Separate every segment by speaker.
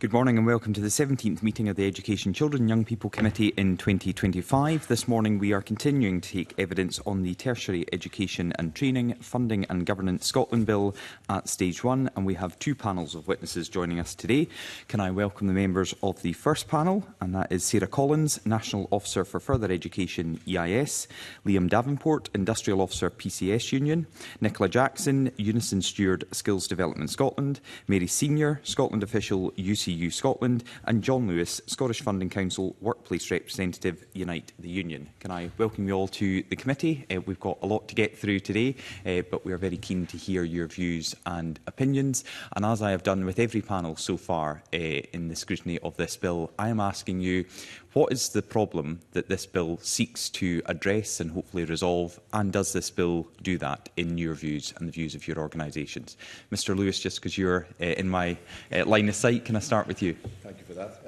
Speaker 1: Good morning and welcome to the 17th meeting of the Education, Children and Young People Committee in 2025. This morning we are continuing to take evidence on the Tertiary Education and Training, Funding and Governance Scotland Bill at Stage 1, and we have two panels of witnesses joining us today. Can I welcome the members of the first panel, and that is Sarah Collins, National Officer for Further Education, EIS, Liam Davenport, Industrial Officer, PCS Union, Nicola Jackson, Unison Steward, Skills Development Scotland, Mary Senior, Scotland Official, UCU Scotland, and John Lewis, Scottish Funding Council Workplace Representative, Unite the Union. Can I welcome you all to the committee? We've got a lot to get through today, but we are very keen to hear your views and opinions. And as I have done with every panel so far in the scrutiny of this bill, I am asking you, what is the problem that this bill seeks to address and hopefully resolve, and does this bill do that in your views and the views of your organisations? Mr Lewis, just because you're in my line of sight, can I start with you?
Speaker 2: Thank you for that.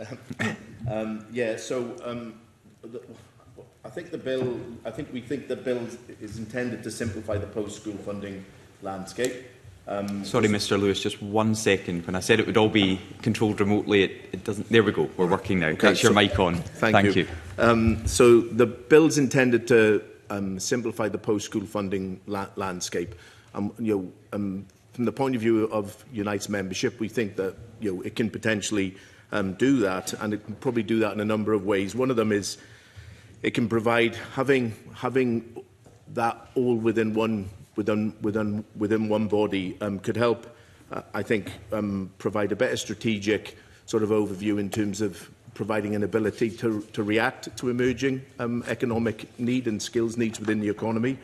Speaker 2: I think we think the bill is intended to simplify the post-school funding landscape.
Speaker 1: Sorry, Mr Lewis, just 1 second. When I said it would all be controlled remotely, it doesn't. There we go. We're working now.
Speaker 2: Okay,
Speaker 1: That's your mic on.
Speaker 2: Thank you. So the bill's intended to simplify the post-school funding landscape. From the point of view of Unite's membership, we think that it can potentially do that, and it can probably do that in a number of ways. One of them is it can provide having that all within one body could help, I think, provide a better strategic sort of overview in terms of providing an ability to react to emerging economic need and skills needs within the economy.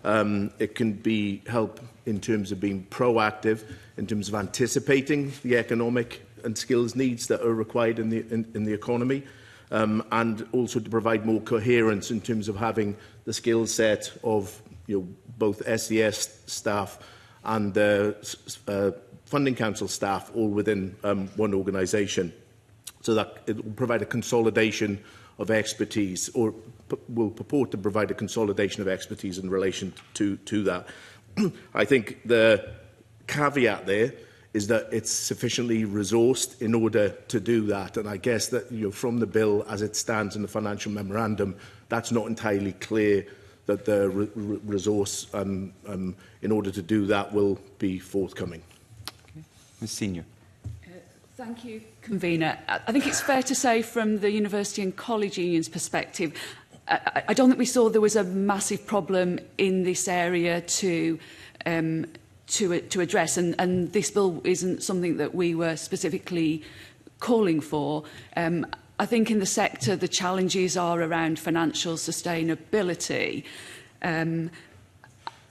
Speaker 2: It can help in terms of being proactive, in terms of anticipating the economic and skills needs that are required in the economy, and also to provide more coherence in terms of having the skill set of both SDS staff and Funding Council staff all within one organisation, so that it will provide a consolidation of expertise, or will purport to provide a consolidation of expertise in relation to that. I think the caveat there is that it's sufficiently resourced in order to do that, and I guess that from the bill as it stands in the financial memorandum, that's not entirely clear that the resource in order to do that will be forthcoming.
Speaker 1: Okay. Ms Senior.
Speaker 3: Thank you, Convener. I think it's fair to say from the University and College Union's perspective, I don't think we saw there was a massive problem in this area to address, and this bill isn't something that we were specifically calling for. I think in the sector the challenges are around financial sustainability,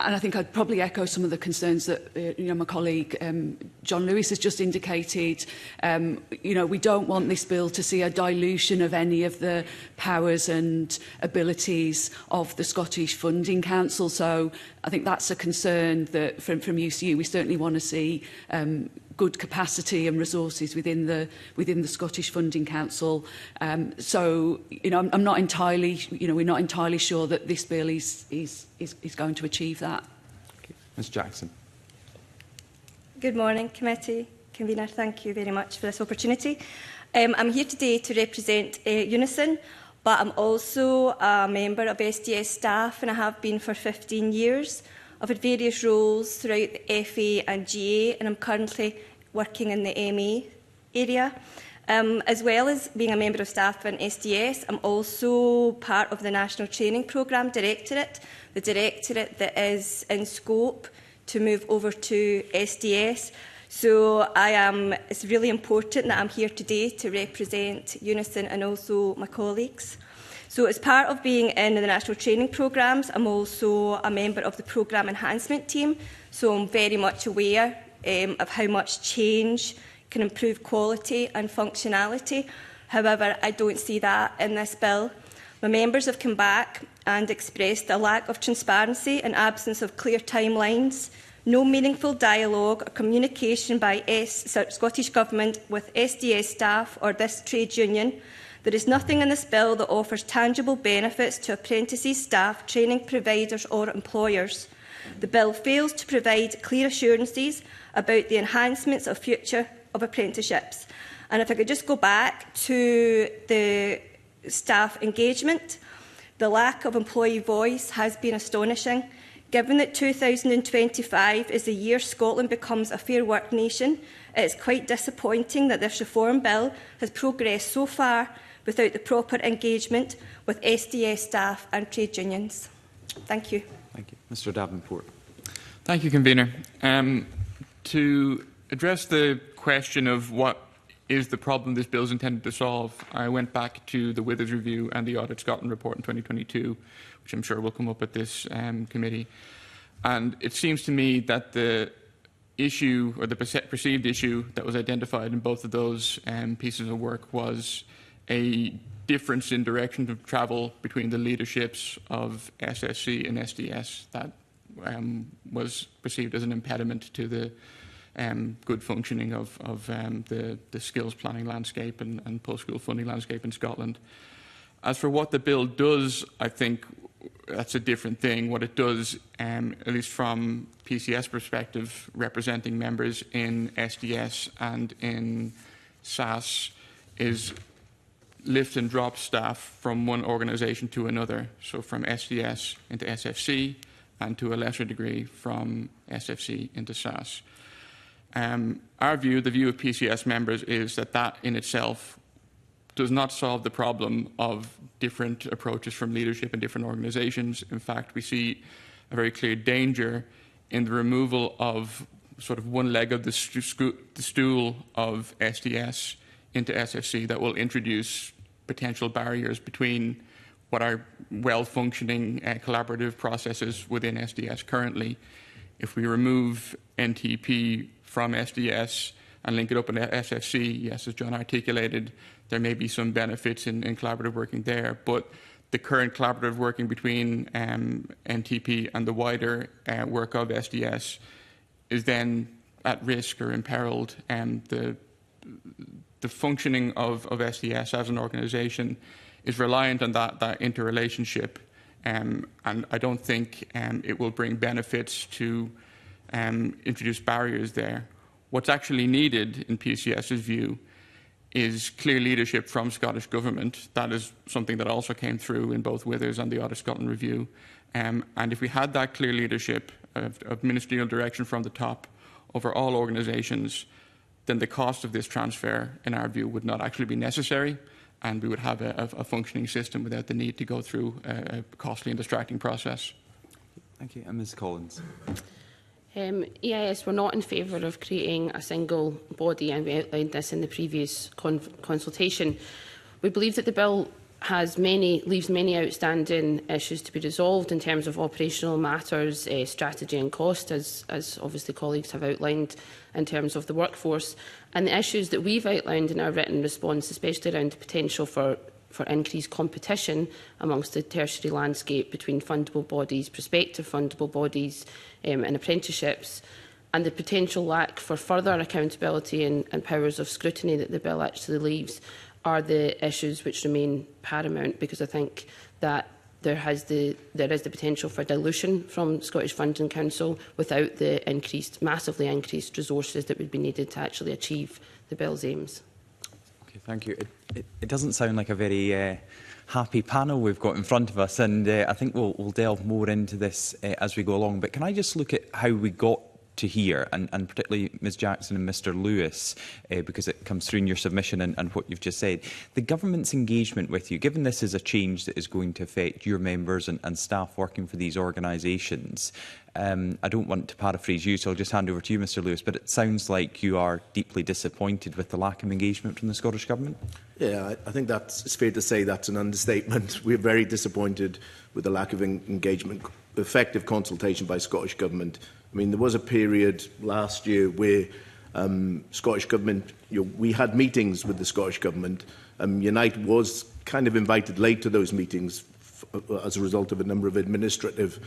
Speaker 3: and I think I'd probably echo some of the concerns that my colleague John Lewis has just indicated. We don't want this bill to see a dilution of any of the powers and abilities of the Scottish Funding Council. So I think that's a concern that from UCU we certainly want to see good capacity and resources within the Scottish Funding Council. I'm not entirely, we're not entirely sure that this bill is going to achieve that.
Speaker 1: Okay. Ms Jackson.
Speaker 4: Good morning, committee. Convener, thank you very much for this opportunity. I'm here today to represent Unison, but I'm also a member of SDS staff, and I have been for 15 years. I've had various roles throughout the FA and GA, and I'm currently working in the MA area. As well as being a member of staff in SDS, I'm also part of the National Training Programme Directorate, the directorate that is in scope to move over to SDS. So it's really important that I'm here today to represent Unison and also my colleagues. So as part of being in the national training programmes, I'm also a member of the programme enhancement team. So I'm very much aware of how much change can improve quality and functionality. However, I don't see that in this bill. My members have come back and expressed a lack of transparency and absence of clear timelines, no meaningful dialogue or communication by Scottish Government with SDS staff or this trade union. There is nothing in this bill that offers tangible benefits to apprentices, staff, training providers or employers. The bill fails to provide clear assurances about the enhancements of future of apprenticeships. And if I could just go back to the staff engagement, the lack of employee voice has been astonishing. Given that 2025 is the year Scotland becomes a fair work nation, it is quite disappointing that this reform bill has progressed so far without the proper engagement with SDS staff and trade unions. Thank you.
Speaker 1: Thank you. Mr Davenport.
Speaker 5: Thank you, Convener. To address the question of what is the problem this bill is intended to solve, I went back to the Withers Review and the Audit Scotland report in 2022, which I'm sure will come up at this committee. And it seems to me that the issue, or the perceived issue that was identified in both of those pieces of work, was a difference in direction of travel between the leaderships of SSC and SDS that was perceived as an impediment to the good functioning of the skills planning landscape and post-school funding landscape in Scotland. As for what the bill does, I think that's a different thing. What it does, at least from PCS perspective, representing members in SDS and in SAS, is lift and drop staff from one organisation to another, so from SDS into SFC, and to a lesser degree from SFC into SAS. Our view, the view of PCS members, is that that in itself does not solve the problem of different approaches from leadership in different organisations. In fact, we see a very clear danger in the removal of sort of one leg of the stool of SDS into SFC that will introduce potential barriers between what are well-functioning collaborative processes within SDS currently. If we remove NTP from SDS and link it up in SFC, yes, as John articulated, there may be some benefits in collaborative working there, but the current collaborative working between NTP and the wider work of SDS is then at risk or imperilled. The functioning of SDS as an organisation is reliant on that interrelationship, and I don't think it will bring benefits to introduce barriers there. What's actually needed, in PCS's view, is clear leadership from Scottish Government. That is something that also came through in both Withers and the Audit Scotland Review. And if we had that clear leadership of ministerial direction from the top over all organisations, then the cost of this transfer, in our view, would not actually be necessary, and we would have a functioning system without the need to go through a costly and distracting process.
Speaker 1: Thank you. And Ms Collins.
Speaker 6: EIS were not in favour of creating a single body, and we outlined this in the previous consultation. We believe that the bill leaves many outstanding issues to be resolved in terms of operational matters, strategy and cost, as obviously colleagues have outlined in terms of the workforce. And the issues that we've outlined in our written response, especially around the potential for increased competition amongst the tertiary landscape between fundable bodies, prospective fundable bodies and apprenticeships, and the potential lack for further accountability and powers of scrutiny that the bill actually leaves, are the issues which remain paramount, because I think that there is the potential for dilution from Scottish Funding Council without the massively increased resources that would be needed to actually achieve the bill's aims.
Speaker 1: Okay, thank you. It doesn't sound like a very happy panel we've got in front of us, and I think we'll delve more into this as we go along. But can I just look at how we got to here, and particularly Ms Jackson and Mr Lewis, because it comes through in your submission and what you've just said. The government's engagement with you, given this is a change that is going to affect your members and staff working for these organisations, I don't want to paraphrase you, so I'll just hand over to you, Mr Lewis, but it sounds like you are deeply disappointed with the lack of engagement from the Scottish Government. Yeah,
Speaker 2: I think it's fair to say that's an understatement. We're very disappointed with the lack of engagement, effective consultation by Scottish Government. I mean, there was a period last year where Scottish Government, we had meetings with the Scottish Government. Unite was kind of invited late to those meetings as a result of a number of administrative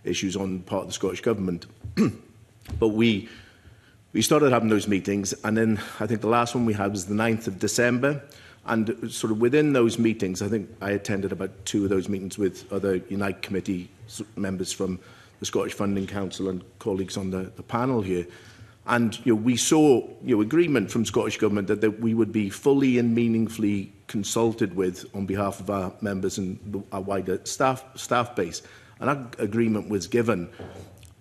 Speaker 2: issues on the part of the Scottish Government. But we started having those meetings, and then I think the last one we had was the 9th of December. And sort of within those meetings, I think I attended about 2 of those meetings with other Unite Committee members from the Scottish Funding Council and colleagues on the panel here. And we saw agreement from Scottish Government that we would be fully and meaningfully consulted with on behalf of our members and our wider staff base. And that agreement was given.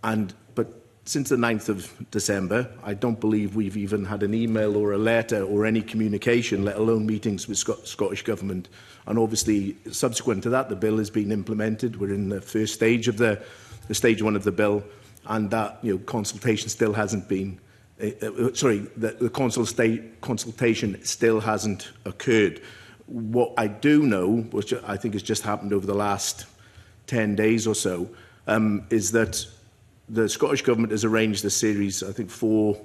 Speaker 2: But since the 9th of December, I don't believe we've even had an email or a letter or any communication, let alone meetings with Scottish Government. And obviously, subsequent to that, the bill has been implemented. We're in the first stage of the stage 1 of the bill, and that consultation still hasn't been. The consultation still hasn't occurred. What I do know, which I think has just happened over the last 10 days or so, is that the Scottish Government has arranged a series, I think 4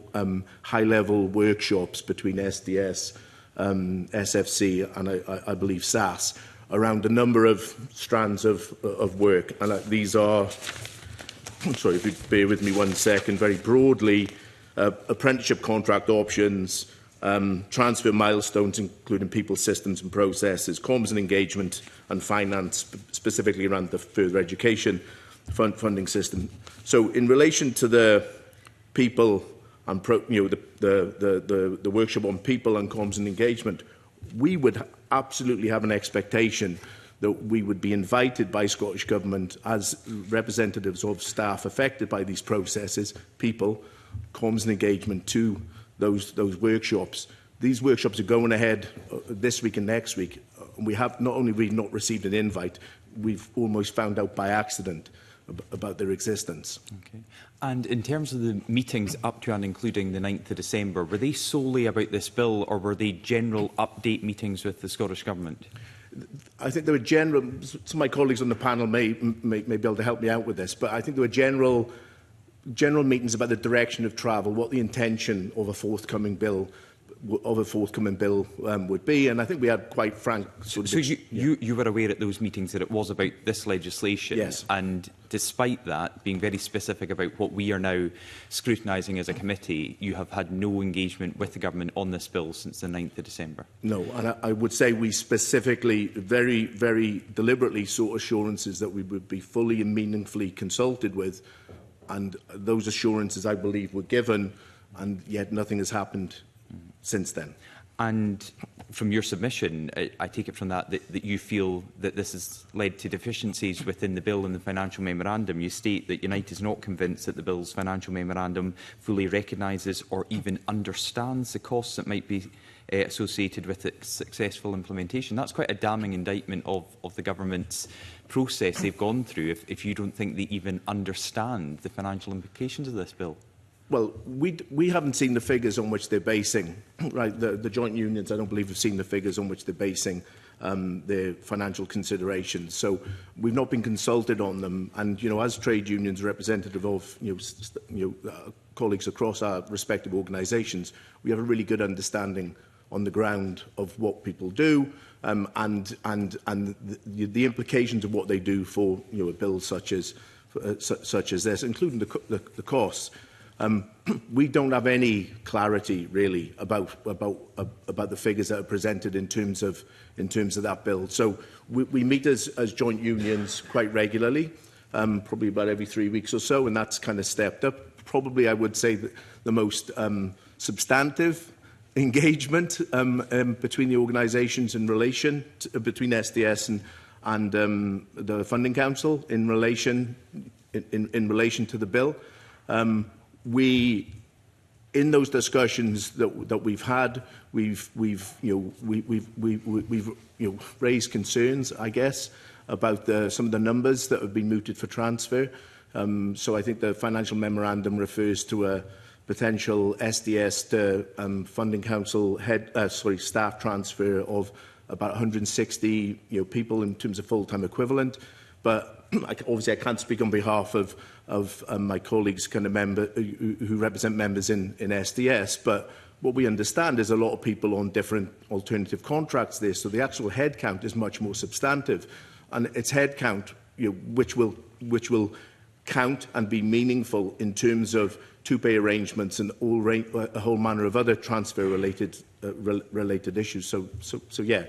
Speaker 2: high-level workshops between SDS, SFC and I believe SAS around a number of strands of work. And these are, sorry, if you bear with me 1 second, very broadly, apprenticeship contract options, transfer milestones, including people, systems and processes, comms and engagement and finance, specifically around the further education funding system. So in relation to the people and the workshop on people and comms and engagement, we would absolutely have an expectation that we would be invited by Scottish Government as representatives of staff affected by these processes, people, comms and engagement, to those workshops. These workshops are going ahead this week and next week. We have not only really not received an invite, we've almost found out by accident about their existence.
Speaker 1: Okay. And in terms of the meetings up to and including the 9th of December, were they solely about this bill, or were they general update meetings with the Scottish Government?
Speaker 2: I think there were general, some of my colleagues on the panel may be able to help me out with this, but I think there were general meetings about the direction of travel, what the intention of a forthcoming bill would be, and I think we had quite frank.
Speaker 1: You were aware at those meetings that it was about this legislation,
Speaker 2: yes.
Speaker 1: And despite that, being very specific about what we are now scrutinising as a committee, you have had no engagement with the government on this bill since the 9th of December.
Speaker 2: No, and I would say we specifically, very, very deliberately sought assurances that we would be fully and meaningfully consulted with, and those assurances, I believe, were given, and yet nothing has happened since then.
Speaker 1: And from your submission, I take it from that you feel that this has led to deficiencies within the bill and the financial memorandum. You state that Unite is not convinced that the bill's financial memorandum fully recognises or even understands the costs that might be associated with its successful implementation. That's quite a damning indictment of the government's process they've gone through, if you don't think they even understand the financial implications of this bill.
Speaker 2: Well, we haven't seen the figures on which they're basing, right? The joint unions, I don't believe, have seen the figures on which they're basing their financial considerations. So we've not been consulted on them. And, as trade unions, representative of, colleagues across our respective organisations, we have a really good understanding on the ground of what people do and the implications of what they do for, a bill such as this, including the costs. We don't have any clarity really about the figures that are presented in terms of that bill. So we meet as joint unions quite regularly, probably about every 3 weeks or so, and that's kind of stepped up. Probably, I would say, the most substantive engagement between the organisations in relation between SDS and the Funding Council in relation to the bill. In those discussions that we've had, we've raised concerns, I guess, about some of the numbers that have been mooted for transfer. So I think the financial memorandum refers to a potential SDS to Funding Council staff transfer of about 160 people in terms of full-time equivalent. But obviously I can't speak on behalf of my colleagues who represent members in SDS, but what we understand is a lot of people on different alternative contracts there, so the actual head count is much more substantive, and it's head count which will count and be meaningful in terms of two-pay arrangements and a whole manner of other transfer-related issues. So yeah.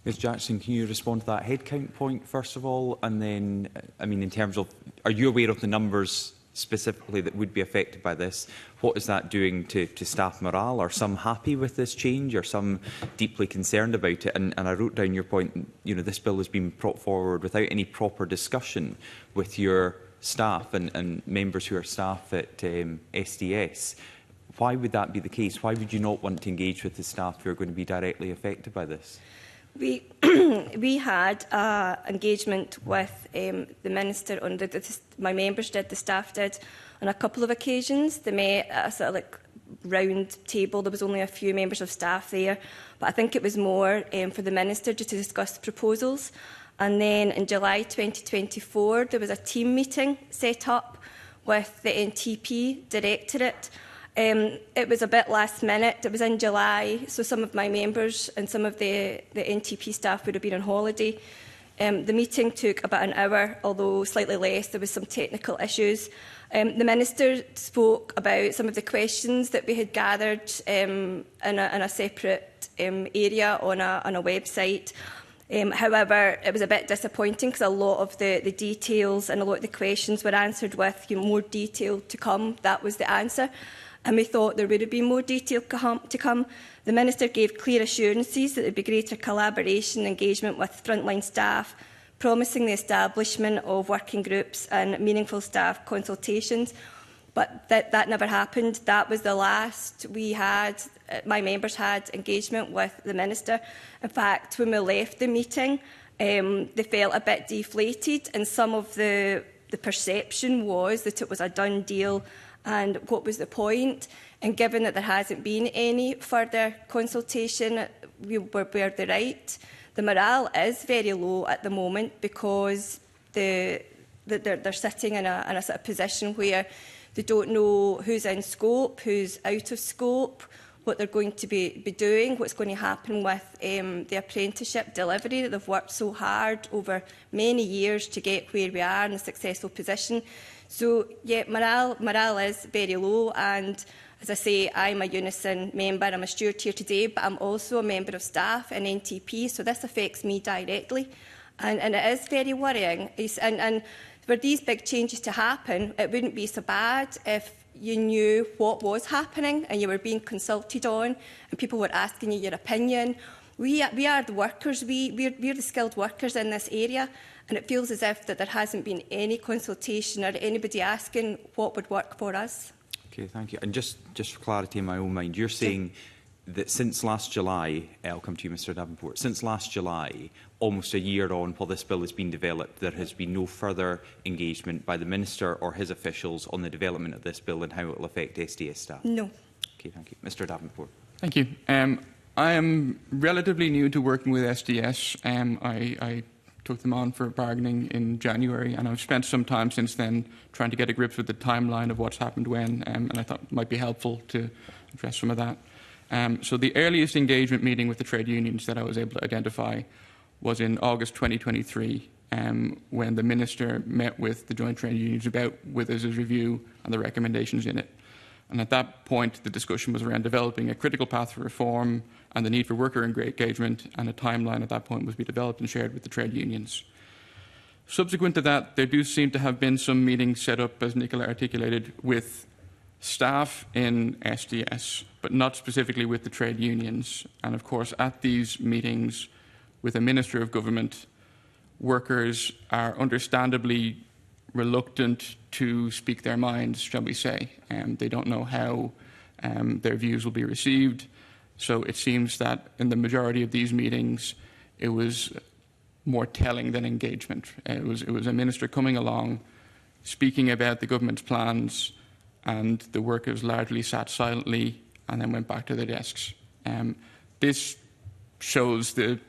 Speaker 1: Ms Jackson, can you respond to that headcount point first of all? And then, in terms of, are you aware of the numbers specifically that would be affected by this. What is that doing to staff morale? Are some happy with this change? Are some deeply concerned about it? And I wrote down your point, this bill has been brought forward without any proper discussion with your staff and members who are staff at SDS. Why would that be the case? Why would you not want to engage with the staff who are going to be directly affected by this?
Speaker 4: We had engagement with the Minister, on my members did, the staff did, on a couple of occasions. They met at a sort of round table. There was only a few members of staff there, but I think it was more for the Minister just to discuss proposals. And then in July 2024, there was a team meeting set up with the NTP Directorate. It was a bit last minute. It was in July, so some of my members and some of the NTP staff would have been on holiday. The meeting took about an hour, although slightly less. There was some technical issues. The Minister spoke about some of the questions that we had gathered in a separate area on a website. However, it was a bit disappointing because a lot of the details and a lot of the questions were answered with more detail to come. That was the answer. And we thought there would have been more detail to come. The Minister gave clear assurances that there would be greater collaboration and engagement with frontline staff, promising the establishment of working groups and meaningful staff consultations. But that never happened. That was the last we had. My members had engagement with the Minister. In fact, when we left the meeting, they felt a bit deflated, and some of the perception was that it was a done deal. And what was the point? And given that there hasn't been any further consultation, we're the right. The morale is very low at the moment because they're sitting in a sort of position where they don't know who's in scope, who's out of scope, what they're going to be doing, what's going to happen with the apprenticeship delivery that they've worked so hard over many years to get where we are in a successful position. So, yeah, morale is very low, and as I say, I'm a Unison member, I'm a steward here today, but I'm also a member of staff in NTP, so this affects me directly, and it is very worrying. And for these big changes to happen, it wouldn't be so bad if you knew what was happening and you were being consulted on and people were asking you your opinion. We are the workers, we're the skilled workers in this area, and it feels as if that there hasn't been any consultation or anybody asking what would work for us.
Speaker 1: Okay, thank you. And just for clarity in my own mind, you're saying that since last July, I'll come to you, Mr Davenport, since last July, almost a year on while this bill has been developed, there has been no further engagement by the Minister or his officials on the development of this bill and how it will affect SDS staff?
Speaker 4: No.
Speaker 1: Okay, thank you. Mr Davenport.
Speaker 5: Thank you. I am relatively new to working with SDS. I took them on for bargaining in January, and I've spent some time since then trying to get a grip with the timeline of what's happened when, and I thought it might be helpful to address some of that. So the earliest engagement meeting with the trade unions that I was able to identify was in August 2023, when the Minister met with the joint trade unions about Withers' review and the recommendations in it. And at that point, the discussion was around developing a critical path for reform and the need for worker engagement, and a timeline at that point was to be developed and shared with the trade unions. Subsequent to that, there do seem to have been some meetings set up, as Nicola articulated, with staff in SDS, but not specifically with the trade unions. And of course, at these meetings with a Minister of Government, workers are understandably reluctant to speak their minds, shall we say. They don't know how their views will be received. So it seems that in the majority of these meetings, it was more telling than engagement. It was a minister coming along, speaking about the government's plans, and the workers largely sat silently and then went back to their desks. This shows the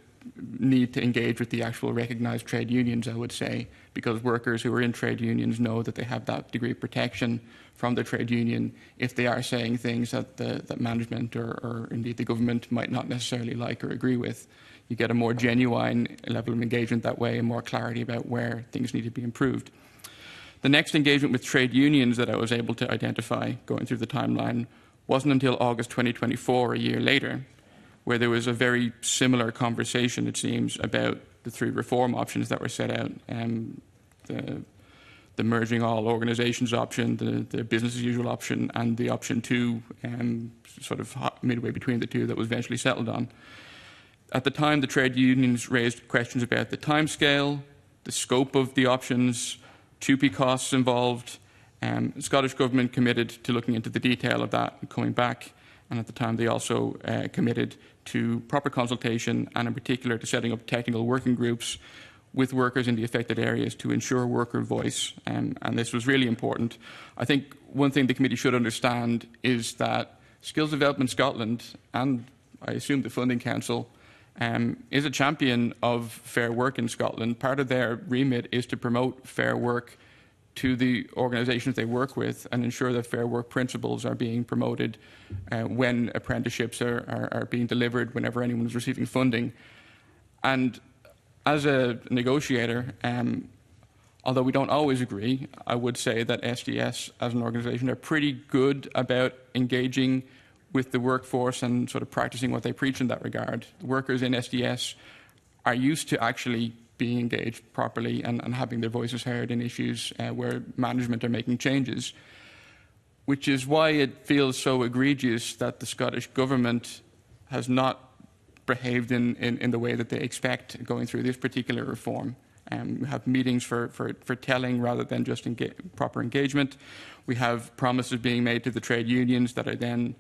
Speaker 5: need to engage with the actual recognised trade unions, I would say, because workers who are in trade unions know that they have that degree of protection from the trade union if they are saying things that that management or indeed the government might not necessarily like or agree with. You get a more genuine level of engagement that way and more clarity about where things need to be improved. The next engagement with trade unions that I was able to identify going through the timeline wasn't until August 2024, a year later, where there was a very similar conversation, it seems, about the three reform options that were set out. the merging all organisations option, the business as usual option, and the option 2, sort of midway between the two, that was eventually settled on. At the time, the trade unions raised questions about the timescale, the scope of the options, TUPE costs involved. The Scottish Government committed to looking into the detail of that and coming back, and at the time they also committed to proper consultation, and in particular to setting up technical working groups with workers in the affected areas to ensure worker voice, and this was really important. I think one thing the committee should understand is that Skills Development Scotland, and I assume the Funding Council, is a champion of fair work in Scotland. Part of their remit is to promote fair work to the organisations they work with and ensure that fair work principles are being promoted when apprenticeships are being delivered, whenever anyone is receiving funding. And as a negotiator, although we don't always agree, I would say that SDS as an organisation are pretty good about engaging with the workforce and sort of practising what they preach in that regard. The workers in SDS are used to actually being engaged properly and having their voices heard in issues where management are making changes, which is why it feels so egregious that the Scottish Government has not behaved in the way that they expect going through this particular reform. We have meetings for telling rather than just proper engagement. We have promises being made to the trade unions that are then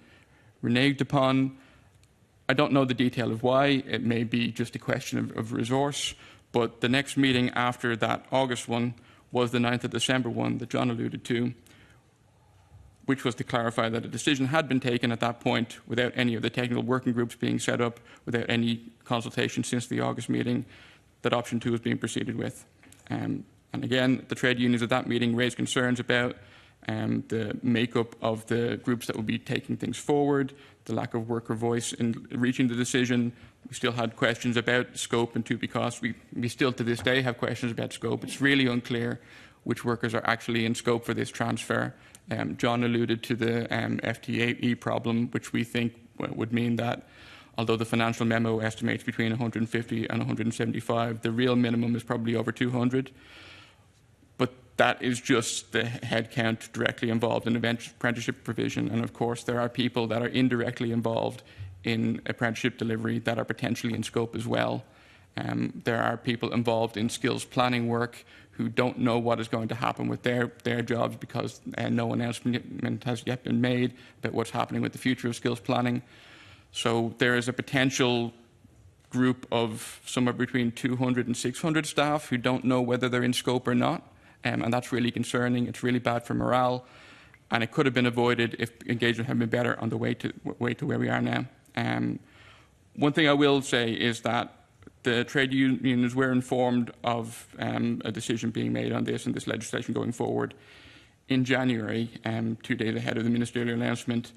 Speaker 5: reneged upon. I don't know the detail of why. It may be just a question of resource, but the next meeting after that August one was the 9th of December one that John alluded to, which was to clarify that a decision had been taken at that point without any of the technical working groups being set up, without any consultation since the August meeting, that option 2 was being proceeded with. And again, the trade unions at that meeting raised concerns about the makeup of the groups that would be taking things forward, the lack of worker voice in reaching the decision. We still had questions about scope and TUPE costs. We still to this day have questions about scope. It's really unclear which workers are actually in scope for this transfer. John alluded to the FTE problem, which we think would mean that although the financial memo estimates between 150 and 175, the real minimum is probably over 200. But that is just the headcount directly involved in apprenticeship provision. And of course, there are people that are indirectly involved in apprenticeship delivery that are potentially in scope as well. There are people involved in skills planning work who don't know what is going to happen with their jobs because no announcement has yet been made about what's happening with the future of skills planning. So there is a potential group of somewhere between 200 and 600 staff who don't know whether they're in scope or not, and that's really concerning. It's really bad for morale, and it could have been avoided if engagement had been better on the way to where we are now. One thing I will say is that the trade unions were informed of a decision being made on this and this legislation going forward in January, 2 days ahead of the ministerial announcement.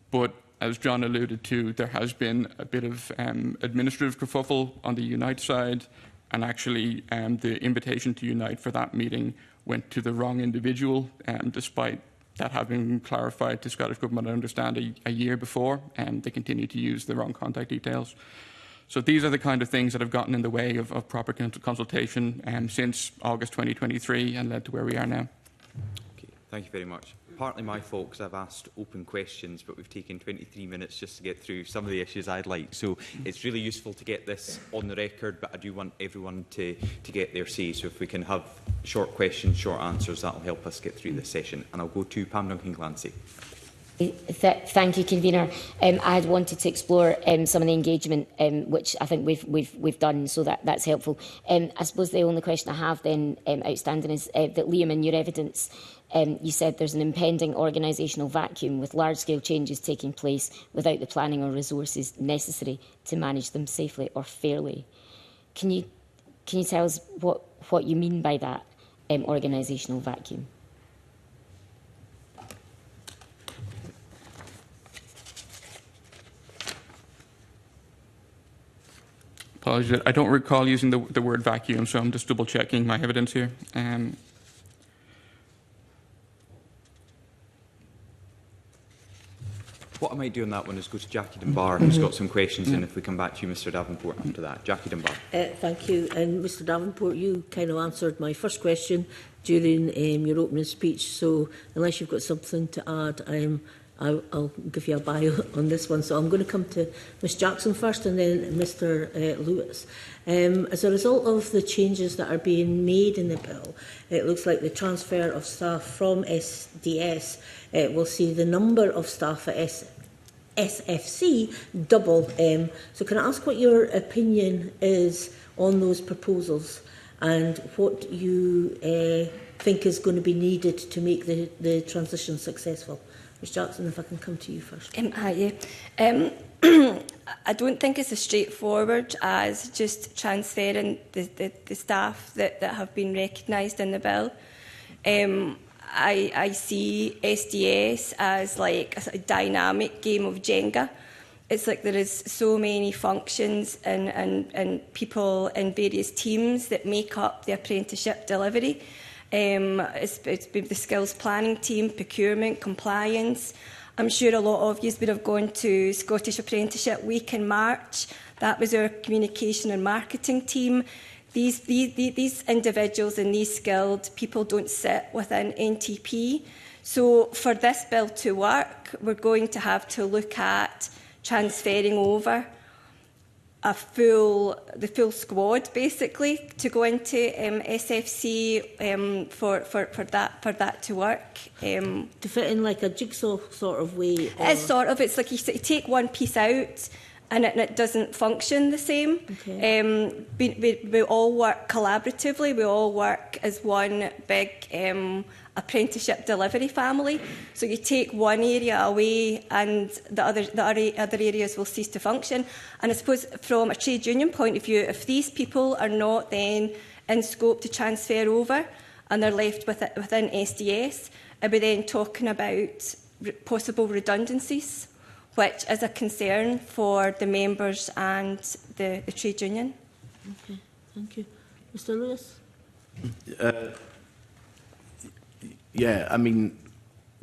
Speaker 5: But as John alluded to, there has been a bit of administrative kerfuffle on the Unite side, and actually the invitation to Unite for that meeting went to the wrong individual, despite that having been clarified to Scottish Government, I understand, a year before, and they continue to use the wrong contact details. So these are the kind of things that have gotten in the way of proper consultation since August 2023 and led to where we are now.
Speaker 1: Okay, thank you very much. Partly my fault because I've asked open questions, but we've taken 23 minutes just to get through some of the issues I'd like. So it's really useful to get this on the record, but I do want everyone to get their say. So if we can have short questions, short answers, that will help us get through this session. And I'll go to Pam Duncan-Clancy.
Speaker 7: Thank you, Convener. I had wanted to explore some of the engagement, which I think we've done, so that's helpful. I suppose the only question I have then outstanding is that, Liam, in your evidence, you said there's an impending organisational vacuum with large-scale changes taking place without the planning or resources necessary to manage them safely or fairly. Can you tell us what you mean by that organisational vacuum?
Speaker 5: Apologies, I don't recall using the word vacuum, so I'm just double-checking my evidence here.
Speaker 1: What I might do on that one is go to Jackie Dunbar, who's got some questions, and if we come back to you, Mr Davenport, after that. Jackie Dunbar.
Speaker 8: Thank you. And Mr Davenport, you kind of answered my first question during your opening speech, so unless you've got something to add, I'll give you a bio on this one. So I'm going to come to Ms Jackson first and then Mr Lewis. As a result of the changes that are being made in the bill, it looks like the transfer of staff from SDS will see the number of staff at SFC double. So can I ask what your opinion is on those proposals and what you think is going to be needed to make the transition successful? Ms Jackson, if I can come to you first.
Speaker 4: I don't think it's as straightforward as just transferring the staff that have been recognised in the bill. I see SDS as like a dynamic game of Jenga. It's like there is so many functions and people in various teams that make up the apprenticeship delivery. It's been the skills planning team, procurement, compliance. I'm sure a lot of you would have gone to Scottish Apprenticeship Week in March. That was our communication and marketing team. These individuals and these skilled people don't sit within NTP. So for this bill to work, we're going to have to look at transferring over the full squad, basically, to go into SFC for that to work.
Speaker 8: To fit in like a jigsaw sort of way? Or...
Speaker 4: It's like you take one piece out and it doesn't function the same. Okay. We all work collaboratively, we all work as one big apprenticeship delivery family. So you take one area away and the other areas will cease to function. And I suppose from a trade union point of view, if these people are not then in scope to transfer over and they're left within SDS, are we then talking about possible redundancies, which is a concern for the members and the trade union?
Speaker 8: Okay, thank you. Mr Lewis?
Speaker 2: Yeah, I mean,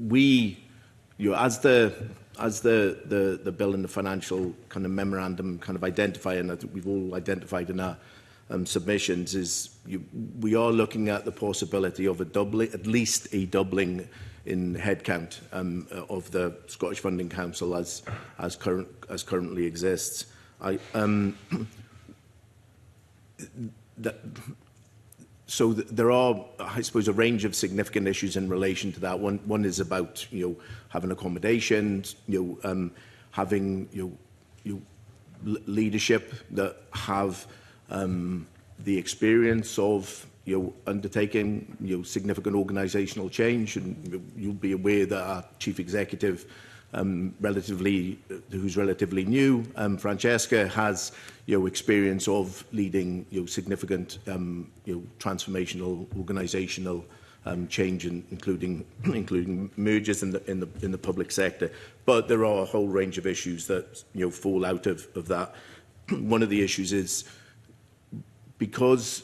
Speaker 2: as the bill and the financial kind of memorandum kind of identify, and I think we've all identified in our submissions, we are looking at the possibility of at least a doubling in headcount of the Scottish Funding Council as currently exists. There are, I suppose, a range of significant issues in relation to that. One is about having accommodation, having leadership that have the experience of undertaking significant organisational change, and you'll be aware that our chief executive, who's relatively new, Francesca, has experience of leading significant transformational organisational change, including mergers in the public sector. But there are a whole range of issues that fall out of that. One of the issues is because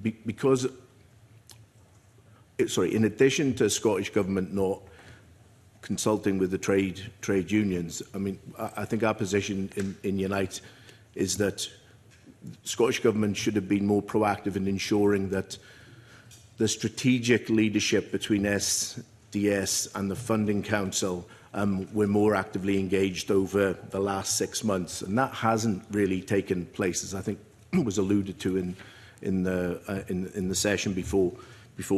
Speaker 2: in addition to Scottish Government not consulting with the trade unions, I mean, I think our position in Unite is that Scottish Government should have been more proactive in ensuring that the strategic leadership between SDS and the Funding Council were more actively engaged over the last 6 months, and that hasn't really taken place, as I think was alluded to in the session before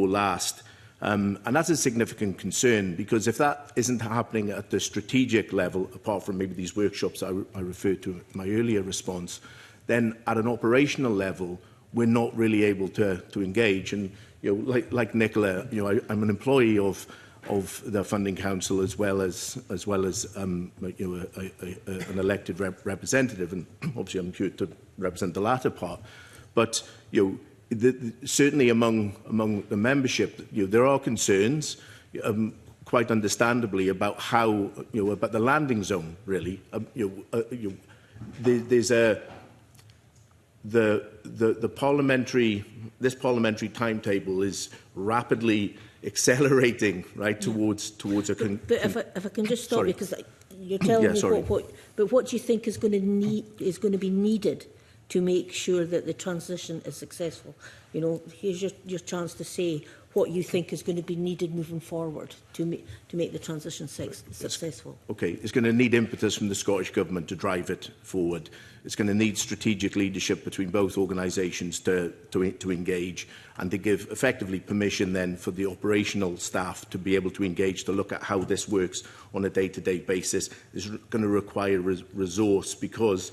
Speaker 2: last. And that's a significant concern, because if that isn't happening at the strategic level, apart from maybe these workshops I referred to in my earlier response, then at an operational level, we're not really able to engage. And like Nicola, I'm an employee of the Funding Council as well as an elected representative, and obviously I'm here to represent the latter part. But certainly among the membership, there are concerns, quite understandably, about how about the landing zone. Really, there's this parliamentary timetable is rapidly accelerating right towards a.
Speaker 8: But if I can just stop you, because you're telling me what do you think is going to be needed to make sure that the transition is successful? You know, here's your chance to say what you think is going to be needed moving forward to make the transition successful. Okay,
Speaker 2: it's going to need impetus from the Scottish Government to drive it forward. It's going to need strategic leadership between both organisations to engage, and to give effectively permission then for the operational staff to be able to engage, to look at how this works on a day-to-day basis. It's going to require resource, because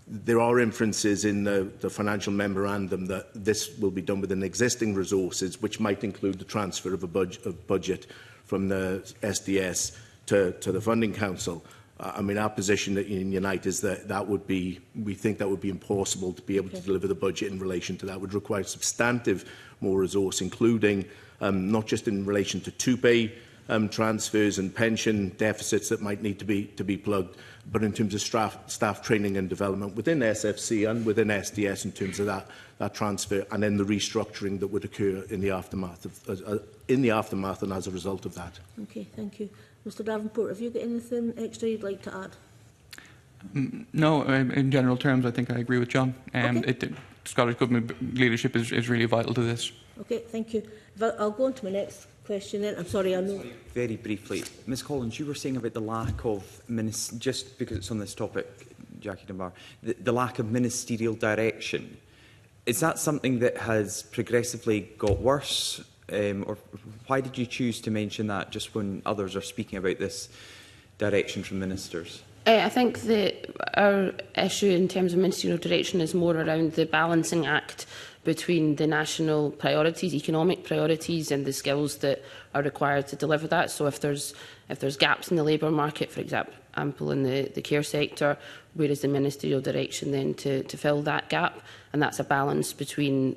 Speaker 2: there are inferences in the financial memorandum that this will be done within existing resources, which might include the transfer of a budget from the SDS to the Funding Council. I mean, our position in Unite is that we think that would be impossible to be able to deliver the budget in relation to that. It would require substantive more resource, including not just in relation to two-pay transfers and pension deficits that might need to be plugged, but in terms of staff training and development within SFC and within SDS in terms of that transfer, and then the restructuring that would occur in the aftermath and as a result of that.
Speaker 8: Okay, thank you. Mr Davenport, have you got anything extra you'd like to add?
Speaker 5: No, in general terms, I think I agree with John. Scottish Government leadership is really vital to this.
Speaker 8: Okay, thank you. I'll go on to my next question then. I'm sorry, I know.
Speaker 1: Very briefly, Ms Collins, you were saying about the lack of, just because it's on this topic, Jackie Dunbar, the lack of ministerial direction. Is that something that has progressively got worse? Or why did you choose to mention that just when others are speaking about this direction from ministers?
Speaker 6: I think that our issue in terms of ministerial direction is more around the balancing act between the national priorities, economic priorities, and the skills that are required to deliver that. So if there's gaps in the labour market, for example, in the care sector, where is the ministerial direction then to fill that gap? And that's a balance between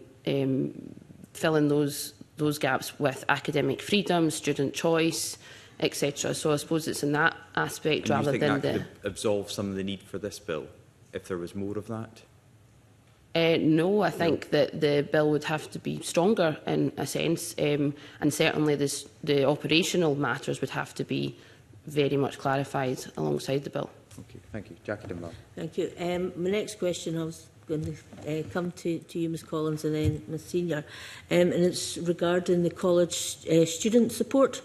Speaker 6: filling those gaps with academic freedom, student choice, etc. So I suppose it's in that aspect rather than
Speaker 1: that could absolve some of the need for this bill, if there was more of that?
Speaker 6: No, I think that the bill would have to be stronger in a sense, and certainly the operational matters would have to be very much clarified alongside the bill.
Speaker 1: Okay, thank you. Jackie Dunbar.
Speaker 8: Thank you. My next question, I was going to come to you, Ms Collins, and then Ms Senior, and it's regarding the college student support.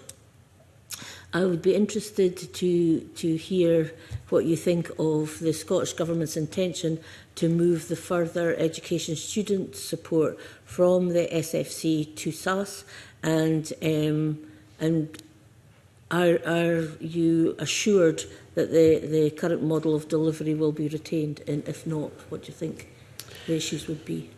Speaker 8: I would be interested to hear what you think of the Scottish Government's intention to move the further education student support from the SFC to SAS, and are you assured that the current model of delivery will be retained, and if not, what do you think the issues would be?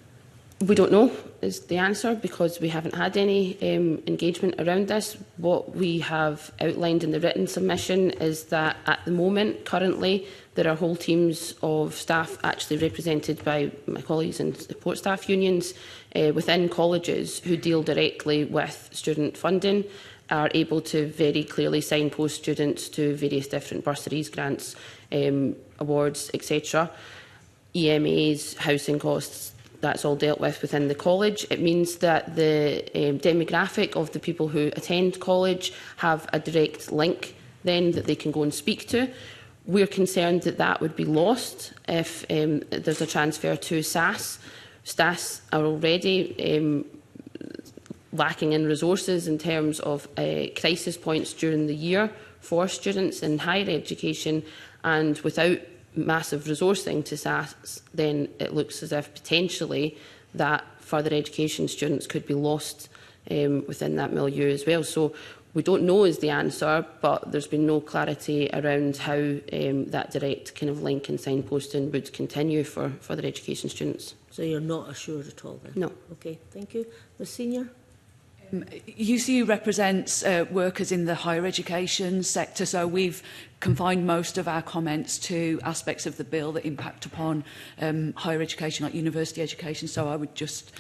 Speaker 6: We don't know is the answer, because we haven't had any engagement around this. What we have outlined in the written submission is that at the moment, currently, there are whole teams of staff actually represented by my colleagues in support staff unions within colleges who deal directly with student funding, are able to very clearly signpost students to various different bursaries, grants, awards, etc. EMAs, housing costs, that's all dealt with within the college. It means that the demographic of the people who attend college have a direct link then that they can go and speak to. We're concerned that that would be lost if there's a transfer to SAS. SAS are already lacking in resources in terms of crisis points during the year for students in higher education, and without massive resourcing to SAS, then it looks as if potentially that further education students could be lost within that milieu as well. So we don't know is the answer, but there's been no clarity around how that direct kind of link and signposting would continue for further education students.
Speaker 8: So you're not assured at all then?
Speaker 6: No.
Speaker 8: Okay, thank you. Ms Senior?
Speaker 3: UCU represents workers in the higher education sector, so we've confined most of our comments to aspects of the bill that impact upon higher education, like university education. So I would just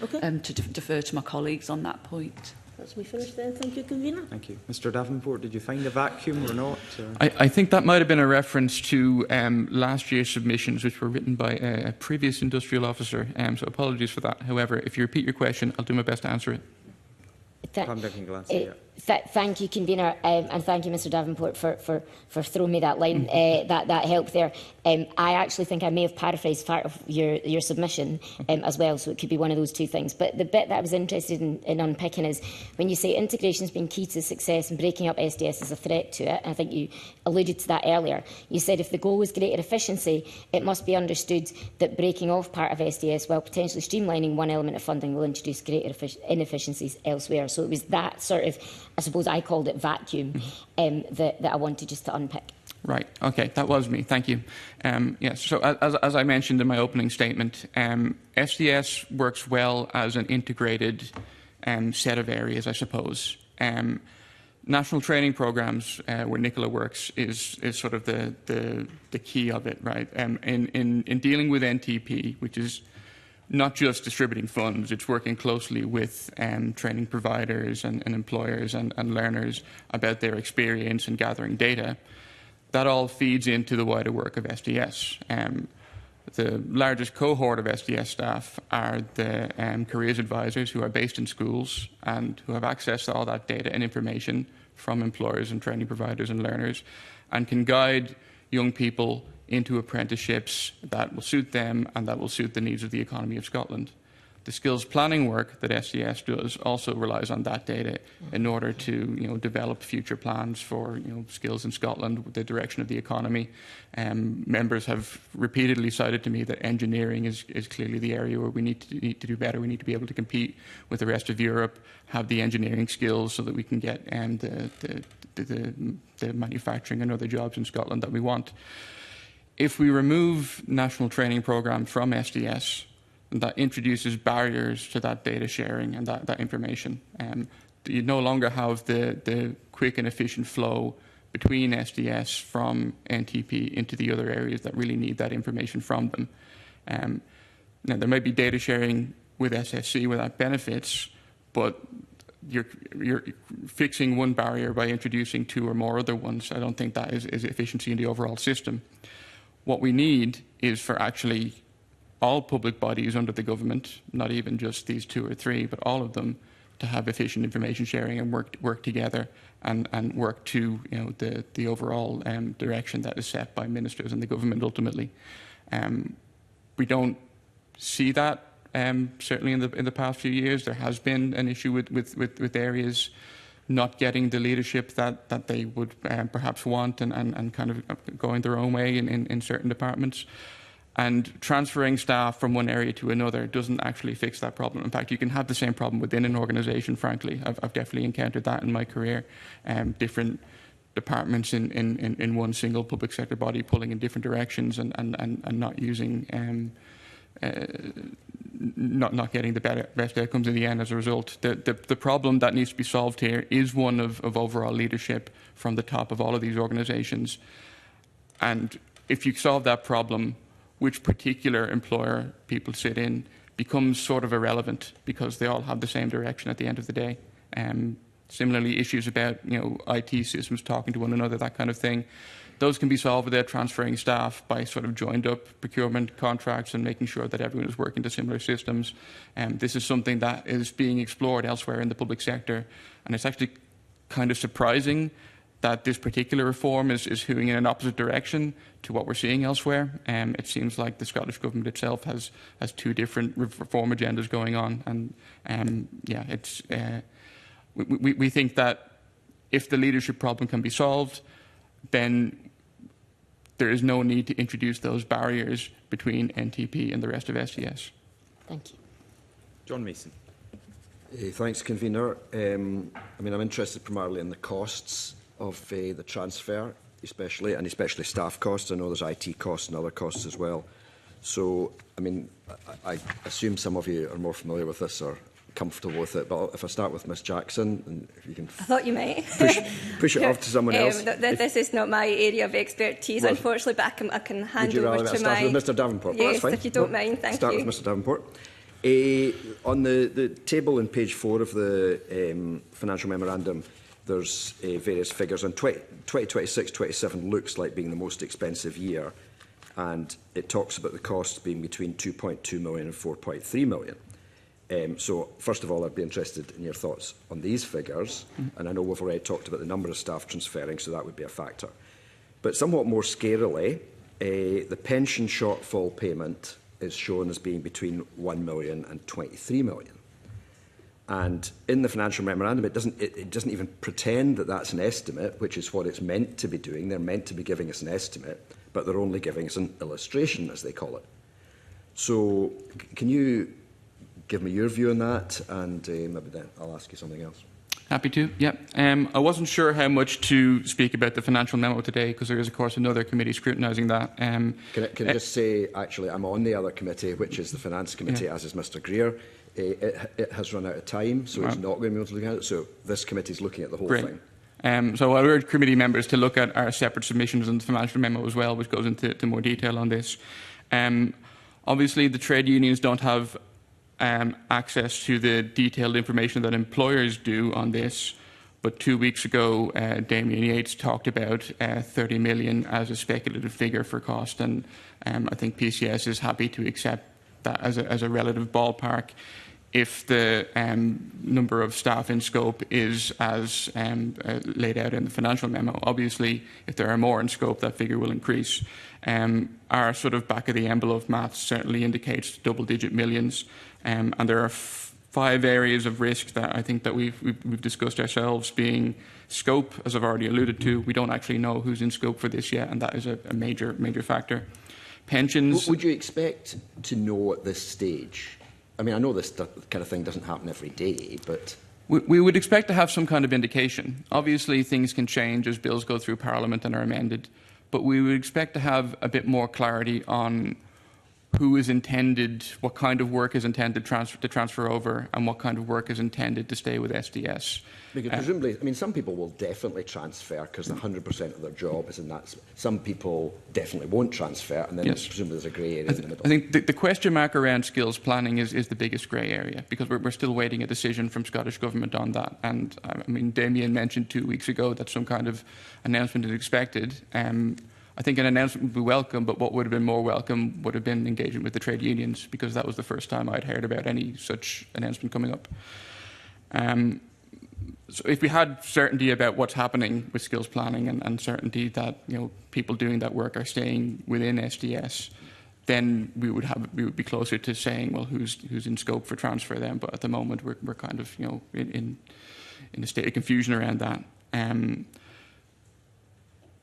Speaker 3: defer to my colleagues on that point.
Speaker 8: That's me finished then. Thank you, Convener.
Speaker 1: Thank you. Mr Davenport, did you find a vacuum or not?
Speaker 5: I think that might have been a reference to last year's submissions, which were written by a previous industrial officer, so apologies for that. However, if you repeat your question, I'll do my best to answer it.
Speaker 1: Pam Duncan-Glancy,
Speaker 7: Thank you, Convener, and thank you, Mr Davenport, for throwing me that line, that help there. I actually think I may have paraphrased part of your submission as well, so it could be one of those two things. But the bit that I was interested in unpicking is when you say integration has been key to success and breaking up SDS is a threat to it. I think you alluded to that earlier. You said if the goal was greater efficiency, it must be understood that breaking off part of SDS while potentially streamlining one element of funding will introduce greater inefficiencies elsewhere. So it was that sort of, I suppose I called it vacuum, that I wanted just to unpick.
Speaker 5: Right. Okay. That was me. Thank you. Yes. So as I mentioned in my opening statement, SDS works well as an integrated set of areas, I suppose. National training programs, where Nicola works, is sort of the key of it, right? In dealing with NTP, which is not just distributing funds, it's working closely with training providers and employers and learners about their experience and gathering data. That all feeds into the wider work of SDS. The largest cohort of SDS staff are the careers advisors who are based in schools and who have access to all that data and information from employers and training providers and learners and can guide young people into apprenticeships that will suit them and that will suit the needs of the economy of Scotland. The skills planning work that SDS does also relies on that data in order to develop future plans for skills in Scotland with the direction of the economy. Members have repeatedly cited to me that engineering is clearly the area where we need to do better. We need to be able to compete with the rest of Europe, have the engineering skills so that we can get the manufacturing and other jobs in Scotland that we want. If we remove national training programme from SDS, that introduces barriers to that data sharing and that information. You no longer have the quick and efficient flow between SDS from NTP into the other areas that really need that information from them. Now, there may be data sharing with SSC where that benefits, but you're fixing one barrier by introducing two or more other ones. I don't think that is efficiency in the overall system. What we need is for actually all public bodies under the government, not even just these two or three, but all of them, to have efficient information sharing and work together and work to the overall direction that is set by ministers and the government ultimately. We don't see that certainly in the past few years. There has been an issue with areas not getting the leadership that they would perhaps want and kind of going their own way in certain departments. And transferring staff from one area to another doesn't actually fix that problem. In fact, you can have the same problem within an organisation, frankly. I've definitely encountered that in my career. Different departments in one single public sector body pulling in different directions and not using, not getting the best outcomes in the end as a result. The problem that needs to be solved here is one of overall leadership from the top of all of these organisations. And if you solve that problem, which particular employer people sit in becomes sort of irrelevant because they all have the same direction at the end of the day. Similarly, issues about IT systems talking to one another, that kind of thing, those can be solved without transferring staff by sort of joined up procurement contracts and making sure that everyone is working to similar systems. This is something that is being explored elsewhere in the public sector, and it's actually kind of surprising that this particular reform is hewing in an opposite direction to what we're seeing elsewhere. It seems like the Scottish Government itself has two different reform agendas going on. And we think that if the leadership problem can be solved, then there is no need to introduce those barriers between NTP and the rest of SDS.
Speaker 7: Thank you.
Speaker 1: John Mason.
Speaker 9: Thanks, Convener. I'm interested primarily in the costs of the transfer, especially staff costs. I know there's IT costs and other costs as well. So, I assume some of you are more familiar with this or comfortable with it, but if I start with Ms Jackson, and if you can...
Speaker 4: I thought you might.
Speaker 9: push it off to someone else.
Speaker 4: This is not my area of expertise, unfortunately, but I can hand over to
Speaker 9: start with Mr Davenport?
Speaker 4: Yes,
Speaker 9: well,
Speaker 4: if you don't mind, thank you.
Speaker 9: Start with Mr Davenport. On the table on page 4 of the financial memorandum, there's various figures, and 2026-27 looks like being the most expensive year, and it talks about the costs being between 2.2 million and 4.3 million. So, first of all, I'd be interested in your thoughts on these figures. And I know we've already talked about the number of staff transferring, so that would be a factor. But somewhat more scarily, the pension shortfall payment is shown as being between 1 million and 23 million. And in the financial memorandum, it doesn't even pretend that that's an estimate, which is what it's meant to be doing. They're meant to be giving us an estimate, but they're only giving us an illustration, as they call it. So can you give me your view on that, and maybe then I'll ask you something else.
Speaker 5: Happy to, yeah. I wasn't sure how much to speak about the financial memo today, because there is, of course, another committee scrutinising that.
Speaker 9: Can I just say, actually, I'm on the other committee, which is the Finance Committee, as is Mr Greer. It has run out of time, so it's not going to be able to look at it. So this committee is looking at the whole thing.
Speaker 5: So I urge committee members to look at our separate submissions and the financial memo as well, which goes into more detail on this. Obviously, the trade unions don't have access to the detailed information that employers do on this. But 2 weeks ago, Damien Yates talked about 30 million as a speculative figure for cost, and I think PCS is happy to accept that as a relative ballpark if the number of staff in scope is as laid out in the financial memo. Obviously, if there are more in scope, that figure will increase. Our sort of back-of-the-envelope maths certainly indicates double-digit millions, and there are 5 areas of risk that I think that we've discussed ourselves, being scope, as I've already alluded to. We don't actually know who's in scope for this yet, and that is a major factor. Pensions.
Speaker 9: Would you expect to know at this stage? I mean, I know this kind of thing doesn't happen every day, but...
Speaker 5: We would expect to have some kind of indication. Obviously, things can change as bills go through Parliament and are amended, but we would expect to have a bit more clarity on who is intended, what kind of work is intended to transfer over, and what kind of work is intended to stay with SDS.
Speaker 9: Because presumably, I mean, some people will definitely transfer because 100% of their job is in that. Some people definitely won't transfer, and then presumably there's a grey area in the middle.
Speaker 5: I think the question mark around skills planning is the biggest grey area, because we're still waiting a decision from Scottish Government on that. And I mean, Damien mentioned 2 weeks ago that some kind of announcement is expected. I think an announcement would be welcome, but what would have been more welcome would have been engagement with the trade unions, because that was the first time I'd heard about any such announcement coming up. So if we had certainty about what's happening with skills planning and certainty that people doing that work are staying within SDS, then we would be closer to saying, well, who's in scope for transfer then. But at the moment, we're kind of in a state of confusion around that.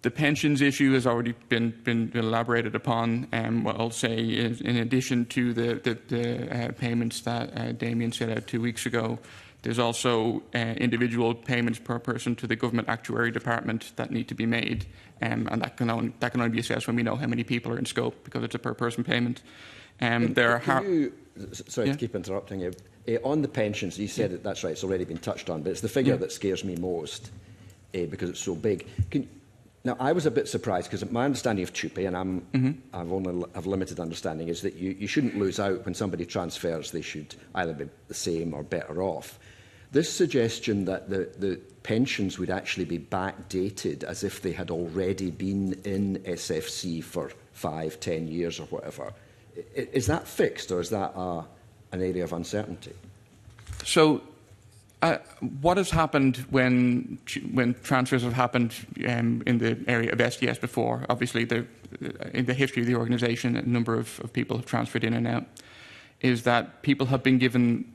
Speaker 5: The pensions issue has already been elaborated upon. What I'll say is, in addition to the payments that Damien set out 2 weeks ago, there's also individual payments per person to the Government Actuary Department that need to be made, and that can only be assessed when we know how many people are in scope, because it's a per-person payment.
Speaker 9: Sorry to keep interrupting you. On the pensions, you said that's right, it's already been touched on, but it's the figure that scares me most, because it's so big. Now, I was a bit surprised, because my understanding of TUPE, and I've only have limited understanding, is that you shouldn't lose out when somebody transfers. They should either be the same or better off. This suggestion that the pensions would actually be backdated as if they had already been in SFC for 5, 10 years or whatever, is that fixed, or is that an area of uncertainty?
Speaker 5: So, what has happened when transfers have happened in the area of SDS before? Obviously, in the history of the organisation, a number of people have transferred in and out, is that people have been given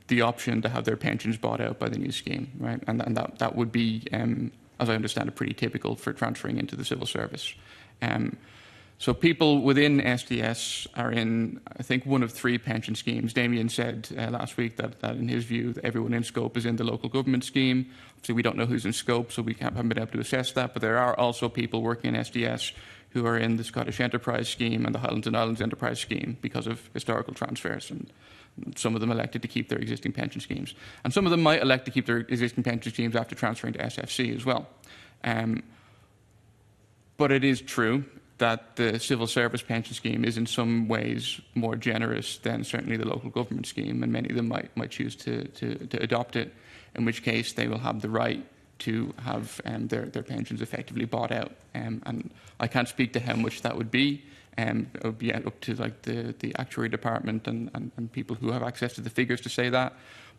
Speaker 5: the option to have their pensions bought out by the new scheme, right? And that would be, as I understand it, pretty typical for transferring into the civil service. So people within SDS are in, I think, one of 3 pension schemes. Damien said last week that in his view, everyone in scope is in the local government scheme. Obviously, we don't know who's in scope, so we haven't been able to assess that. But there are also people working in SDS who are in the Scottish Enterprise Scheme and the Highlands and Islands Enterprise Scheme because of historical transfers. And some of them elected to keep their existing pension schemes. And some of them might elect to keep their existing pension schemes after transferring to SFC as well. But it is true that the civil service pension scheme is in some ways more generous than certainly the local government scheme, and many of them might choose to adopt it, in which case they will have the right to have their pensions effectively bought out. And I can't speak to how much that would be, It would be up to like the actuary department and people who have access to the figures to say that,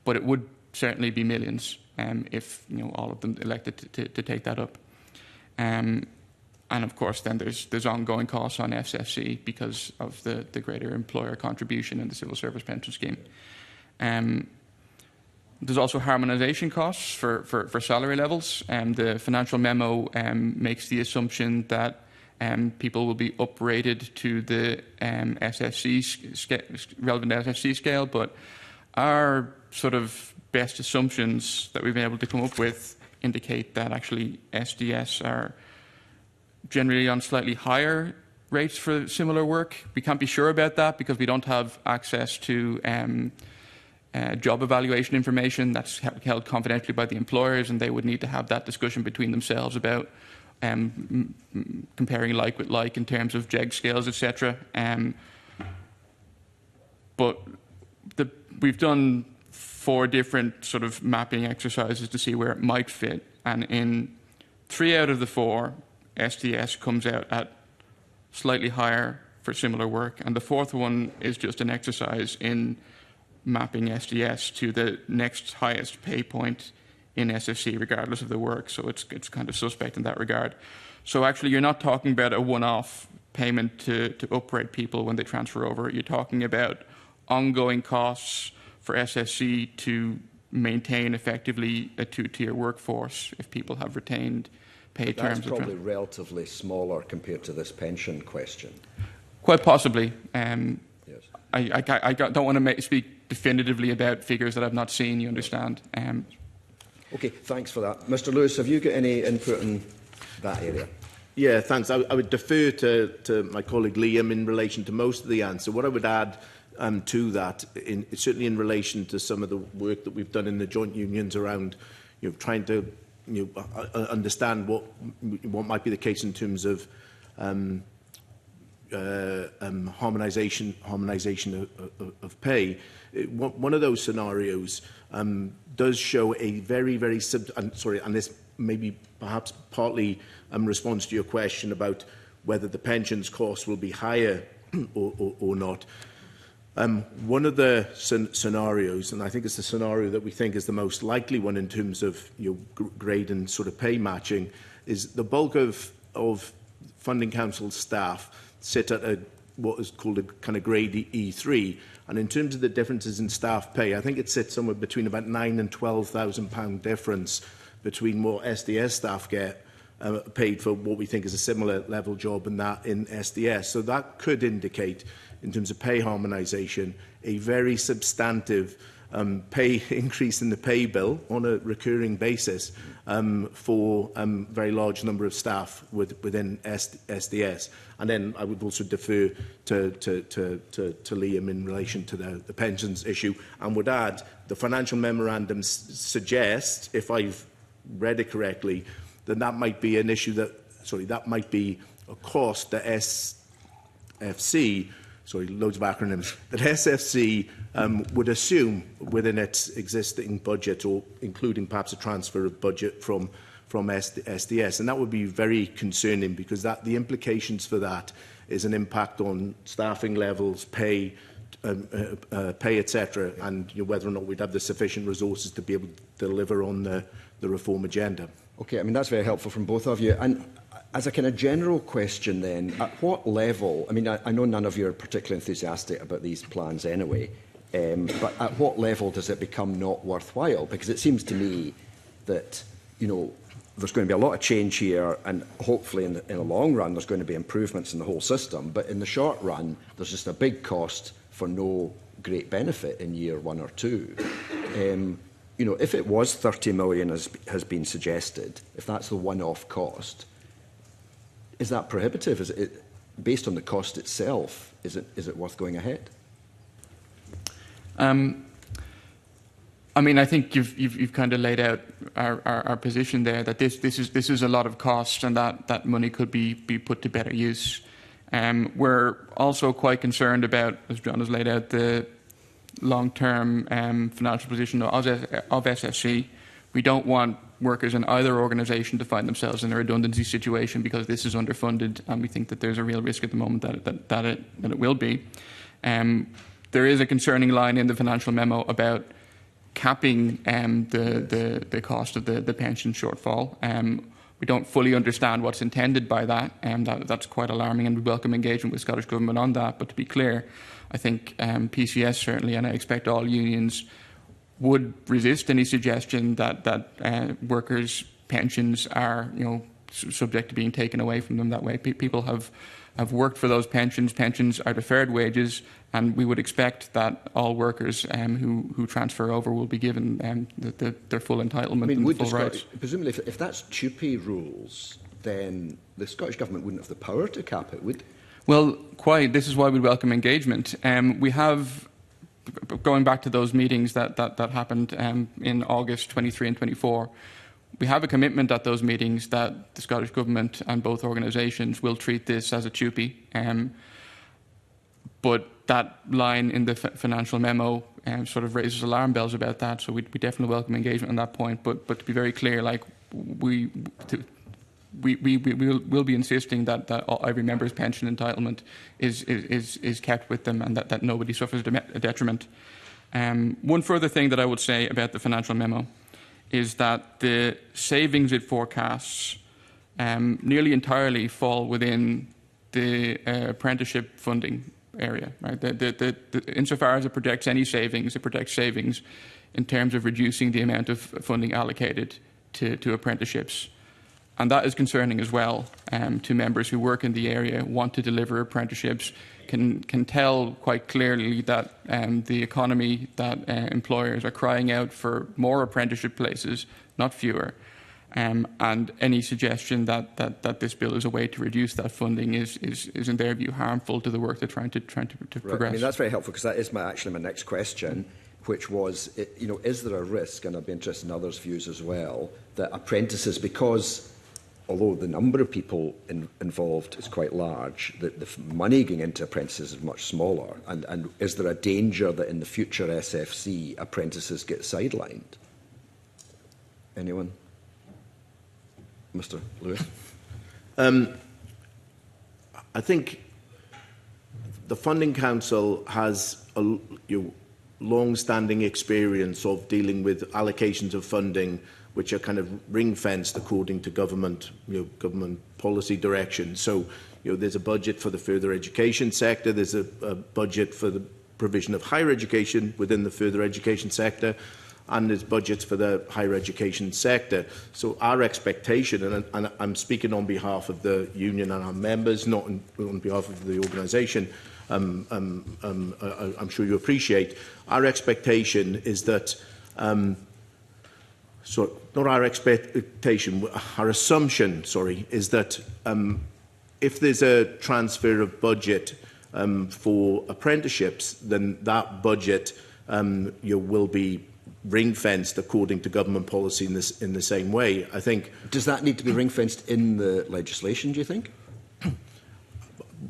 Speaker 5: but it would certainly be millions if all of them elected to take that up. And of course, then there's ongoing costs on SFC because of the greater employer contribution in the civil service pension scheme. There's also harmonisation costs for salary levels. The financial memo makes the assumption that people will be uprated to the relevant SFC scale, but our sort of best assumptions that we've been able to come up with indicate that actually SDS are generally on slightly higher rates for similar work. We can't be sure about that because we don't have access to job evaluation information that's held confidentially by the employers, and they would need to have that discussion between themselves about comparing like with like in terms of JEG scales, etc. But we've done 4 different sort of mapping exercises to see where it might fit, and in 3 out of the 4, SDS comes out at slightly higher for similar work, and the 4th one is just an exercise in mapping SDS to the next highest pay point in SFC, regardless of the work. So it's kind of suspect in that regard. So actually, you're not talking about a one-off payment to uprate people when they transfer over. You're talking about ongoing costs for SFC to maintain effectively a 2-tier workforce if people have retained pay terms.
Speaker 9: That's probably relatively smaller compared to this pension question.
Speaker 5: Quite possibly.
Speaker 9: Yes.
Speaker 5: I don't want to speak definitively about figures that I've not seen, you understand.
Speaker 9: OK, thanks for that. Mr Lewis, have you got any input in that area?
Speaker 2: Yeah, thanks. I would defer to my colleague Liam in relation to most of the answer. What I would add to that, certainly in relation to some of the work that we've done in the joint unions around trying to understand what might be the case in terms of harmonisation of pay. One of those scenarios does show a very, and this maybe perhaps partly responds to your question about whether the pensions costs will be higher or not. One of the scenarios, and I think it's the scenario that we think is the most likely one in terms of grade and sort of pay matching, is the bulk of Funding Council staff sit at what is called a kind of grade E3. And in terms of the differences in staff pay, I think it sits somewhere between about £9,000 and £12,000 difference between what SDS staff get paid for what we think is a similar level job and that in SDS. So that could indicate, in terms of pay harmonisation, a very substantive pay increase in the pay bill on a recurring basis for a very large number of staff within SDS. And then I would also defer to Liam in relation to the pensions issue, and would add the financial memorandum suggests, if I've read it correctly, that might be an issue that might be a cost that SFC, loads of acronyms, that SFC would assume within its existing budget, or including perhaps a transfer of budget from SDS. And that would be very concerning, because the implications for that is an impact on staffing levels, pay, etc., and whether or not we'd have the sufficient resources to be able to deliver on the reform agenda.
Speaker 9: OK, I mean, that's very helpful from both of you. And as a kind of general question then, at what level, I mean, I know none of you are particularly enthusiastic about these plans anyway, but at what level does it become not worthwhile? Because it seems to me that, there's going to be a lot of change here, and hopefully in the long run there's going to be improvements in the whole system. But in the short run, there's just a big cost for no great benefit in year 1 or 2. If it was 30 million, as has been suggested, if that's the one-off cost, is that prohibitive? Is it, based on the cost itself, is it worth going ahead?
Speaker 5: I mean, I think you've kind of laid out our position there, that this is a lot of cost, and that money could be put to better use. We're also quite concerned about, as John has laid out, the long-term financial position of SFC. We don't want workers in either organisation to find themselves in a redundancy situation because this is underfunded, and we think that there's a real risk at the moment that it will be. There is a concerning line in the financial memo about capping the cost of the pension shortfall. We don't fully understand what's intended by that, and that's quite alarming, and we welcome engagement with Scottish Government on that. But to be clear, I think PCS certainly, and I expect all unions, would resist any suggestion that workers' pensions are, subject to being taken away from them that way. People have worked for those pensions. Pensions are deferred wages, and we would expect that all workers who transfer over will be given their full entitlement and full rights.
Speaker 9: Presumably, if that's TUPE rules, then the Scottish Government wouldn't have the power to cap it, would?
Speaker 5: Well, quite. This is why we welcome engagement. We have, going back to those meetings that happened in August 23 and 24, we have a commitment at those meetings that the Scottish Government and both organisations will treat this as a TUPE. But that line in the financial memo sort of raises alarm bells about that, so we definitely welcome engagement on that point. But to be very clear, like we will be insisting that every member's pension entitlement is kept with them, and that nobody suffers a detriment. One further thing that I would say about the financial memo is that the savings it forecasts nearly entirely fall within the apprenticeship funding area. Right? Insofar as it projects any savings, it projects savings in terms of reducing the amount of funding allocated to apprenticeships. And that is concerning as well to members who work in the area, want to deliver apprenticeships, can tell quite clearly that the economy, that employers are crying out for more apprenticeship places, not fewer. And any suggestion that this bill is a way to reduce that funding is in their view, harmful to the work they're trying to progress.
Speaker 9: Right. I mean, that's very helpful, because that is actually my next question, which was, is there a risk, and I'd be interested in others' views as well, that apprentices, because although the number of people involved is quite large, the money going into apprentices is much smaller. And is there a danger that in the future SFC, apprentices get sidelined? Anyone? Mr. Lewis?
Speaker 2: I think the Funding Council has a long-standing experience of dealing with allocations of funding which are kind of ring-fenced according to government policy direction. So, there's a budget for the further education sector, there's a budget for the provision of higher education within the further education sector, and there's budgets for the higher education sector. So our expectation, and I'm speaking on behalf of the union and our members, not on behalf of the organisation, I'm sure you appreciate, our expectation is that not our expectation, our assumption, is that if there's a transfer of budget for apprenticeships, then that budget will be ring-fenced according to government policy in the same way. I think.
Speaker 9: Does that need to be ring-fenced in the legislation, do you think?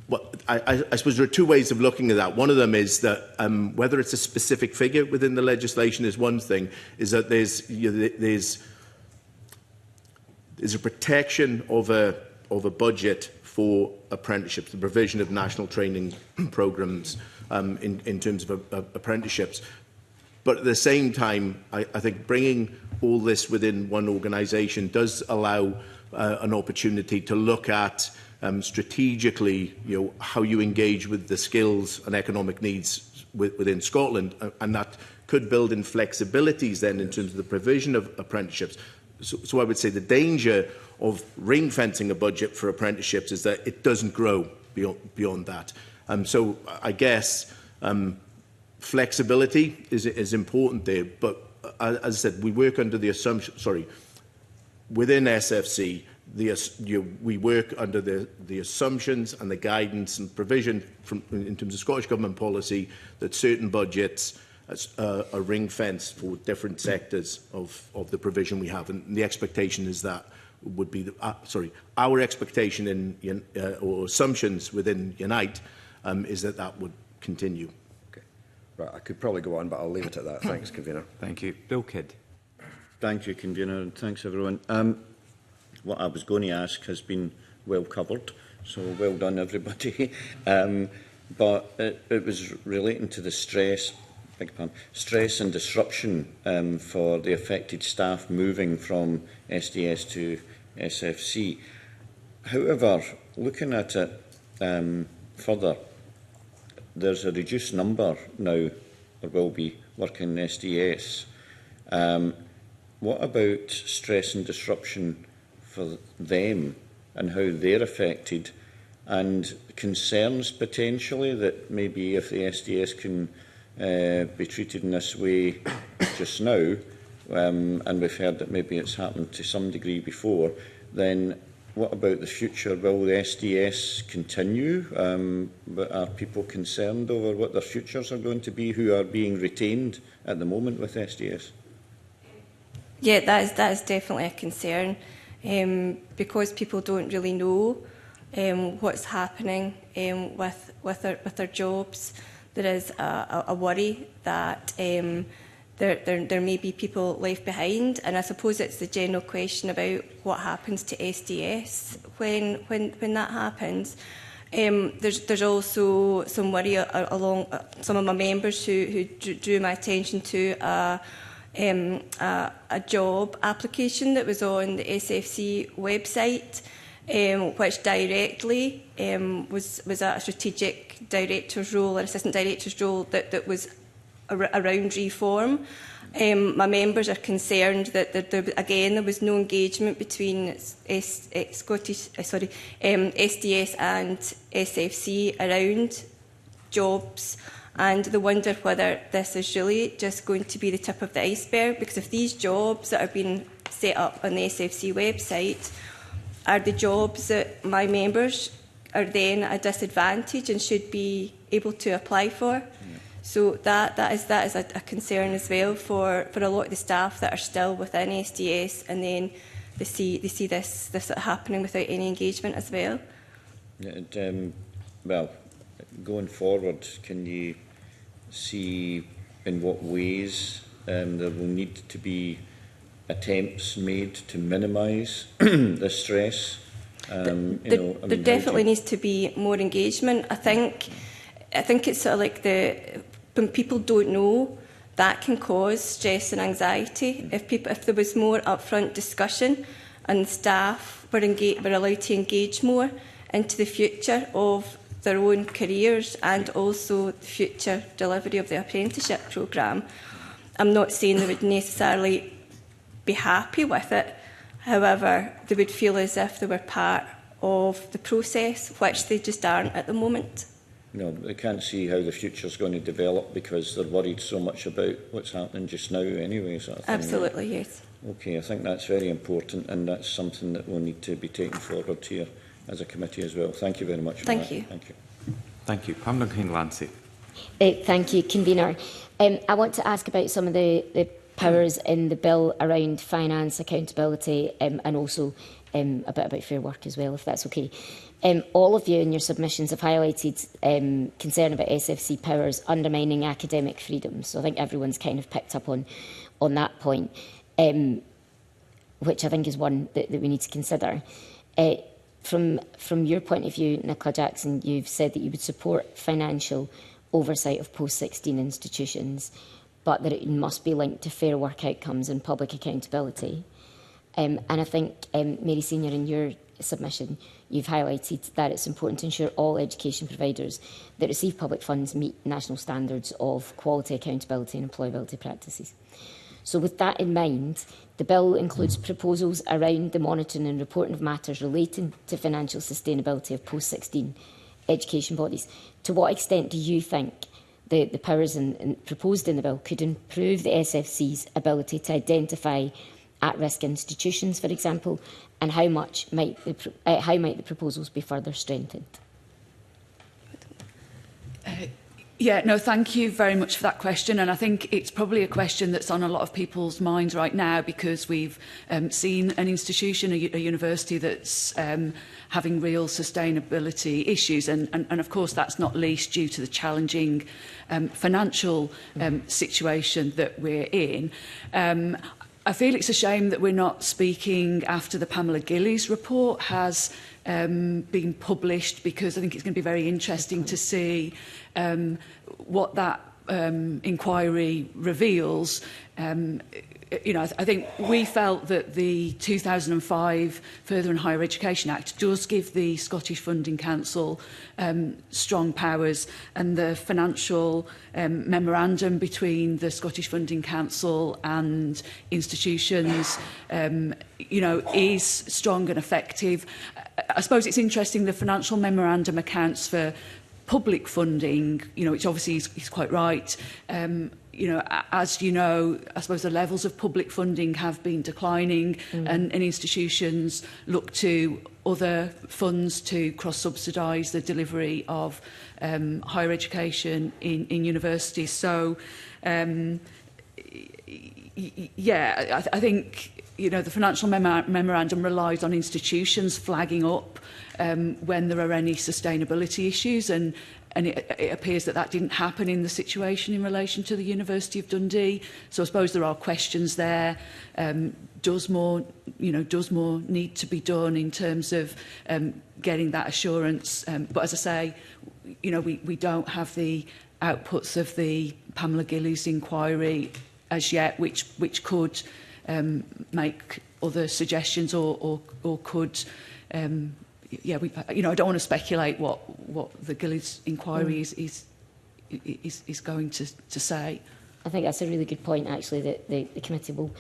Speaker 2: Well, I suppose there are two ways of looking at that. One of them is that whether it's a specific figure within the legislation is one thing, is that there's a protection of a budget for apprenticeships, the provision of national training programmes in terms of apprenticeships. But at the same time, I think bringing all this within one organisation does allow an opportunity to look at strategically, how you engage with the skills and economic needs within Scotland, and that could build in flexibilities then in terms of the provision of apprenticeships. So I would say the danger of ring-fencing a budget for apprenticeships is that it doesn't grow beyond that. So I guess flexibility is important there, but as I said, we work under the assumption, within SFC, we work under the assumptions and the guidance and provision in terms of Scottish Government policy that certain budgets are ring-fenced for different sectors of the provision we have. And the expectation is that would be, our expectation or assumptions within Unite is that would continue.
Speaker 9: Okay. Right, I could probably go on, but I'll leave it at that. Thanks, Convener.
Speaker 1: Thank you. Bill Kidd.
Speaker 10: Thank you, Convener, and thanks, everyone. What I was going to ask has been well covered, so well done, everybody. But it was relating to the stress and disruption for the affected staff moving from SDS to SFC. However, looking at it further, there's a reduced number now, there will be, working in SDS. What about stress and disruption for them and how they're affected, and concerns potentially that maybe if the SDS can be treated in this way just now, and we've heard that maybe it's happened to some degree before, then what about the future? Will the SDS continue? But are people concerned over what their futures are going to be who are being retained at the moment with SDS?
Speaker 4: Yeah, that is definitely a concern, because people don't really know what's happening with their jobs. There is a worry that there may be people left behind, and I suppose it's the general question about what happens to SDS when that happens. There's also some worry along some of my members who drew my attention to a job application that was on the SFC website, which directly was a strategic director's role or assistant director's role that was around reform. My members are concerned that there was no engagement between SDS and SFC around jobs, and they wonder whether this is really just going to be the tip of the iceberg, because if these jobs that are being set up on the SFC website are the jobs that my members are then at a disadvantage and should be able to apply for. So that is a concern as well for a lot of the staff that are still within SDS, and then they see this happening without any engagement as well.
Speaker 10: Well, going forward, can you see in what ways there will need to be attempts made to minimise the stress?
Speaker 4: There definitely needs to be more engagement. I think it's sort of like when people don't know, that can cause stress and anxiety. If there was more upfront discussion and staff were allowed to engage more into the future of their own careers and also the future delivery of the apprenticeship programme, I'm not saying they would necessarily be happy with it. However, they would feel as if they were part of the process, which they just aren't at the moment.
Speaker 10: No, they can't see how the future is going to develop because they're worried so much about what's happening just now anyway. Sort of thing.
Speaker 4: Absolutely, yes.
Speaker 10: Okay, I think that's very important, and that's something that will need to be taken forward here as a committee as well. Thank you very much for that.
Speaker 4: Thank you.
Speaker 10: Thank you.
Speaker 1: Thank you. Pamela Kane-Lancy.
Speaker 7: Thank you, Convener. I want to ask about some of the powers in the bill around finance, accountability, and also a bit about fair work as well, if that's okay. All of you in your submissions have highlighted concern about SFC powers undermining academic freedom. So I think everyone's kind of picked up on that point, which I think is one that we need to consider. From your point of view, Nicola Jackson, you've said that you would support financial oversight of post-16 institutions, but that it must be linked to fair work outcomes and public accountability. And I think, Mary Senior, in your submission, you've highlighted that it's important to ensure all education providers that receive public funds meet national standards of quality, accountability and employability practices. So with that in mind, the bill includes proposals around the monitoring and reporting of matters relating to financial sustainability of post-16 education bodies. To what extent do you think the powers proposed in the bill could improve the SFC's ability to identify at-risk institutions, for example, and how might the proposals be further strengthened?
Speaker 3: Thank you very much for that question. And I think it's probably a question that's on a lot of people's minds right now, because we've seen an institution, a university that's having real sustainability issues. And of course, that's not least due to the challenging financial situation that we're in. I feel it's a shame that we're not speaking after the Pamela Gillies report has been published, because I think it's going to be very interesting to see what that inquiry reveals. You know, I think we felt that the 2005 Further and Higher Education Act does give the Scottish Funding Council strong powers, and the financial memorandum between the Scottish Funding Council and institutions, you know, is strong and effective. I suppose it's interesting, the financial memorandum accounts for public funding, you know, which obviously is quite right. You know, as you know, I suppose the levels of public funding have been declining, and institutions look to other funds to cross-subsidise the delivery of higher education in universities. So, yeah, I think, you know, the financial memorandum relies on institutions flagging up when there are any sustainability issues, and it appears that that didn't happen in the situation in relation to the University of Dundee. So I suppose there are questions there. Does more need to be done in terms of getting that assurance? But as I say, you know, we don't have the outputs of the Pamela Gillies inquiry as yet, which could make other suggestions or could. Yeah, you know, I don't want to speculate what the Gillies inquiry is going to say.
Speaker 7: I think that's a really good point, actually, that the committee will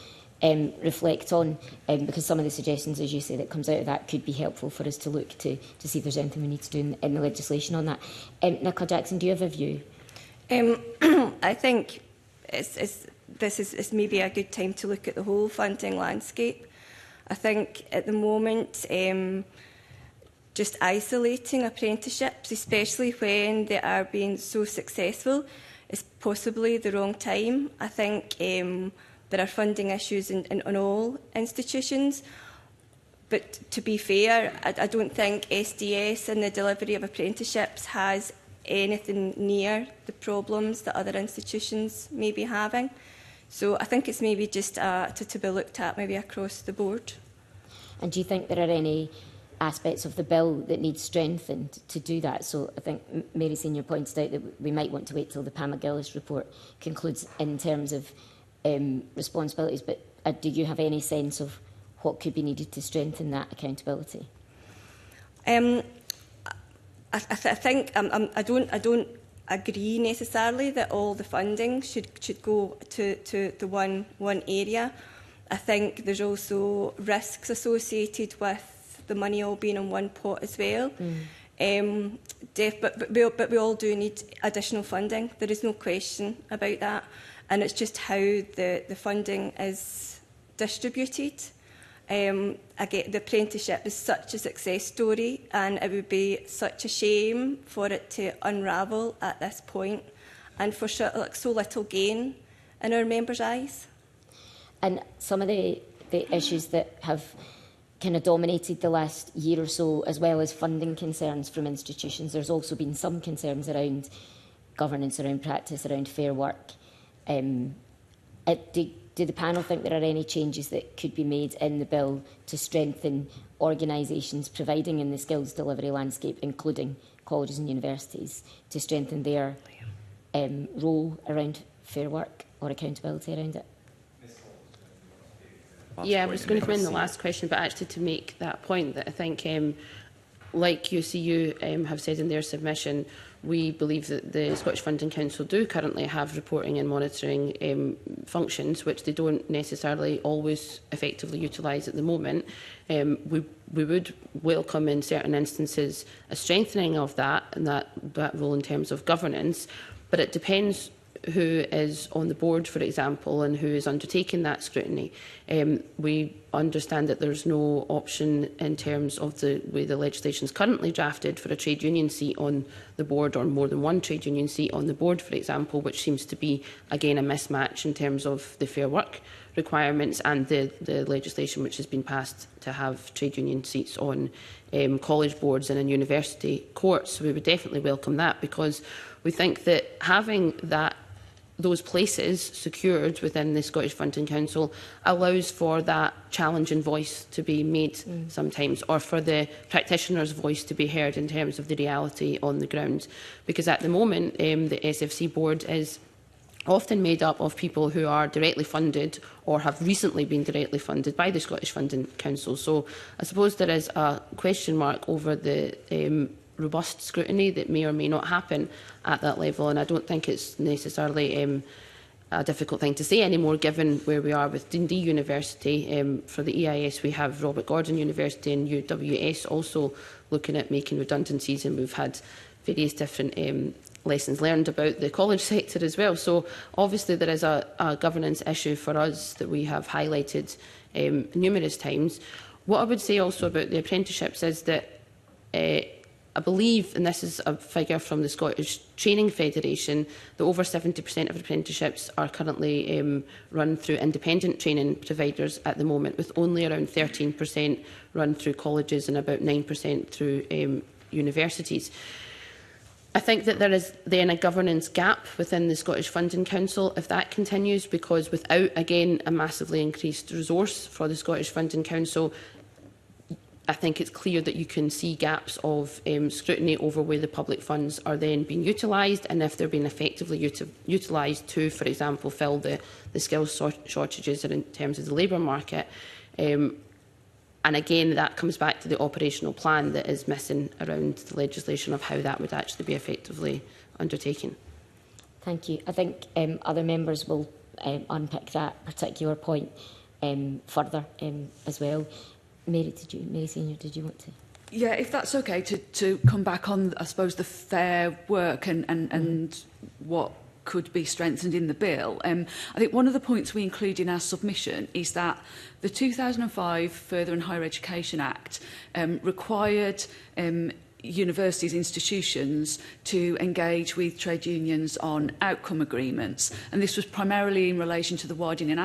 Speaker 7: reflect on, because some of the suggestions, as you say, that comes out of that could be helpful for us to look to see if there's anything we need to do in the legislation on that. Nicola Jackson, do you have a view?
Speaker 4: I think this is maybe a good time to look at the whole funding landscape. I think at the moment, just isolating apprenticeships, especially when they are being so successful, is possibly the wrong time. I think there are funding issues in all institutions, but to be fair, I don't think SDS and the delivery of apprenticeships has anything near the problems that other institutions may be having. So I think it's maybe just to be looked at maybe across the board.
Speaker 7: And do you think there are any aspects of the bill that need strengthened to do that? So I think Mary Senior pointed out that we might want to wait till the Pamela Gillies report concludes in terms of responsibilities, but do you have any sense of what could be needed to strengthen that accountability? I think I don't agree necessarily that all the funding should go to the one area. I think there's also risks associated with the money all being in one pot as well. But we all do need additional funding. There is no question about that. And it's just how the funding is distributed. Again, the apprenticeship is such a success story, and it would be such a shame for it to unravel at this point and for so little gain in our members' eyes. And some of the issues that have kind of dominated the last year or so, as well as funding concerns from institutions, there's also been some concerns around governance, around practice, around fair work. Do the panel think there are any changes that could be made in the bill to strengthen organisations providing in the skills delivery landscape, including colleges and universities, to strengthen their role around fair work or accountability around it?
Speaker 6: Yeah, I was going to come in the last question, but actually to make that point that I think, like UCU have said in their submission, we believe that the Scottish Funding Council do currently have reporting and monitoring functions, which they don't necessarily always effectively utilise at the moment. We would welcome in certain instances a strengthening of that and that role in terms of governance, but it depends who is on the board, for example, and who is undertaking that scrutiny. We understand that there's no option in terms of the way the legislation is currently drafted for a trade union seat on the board, or more than one trade union seat on the board, for example, which seems to be, again, a mismatch in terms of the fair work requirements and the legislation which has been passed to have trade union seats on college boards and in university courts. So we would definitely welcome that, because we think that having that those places secured within the Scottish Funding Council allows for that challenging voice to be made sometimes, or for the practitioner's voice to be heard in terms of the reality on the ground. Because at the moment, the SFC board is often made up of people who are directly funded or have recently been directly funded by the Scottish Funding Council. So I suppose there is a question mark over the robust scrutiny that may or may not happen at that level, and I don't think it's necessarily a difficult thing to say anymore, given where we are with Dundee University. For the EIS, we have Robert Gordon University and UWS also looking at making redundancies, and we've had various different lessons learned about the college sector as well. So obviously there is a governance issue for us that we have highlighted numerous times. What I would say also about the apprenticeships is that I believe, and this is a figure from the Scottish Training Federation, that over 70% of apprenticeships are currently run through independent training providers at the moment, with only around 13% run through colleges and about 9% through universities. I think that there is then a governance gap within the Scottish Funding Council if that continues, because without, again, a massively increased resource for the Scottish Funding Council, I think it's clear that you can see gaps of scrutiny over where the public funds are then being utilised, and if they're being effectively utilised to, for example, fill the skills shortages in terms of the labour market. And again, that comes back to the operational plan that is missing around the legislation of how that would actually be effectively undertaken.
Speaker 7: Thank you. I think other members will unpick that particular point further as well. Mary Senior, did you want to?
Speaker 3: Yeah, if that's okay, to come back on, I suppose, the fair work and what could be strengthened in the bill. I think one of the points we include in our submission is that the 2005 Further and Higher Education Act required universities, institutions to engage with trade unions on outcome agreements, and this was primarily in relation to the widening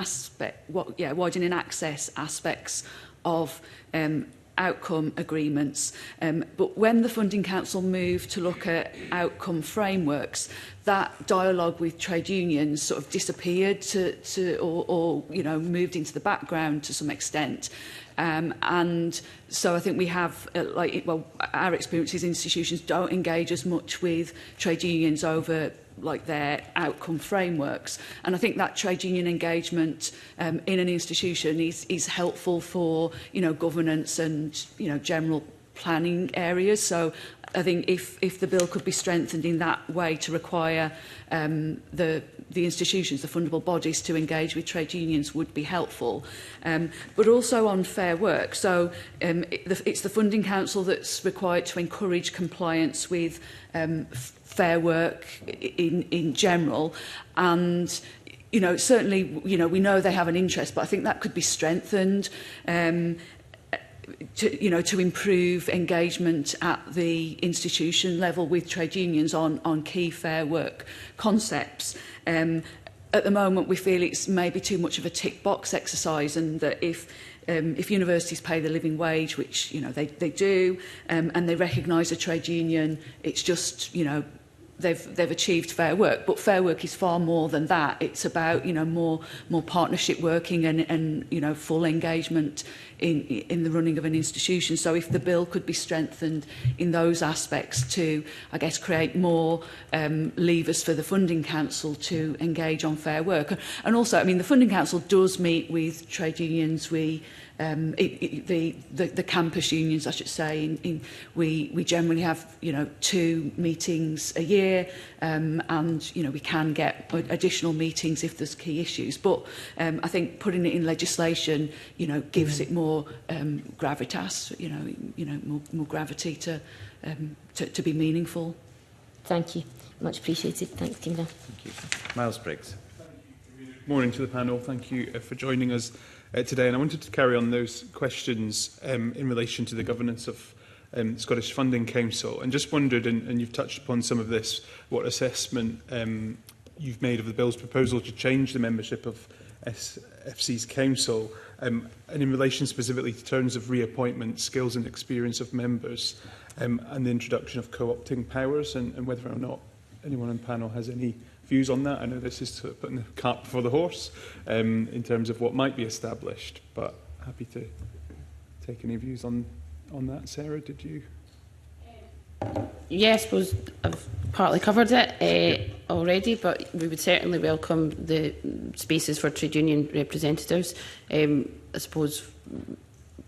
Speaker 3: access aspects of outcome agreements. But when the Funding Council moved to look at outcome frameworks, that dialogue with trade unions sort of disappeared or moved into the background to some extent. And so I think we have, our experience is institutions don't engage as much with trade unions over their outcome frameworks, and I think that trade union engagement in an institution is helpful for governance and general planning areas. So I think if the bill could be strengthened in that way to require the institutions, the fundable bodies, to engage with trade unions would be helpful. But also on fair work. So it's the Funding Council that's required to encourage compliance with fair work in general, and certainly we know they have an interest, but I think that could be strengthened to improve engagement at the institution level with trade unions on key fair work concepts. At the moment, we feel it's maybe too much of a tick box exercise, and that if universities pay the living wage, which they do, and they recognise a trade union, it's just they've achieved fair work. But fair work is far more than that. It's about more partnership working and full engagement in the running of an institution. So if the bill could be strengthened in those aspects to, I guess, create more levers for the Funding Council to engage on fair work. And also, I mean, the Funding Council does meet with trade unions. The campus unions, I should say, we generally have 2 meetings a year, and we can get additional meetings if there's key issues. But I think putting it in legislation, gives it more gravitas, more gravity to be meaningful.
Speaker 7: Thank you, much appreciated. Thanks, Convener.
Speaker 1: Thank you. Miles Briggs.
Speaker 11: Morning to the panel. Thank you for joining us today. And I wanted to carry on those questions in relation to the governance of Scottish Funding Council, and just wondered, and you've touched upon some of this, what assessment you've made of the bill's proposal to change the membership of SFC's council, and in relation specifically to terms of reappointment, skills and experience of members, and the introduction of co-opting powers, and whether or not anyone on the panel has any views on that? I know this is sort of putting the cart before the horse in terms of what might be established, but happy to take any views on that. Sarah, did you?
Speaker 6: Yeah, I suppose I've partly covered it already, but we would certainly welcome the spaces for trade union representatives. I suppose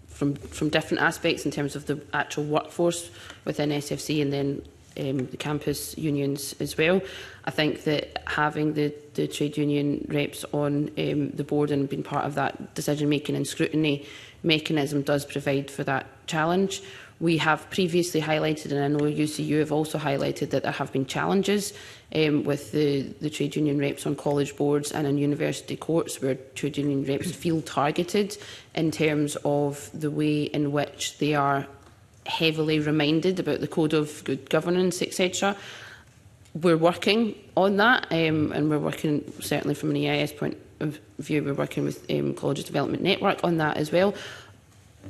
Speaker 6: from different aspects in terms of the actual workforce within SFC and then the campus unions as well. I think that having the trade union reps on the board and being part of that decision-making and scrutiny mechanism does provide for that challenge. We have previously highlighted, and I know UCU have also highlighted, that there have been challenges with the trade union reps on college boards and in university courts, where trade union reps feel targeted in terms of the way in which they are heavily reminded about the code of good governance, etc. We're working on that, and we're working, certainly from an EIS point of view, we're working with Colleges Development Network on that as well.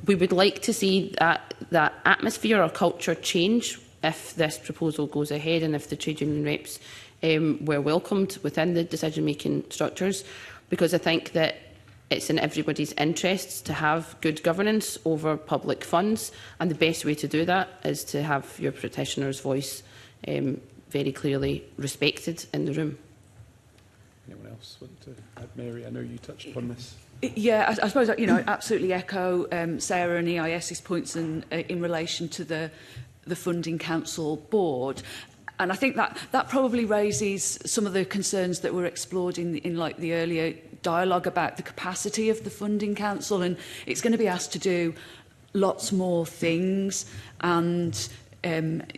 Speaker 6: We would like to see that atmosphere or culture change if this proposal goes ahead and if the trade union reps were welcomed within the decision-making structures, because I think that it's in everybody's interests to have good governance over public funds, and the best way to do that is to have your practitioner's voice very clearly respected in the room.
Speaker 11: Anyone else want to add? Mary, I know you touched upon this.
Speaker 3: Yeah, I suppose, you know, absolutely echo Sarah and EIS's points in relation to the Funding Council board. And I think that probably raises some of the concerns that were explored in like the earlier dialogue about the capacity of the Funding Council, and it's going to be asked to do lots more things, and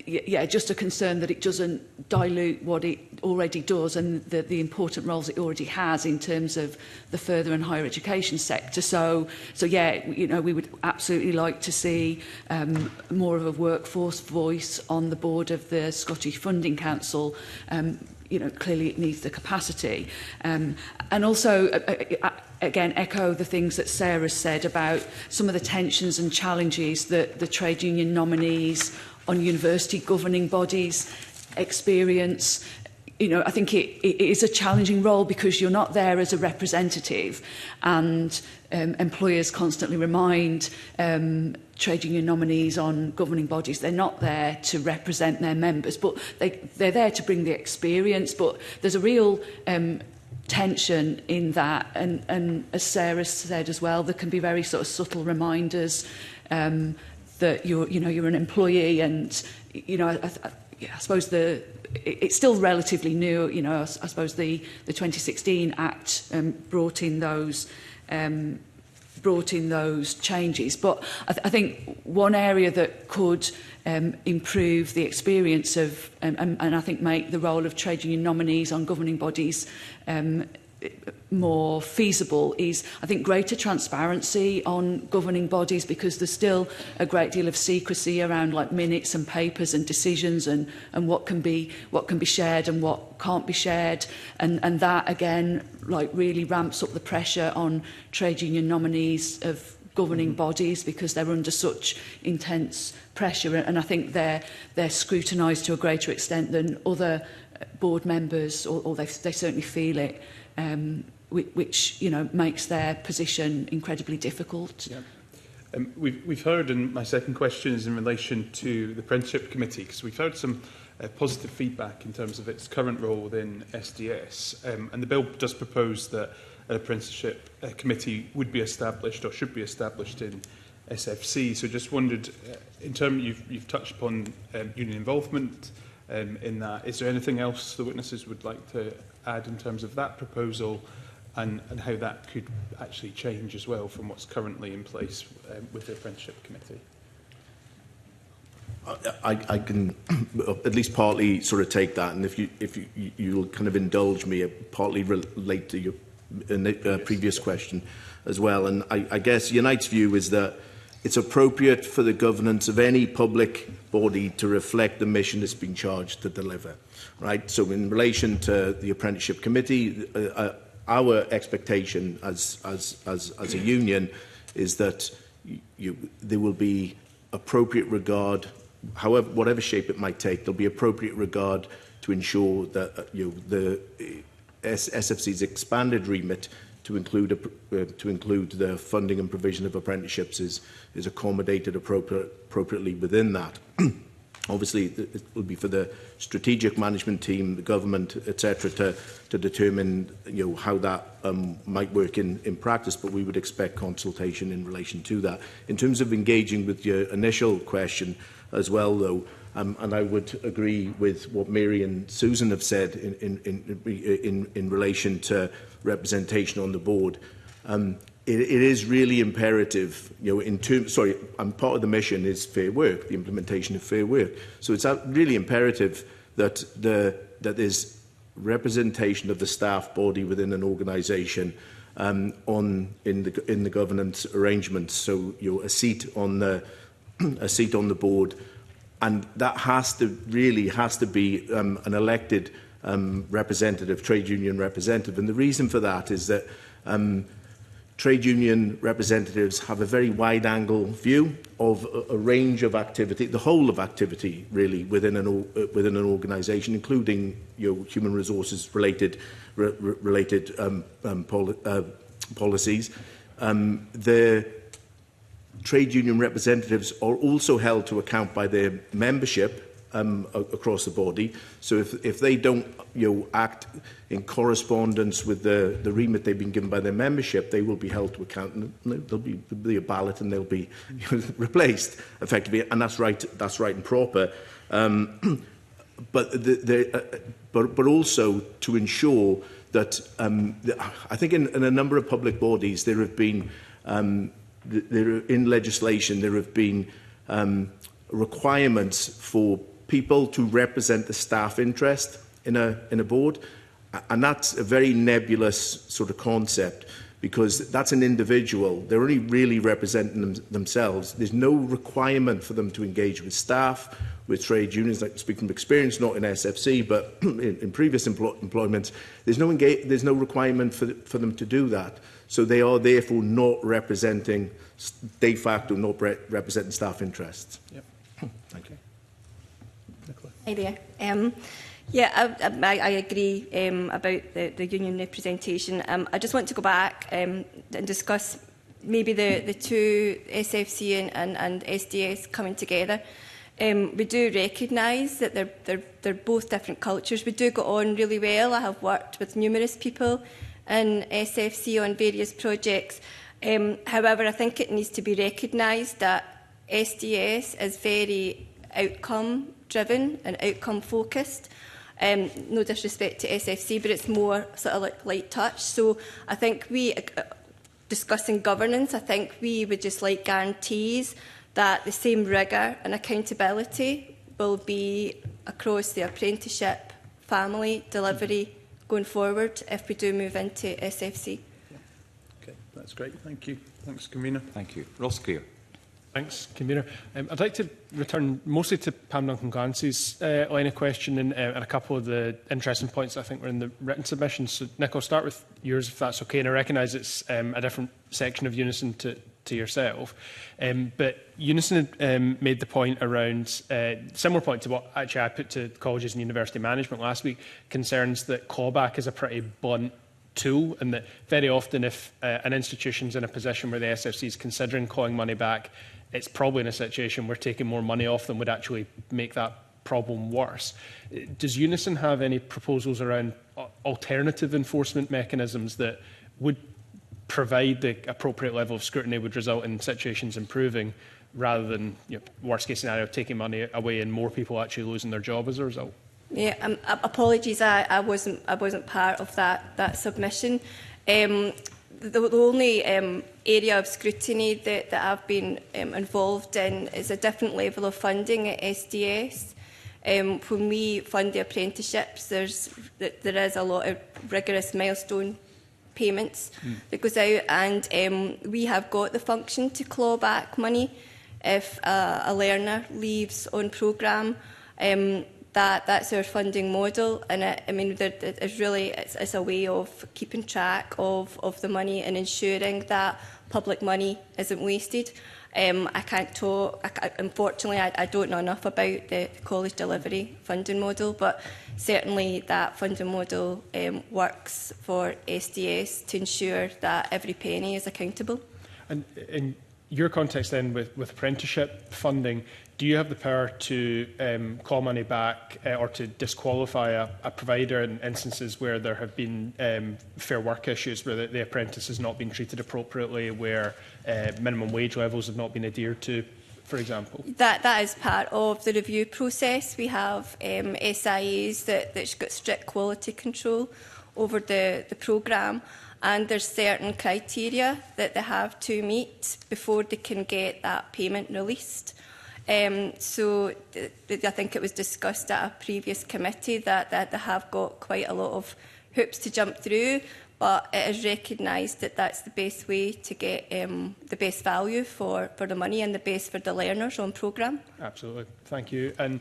Speaker 3: yeah, just a concern that it doesn't dilute what it already does and the important roles it already has in terms of the further and higher education sector. So yeah, you know, we would absolutely like to see more of a workforce voice on the board of the Scottish Funding Council. You know, clearly it needs the capacity. And also, again, echo the things that Sarah said about some of the tensions and challenges that the trade union nominees on university governing bodies experience. You know, I think it is a challenging role because you're not there as a representative, and employers constantly remind trade union nominees on governing bodies they're not there to represent their members, but they're there to bring the experience. But there's a real tension in that, and as Sarah said as well, there can be very sort of subtle reminders that you're an employee, and you know, I suppose it's still relatively new. You know, I suppose the 2016 Act brought in those changes. But I think one area that could improve the experience of and I think make the role of trade union nominees on governing bodies more feasible is, I think, greater transparency on governing bodies, because there's still a great deal of secrecy around like minutes and papers and decisions and what can be shared and what can't be shared, and that again like really ramps up the pressure on trade union nominees of governing bodies, because they're under such intense pressure, and I think they're scrutinised to a greater extent than other board members, or they certainly feel it. Which you know makes their position incredibly difficult.
Speaker 11: Yeah. We've heard, and my second question is in relation to the Apprenticeship Committee, because we've heard some positive feedback in terms of its current role within SDS, and the bill does propose that an Apprenticeship Committee would be established or should be established in SFC. So just wondered, in terms you've touched upon union involvement in that, is there anything else the witnesses would like to add in terms of that proposal, and how that could actually change as well from what's currently in place with the Apprenticeship Committee?
Speaker 2: I can at least partly sort of take that, and if you'll kind of indulge me, partly relate to your previous question as well. And I guess Unite's view is that it's appropriate for the governance of any public body to reflect the mission it's been charged to deliver. Right. So, in relation to the Apprenticeship Committee, our expectation as a union is that there will be appropriate regard, whatever shape it might take. There'll be appropriate regard to ensure that the SFC's expanded remit to include the funding and provision of apprenticeships is accommodated appropriately within that. Obviously, it will be for the strategic management team, the government, etc., to determine how that might work in practice, but we would expect consultation in relation to that. In terms of engaging with your initial question as well, though, and I would agree with what Mary and Susan have said in relation to representation on the board. It is really imperative, in terms. Sorry, part of the mission is fair work, the implementation of fair work. So it's really imperative that there's representation of the staff body within an organisation in the governance arrangements. So a seat on the board, and that has to be an elected representative, trade union representative. And the reason for that is that trade union representatives have a very wide-angle view of a range of activity, the whole of activity, really, within an organisation, including human resources related policies. The trade union representatives are also held to account by their membership across the body. So if they don't act in correspondence with the remit they've been given by their membership, they will be held to account, and there'll be a ballot, and they'll be replaced effectively, and that's right and proper. But also to ensure that I think in a number of public bodies there have been in legislation there have been requirements for people to represent the staff interest in a board, and that's a very nebulous sort of concept, because that's an individual. They're only really representing themselves. There's no requirement for them to engage with staff, with trade unions. I speak from experience, not in SFC, but in previous employments. There's no requirement for them to do that. So they are therefore not representing, de facto, not representing staff interests.
Speaker 11: Yep.
Speaker 2: Thank you.
Speaker 11: Nicola.
Speaker 4: Hi there. I agree about the union representation. I just want to go back and discuss maybe the two, SFC and SDS, coming together. We do recognise that they're both different cultures. We do get on really well. I have worked with numerous people in SFC on various projects. However, I think it needs to be recognised that SDS is very outcome-driven and outcome-focused. No disrespect to SFC, but it's more sort of like light touch. So I think discussing governance, I think we would just like guarantees that the same rigour and accountability will be across the apprenticeship, family, delivery going forward if we do move into SFC.
Speaker 11: Okay, that's great. Thank you. Thanks, Convener.
Speaker 1: Thank you. Ross Greer.
Speaker 12: Thanks, Convener. I'd like to return mostly to Pam Duncan-Glancy's line of questioning and a couple of the interesting points I think were in the written submission. So, Nick, I'll start with yours, if that's okay. And I recognise it's a different section of Unison to yourself. But Unison made the point around, similar point to what actually I put to colleges and university management last week, concerns that clawback is a pretty blunt tool, and that very often if an institution's in a position where the SFC is considering clawing money back, it's probably in a situation where taking more money off them would actually make that problem worse. Does Unison have any proposals around alternative enforcement mechanisms that would provide the appropriate level of scrutiny, would result in situations improving, rather than, worst case scenario, taking money away and more people actually losing their job as a result?
Speaker 4: Yeah, apologies, I wasn't part of that submission. The only area of scrutiny that I've been involved in is a different level of funding at SDS. When we fund the apprenticeships, there is a lot of rigorous milestone payments that goes out, and we have got the function to claw back money if a learner leaves on programme. That's our funding model, and it's a way of keeping track of the money and ensuring that public money isn't wasted. I can't talk, unfortunately, I don't know enough about the college delivery funding model, but certainly that funding model works for SDS to ensure that every penny is accountable.
Speaker 12: And in your context then with apprenticeship funding, do you have the power to call money back or to disqualify a provider in instances where there have been fair work issues, where the apprentice has not been treated appropriately, where minimum wage levels have not been adhered to, for example?
Speaker 4: That is part of the review process. We have SIAs that's got strict quality control over the programme, and there's certain criteria that they have to meet before they can get that payment released. So I think it was discussed at a previous committee that they have got quite a lot of hoops to jump through, but it is recognised that that's the best way to get the best value for the money and the best for the learners on programme.
Speaker 12: Absolutely. Thank you. And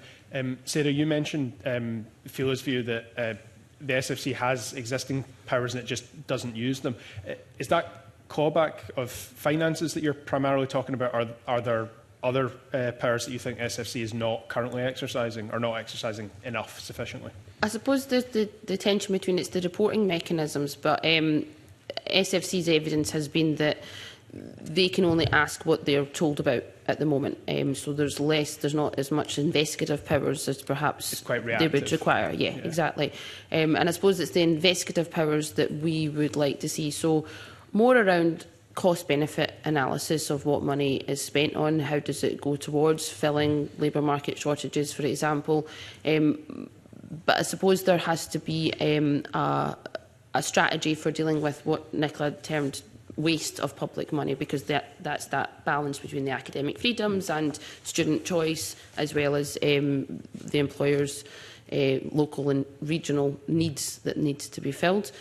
Speaker 12: Sarah, you mentioned Fiola's view that the SFC has existing powers and it just doesn't use them. Is that clawback of finances that you're primarily talking about? Are there other powers that you think SFC is not currently exercising or not exercising enough sufficiently?
Speaker 6: I suppose there's the tension between it's the reporting mechanisms, but SFC's evidence has been that they can only ask what they're told about at the moment. So there's not as much investigative powers as perhaps they would require. Yeah, exactly. And I suppose it's the investigative powers that we would like to see. So more around cost-benefit analysis of what money is spent on, how does it go towards filling labour market shortages, for example. But I suppose there has to be a strategy for dealing with what Nicola termed waste of public money, because that's that balance between the academic freedoms and student choice, as well as the employers' local and regional needs that needs to be filled.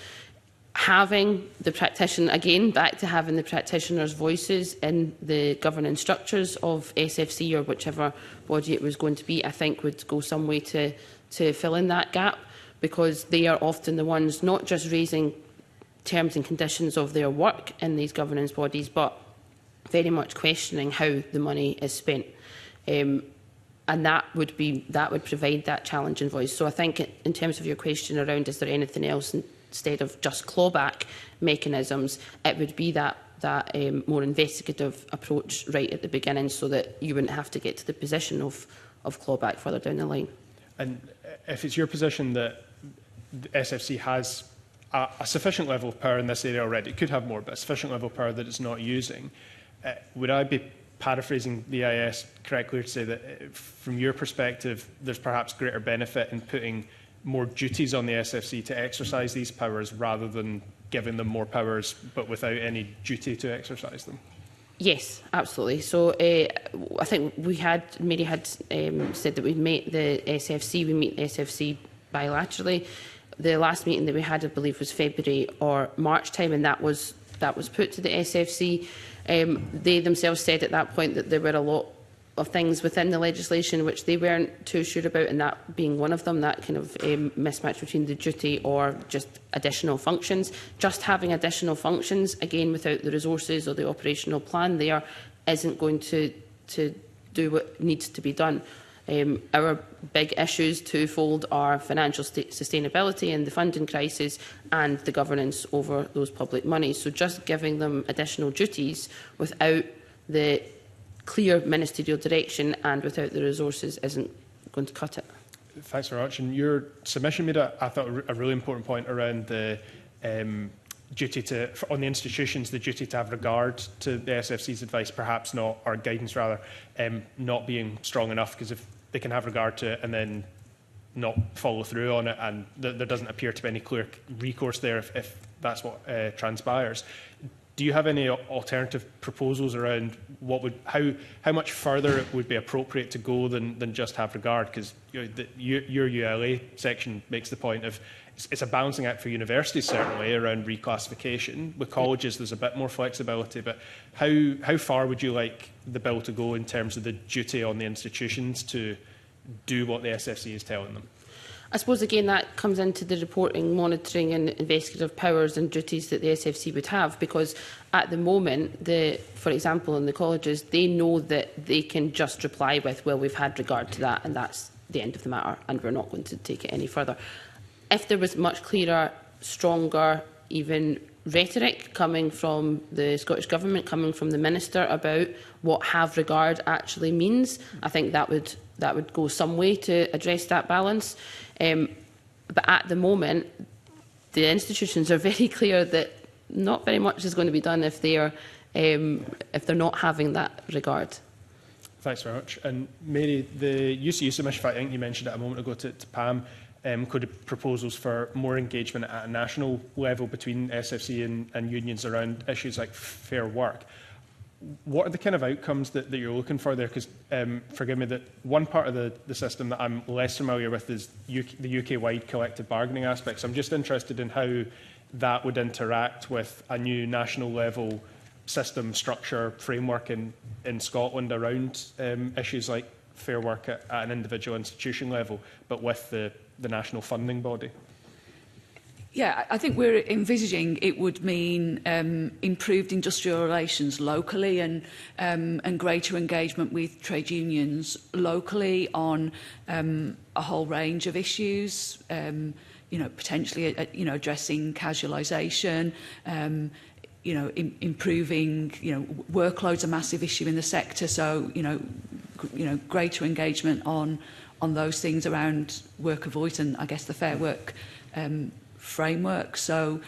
Speaker 6: Having the practitioner, again, back to having the practitioners' voices in the governance structures of SFC or whichever body it was going to be, I think would go some way to fill in that gap, because they are often the ones not just raising terms and conditions of their work in these governance bodies, but very much questioning how the money is spent. And that would provide that challenge and voice. So I think in terms of your question around is there anything else instead of just clawback mechanisms, it would be that more investigative approach right at the beginning, so that you wouldn't have to get to the position of clawback further down the line.
Speaker 12: And if it's your position that the SFC has a sufficient level of power in this area already, it could have more, but a sufficient level of power that it's not using, would I be paraphrasing the EIS correctly to say that from your perspective there's perhaps greater benefit in putting more duties on the SFC to exercise these powers rather than giving them more powers but without any duty to exercise them?
Speaker 6: Yes, absolutely. So I think Mary had said that we meet the SFC bilaterally. The last meeting that we had, I believe, was February or March time, and that was put to the SFC. They themselves said at that point that there were a lot of things within the legislation which they weren't too sure about, and that being one of them, that kind of mismatch between the duty or just additional functions. Just having additional functions, again, without the resources or the operational plan there, isn't going to do what needs to be done. Our big issues, twofold, are financial sustainability and the funding crisis, and the governance over those public monies. So just giving them additional duties without the clear ministerial direction and without the resources isn't going to cut it.
Speaker 12: Thanks very much. And your submission made, I thought, a really important point around the duty to, on the institutions, the duty to have regard to the SFC's advice, perhaps not, or guidance rather, not being strong enough, because if they can have regard to it and then not follow through on it, and there doesn't appear to be any clear recourse there if that's what transpires. Do you have any alternative proposals around how much further it would be appropriate to go than just have regard? Because your ULA section makes the point of it's a balancing act for universities, certainly, around reclassification. With colleges, there's a bit more flexibility, but how far would you like the bill to go in terms of the duty on the institutions to do what the SFC is telling them?
Speaker 6: I suppose, again, that comes into the reporting, monitoring and investigative powers and duties that the SFC would have, because at the moment, for example, in the colleges, they know that they can just reply with, well, we've had regard to that and that's the end of the matter and we're not going to take it any further. If there was much clearer, stronger, even rhetoric coming from the Scottish Government, coming from the Minister about what have regard actually means, I think that would go some way to address that balance. But at the moment, the institutions are very clear that not very much is going to be done if they're not having that regard.
Speaker 12: Thanks very much. And Mary, the UCU submission, I think you mentioned it a moment ago to Pam, included proposals for more engagement at a national level between SFC and unions around issues like fair work. What are the kind of outcomes that you're looking for there? Because, forgive me, that one part of the system that I'm less familiar with is the UK-wide collective bargaining aspects. I'm just interested in how that would interact with a new national level system, structure, framework in Scotland around issues like fair work at an individual institution level, but with the national funding body.
Speaker 3: Yeah, I think we're envisaging it would mean improved industrial relations locally and greater engagement with trade unions locally on a whole range of issues. Potentially, addressing casualisation. Improving. Workload's a massive issue in the sector, so greater engagement on those things around worker voice and I guess the Fair Work framework. So,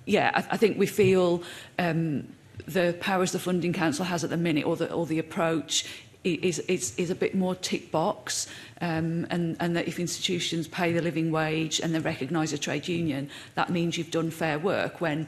Speaker 3: yeah, I think we feel the powers the Funding Council has at the minute, or the approach, is a bit more tick box, and that if institutions pay the living wage and they recognise a trade union, that means you've done fair work. When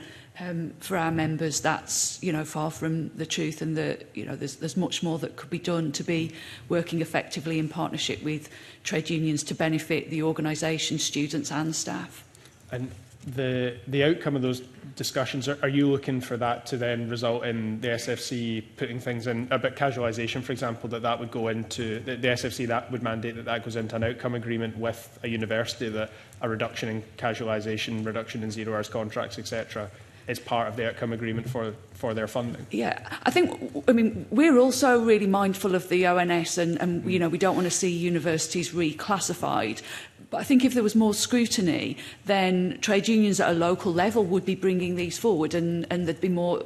Speaker 3: for our members, that's far from the truth, and there's much more that could be done to be working effectively in partnership with trade unions to benefit the organisation, students and staff.
Speaker 12: And the outcome of those discussions, are you looking for that to then result in the SFC putting things in about casualisation, for example, that would go into the SFC, that would mandate that goes into an outcome agreement with a university, that a reduction in casualisation, reduction in 0 hours contracts, etc., is part of the outcome agreement for their funding?
Speaker 3: Yeah, I mean, we're also really mindful of the ONS and we don't want to see universities reclassified. But I think if there was more scrutiny, then trade unions at a local level would be bringing these forward, and there'd be more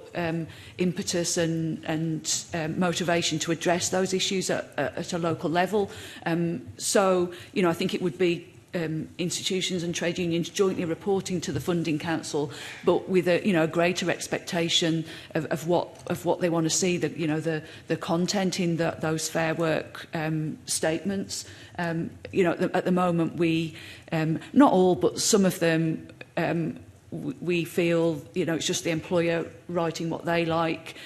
Speaker 3: impetus and motivation to address those issues at a local level. So, I think it would be institutions and trade unions jointly reporting to the Funding Council, but with a greater expectation of what they want to see, the content in those Fair Work statements. At the moment, we not all, but some of them, we feel it's just the employer writing what they like.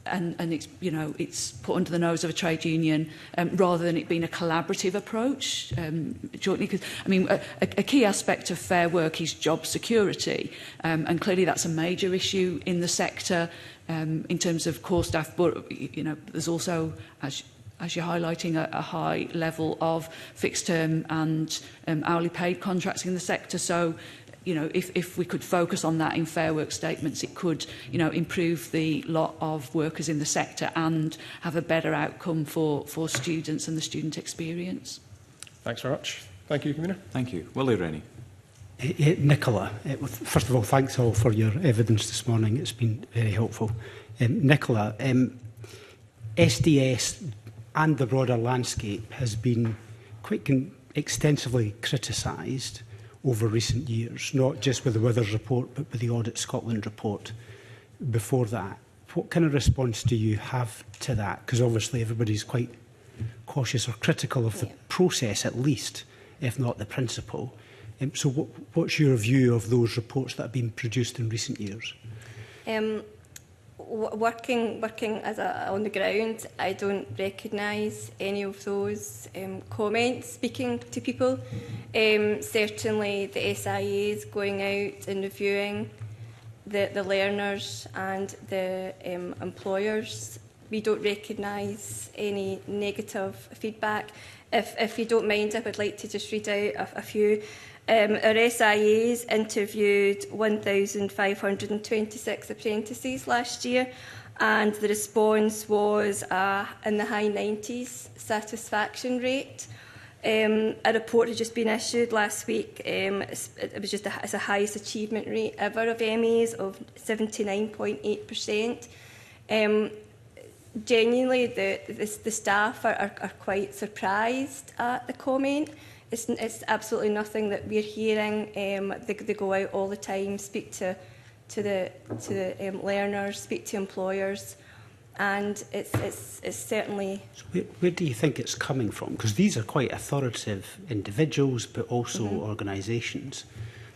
Speaker 3: And it's it's put under the nose of a trade union rather than it being a collaborative approach jointly. Because I mean, a key aspect of Fair Work is job security, and clearly that's a major issue in the sector in terms of core staff. But there's also, as you're highlighting, a high level of fixed term and hourly paid contracts in the sector. So, if we could focus on that in Fair Work statements, it could, improve the lot of workers in the sector and have a better outcome for students and the student experience.
Speaker 12: Thanks very much. Thank you, Convener.
Speaker 1: Thank you. Willie Rennie.
Speaker 13: Nicola, first of all, thanks all for your evidence this morning. It's been very helpful. Nicola, SDS and the broader landscape has been quite extensively criticised over recent years, not just with the Withers report, but with the Audit Scotland report before that. What kind of response do you have to that? Because obviously everybody's quite cautious or critical of the process, at least, if not the principle. So what's your view of those reports that have been produced in recent years?
Speaker 4: Working as on the ground, I don't recognise any of those comments speaking to people. Certainly the SIAs going out and reviewing the learners and the employers' we don't recognise any negative feedback. If you don't mind, I would like to just read out a few. Our SIAs interviewed 1,526 apprentices last year, and the response was in the high 90s satisfaction rate. A report had just been issued last week. It was just it's the highest achievement rate ever of MEs of 79.8%. Genuinely, the staff are quite surprised at the comment. It's absolutely nothing that we're hearing. They go out all the time, speak to the learners, speak to employers, and it's certainly.
Speaker 13: So where do you think it's coming from? Because these are quite authoritative individuals, but also organisations.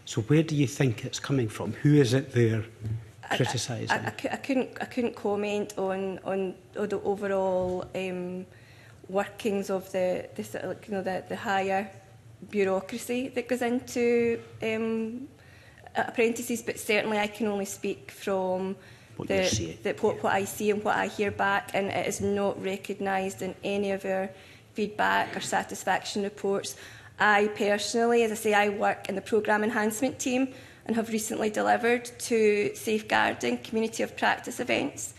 Speaker 13: So where do you think it's coming from? Who is it they're criticising?
Speaker 4: I couldn't comment on the overall workings of the higher bureaucracy that goes into apprentices, but certainly I can only speak from what I see and what I hear back, and it is not recognised in any of our feedback or satisfaction reports. I personally, as I say, I work in the programme enhancement team and have recently delivered 2 safeguarding community of practice events,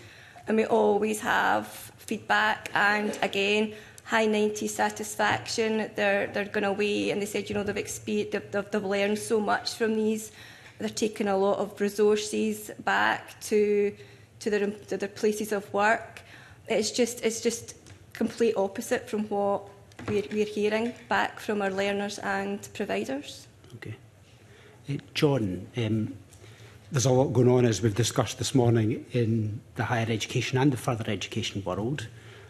Speaker 4: and we always have feedback, and again, high 90s satisfaction. They're going away, and they said, they've learned so much from these. They're taking a lot of resources back to their places of work. It's just complete opposite from what we're hearing back from our learners and providers.
Speaker 13: Okay. John, there's a lot going on, as we've discussed this morning, in the higher education and the further education world.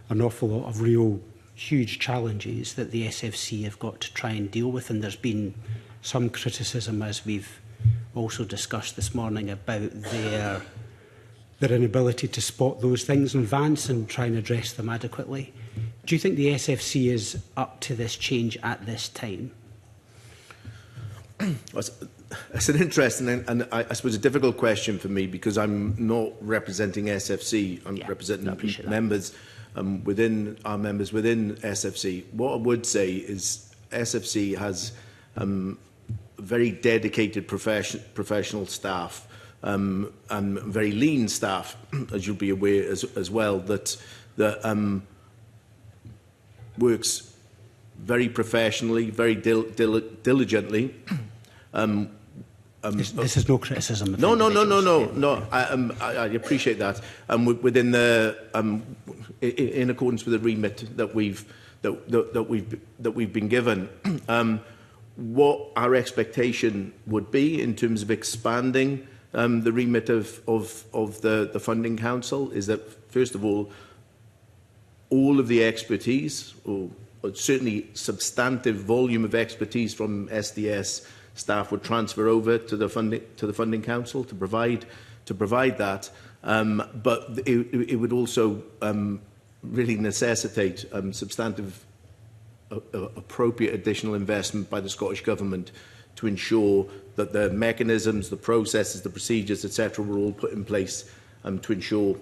Speaker 13: An awful lot of real huge challenges that the SFC have got to try and deal with, and there's been some criticism, as we've also discussed this morning, about their inability to spot those things in advance and try and address them adequately. Do you think the SFC is up to this change at this time?
Speaker 2: It's an interesting and I suppose a difficult question for me, because I'm not representing SFC. I'm representing members within SFC. What I would say is SFC has very dedicated professional staff and very lean staff, as you'll be aware as well, that works very professionally, very diligently.
Speaker 13: This is no criticism.
Speaker 2: No. I appreciate that. Within the in accordance with the remit that we've been given, what our expectation would be in terms of expanding the remit of the Funding Council is that, first of all of the expertise, or certainly substantive volume of expertise from SDS staff, would transfer over to the Funding Council to provide that. But it would also really necessitate substantive, appropriate additional investment by the Scottish Government to ensure that the mechanisms, the processes, the procedures, etc., were all put in place to ensure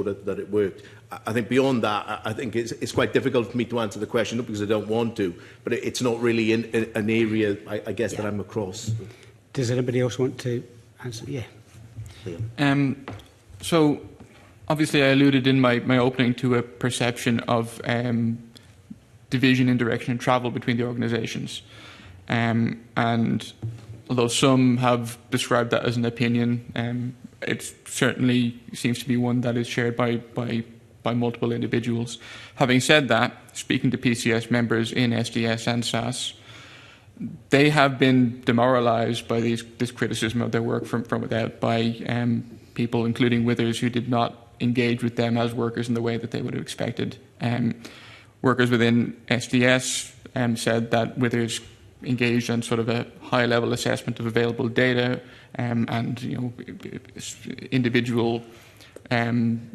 Speaker 2: that it worked. I think beyond that, I think it's quite difficult for me to answer the question, not because I don't want to, but it's not really an area, I guess, that I'm across.
Speaker 13: Does anybody else want to answer? Yeah.
Speaker 5: Liam. So, obviously, I alluded in my opening to a perception of division in direction and travel between the organisations. And although some have described that as an opinion, it certainly seems to be one that is shared by multiple individuals. Having said that, speaking to PCS members in SDS and SAS, they have been demoralised by this criticism of their work from without, by people, including Withers, who did not engage with them as workers in the way that they would have expected. Workers within SDS said that Withers engaged in sort of a high-level assessment of available data and individual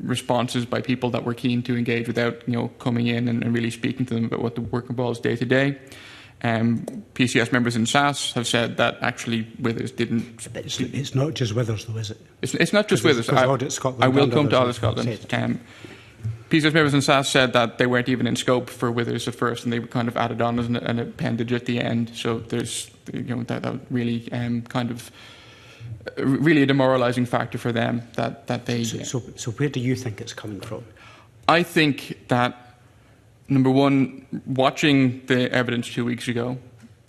Speaker 5: responses by people that were keen to engage without coming in and really speaking to them about what the work involves day to day. PCS members in SAS have said that actually Withers didn't.
Speaker 13: It's not just Withers, though, is it?
Speaker 5: It's not just Withers. I will come to Audit Scotland. PCS members and SAS said that they weren't even in scope for Withers at first, and they were kind of added on as an appendage at the end. So there's, that really kind of really a demoralising factor for them that they.
Speaker 13: So where do you think it's coming from?
Speaker 5: I think that, number one, watching the evidence 2 weeks ago,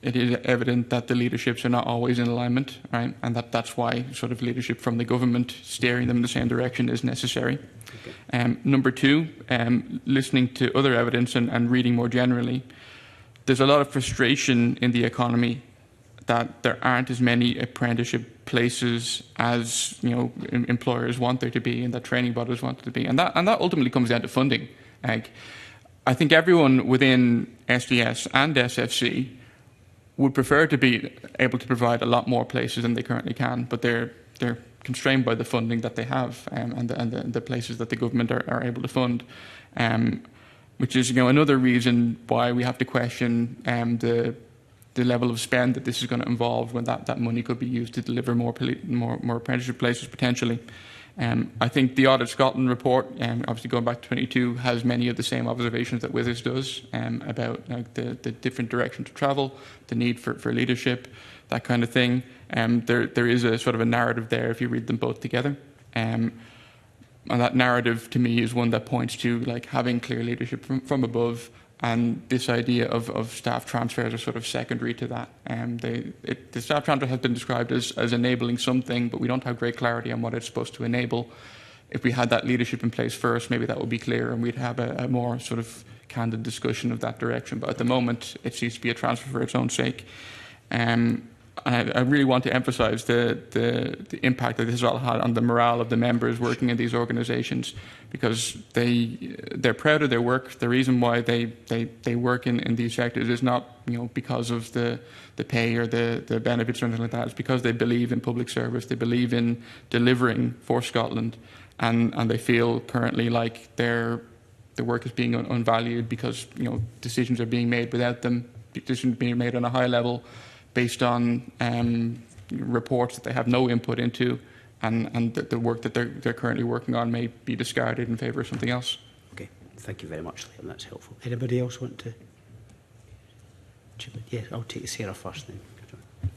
Speaker 5: it is evident that the leaderships are not always in alignment, right? And that's why sort of leadership from the government steering them in the same direction is necessary. Okay. Number two, listening to other evidence and reading more generally, there's a lot of frustration in the economy that there aren't as many apprenticeship places as employers want there to be, and that training bodies want there to be, and that ultimately comes down to funding. I think everyone within SDS and SFC would prefer to be able to provide a lot more places than they currently can, but they're constrained by the funding that they have and the places that the government are able to fund, which is another reason why we have to question the level of spend that this is going to involve, when that money could be used to deliver more apprenticeship places potentially. I think the Audit Scotland report, obviously going back to 22, has many of the same observations that Withers does about the different direction to travel, the need for leadership, that kind of thing. There is a sort of a narrative there if you read them both together. And that narrative, to me, is one that points to having clear leadership from above, and this idea of staff transfers are sort of secondary to that. The staff transfer has been described as enabling something, but we don't have great clarity on what it's supposed to enable. If we had that leadership in place first, maybe that would be clear, and we'd have a more sort of candid discussion of that direction. But at the moment, it seems to be a transfer for its own sake. And I really want to emphasise the impact that this has all had on the morale of the members working in these organisations, because they're proud of their work. The reason why they work in these sectors is not because of the pay or the benefits or anything like that. It's because they believe in public service. They believe in delivering for Scotland, and they feel currently like their work is being unvalued because decisions are being made without them, decisions being made on a high level, based on reports that they have no input into, and the work that they're currently working on may be discarded in favour of something else.
Speaker 13: Okay, thank you very much, Liam. That's helpful. Anybody else want to? Yeah, I'll take Sarah first then.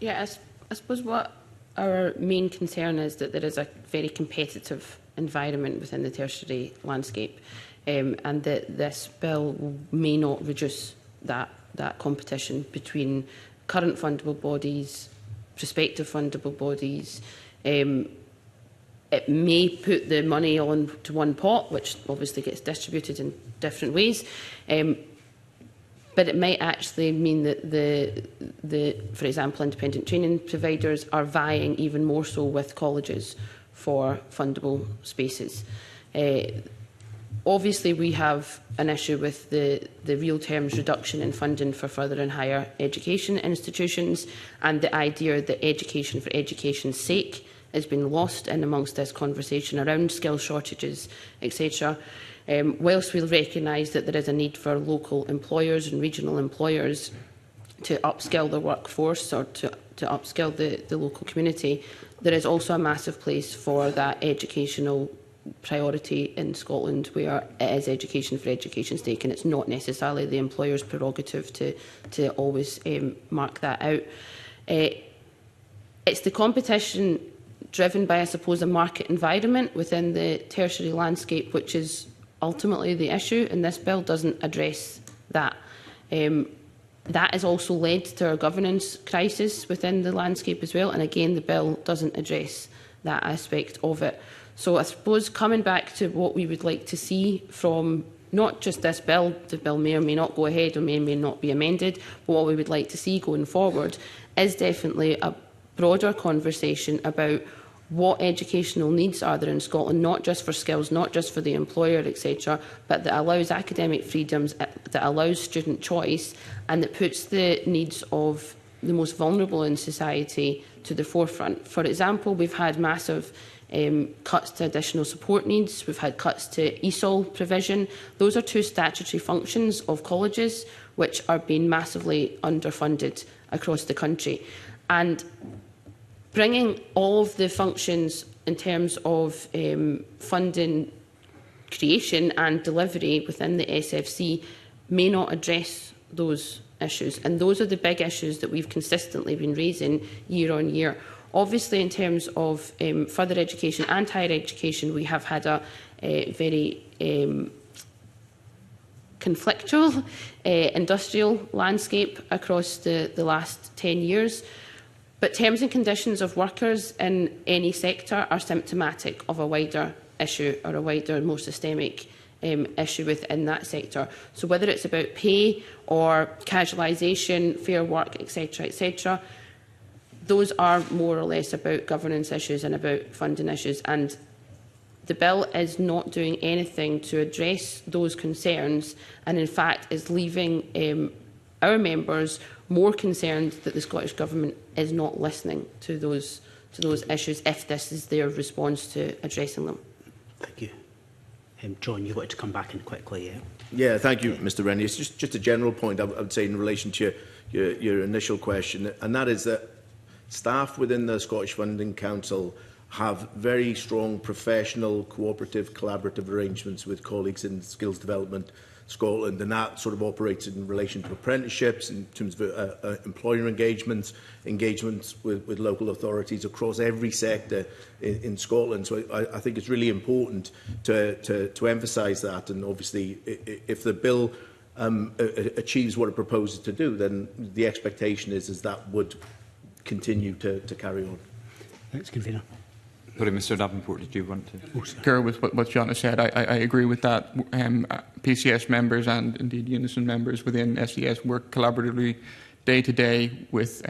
Speaker 6: Yeah, I suppose what our main concern is that there is a very competitive environment within the tertiary landscape, and that this bill may not reduce that competition between current fundable bodies, prospective fundable bodies. It may put the money on to one pot, which obviously gets distributed in different ways, but it might actually mean that for example, independent training providers are vying even more so with colleges for fundable spaces. Obviously, we have an issue with the real terms reduction in funding for further and higher education institutions, and the idea that education for education's sake has been lost in amongst this conversation around skill shortages, etc. Whilst we'll recognise that there is a need for local employers and regional employers to upskill their workforce, or to upskill the local community, there is also a massive place for that educational priority in Scotland, where it is education for education's sake, and it's not necessarily the employer's prerogative to always mark that out. It's the competition driven by, I suppose, a market environment within the tertiary landscape, which is ultimately the issue, and this bill doesn't address that. That has also led to our governance crisis within the landscape as well, and again, the bill doesn't address that aspect of it. So I suppose coming back to what we would like to see from not just this bill, the bill may or may not go ahead or may not be amended, but what we would like to see going forward is definitely a broader conversation about what educational needs are there in Scotland, not just for skills, not just for the employer, etc., but that allows academic freedoms, that allows student choice, and that puts the needs of the most vulnerable in society to the forefront. For example, we've had massive cuts to additional support needs. We've had cuts to ESOL provision. Those are two statutory functions of colleges which are being massively underfunded across the country. And bringing all of the functions in terms of funding creation and delivery within the SFC may not address those issues. And those are the big issues that we've consistently been raising year on year. Obviously, in terms of further education and higher education, we have had a very conflictual industrial landscape across the last 10 years. But terms and conditions of workers in any sector are symptomatic of a wider issue or a wider, more systemic issue within that sector. So whether it's about pay or casualisation, fair work, etc., etc., those are more or less about governance issues and about funding issues. And the bill is not doing anything to address those concerns, and in fact is leaving our members more concerned that the Scottish Government is not listening to those issues if this is their response to addressing them.
Speaker 13: Thank you. John, you wanted to come back in quickly, yeah?
Speaker 2: Yeah, thank you, Mr Rennie. It's just a general point I would say in relation to your initial question, and that is that staff within the Scottish Funding Council have very strong professional, cooperative, collaborative arrangements with colleagues in Skills Development Scotland, and that sort of operates in relation to apprenticeships, in terms of employer engagements with local authorities across every sector in Scotland. So I think it's really important to emphasise that, and obviously if the bill achieves what it proposes to do, then the expectation is that would continue to carry on.
Speaker 13: Thanks, Convener.
Speaker 1: Sorry, Mr Davenport, did you want to?
Speaker 5: Concur with what John has said. I agree with that. PCS members and indeed Unison members within SES work collaboratively day to day with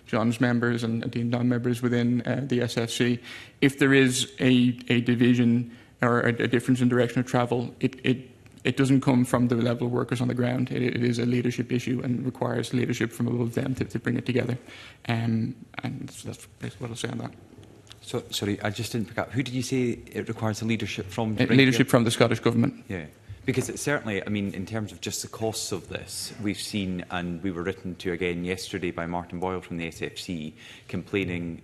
Speaker 5: John's members and indeed non-members within the SFC. If there is a division or a difference in direction of travel, it doesn't come from the level of workers on the ground. It is a leadership issue and requires leadership from above them to bring it together. And so that's basically what I'll say on that.
Speaker 1: So, sorry, I just didn't pick up. Who did you say it requires the leadership from?
Speaker 5: Leadership from the Scottish Government.
Speaker 1: Yeah, because it's certainly, I mean, in terms of just the costs of this, we've seen, and we were written to again yesterday by Martin Boyle from the SFC, complaining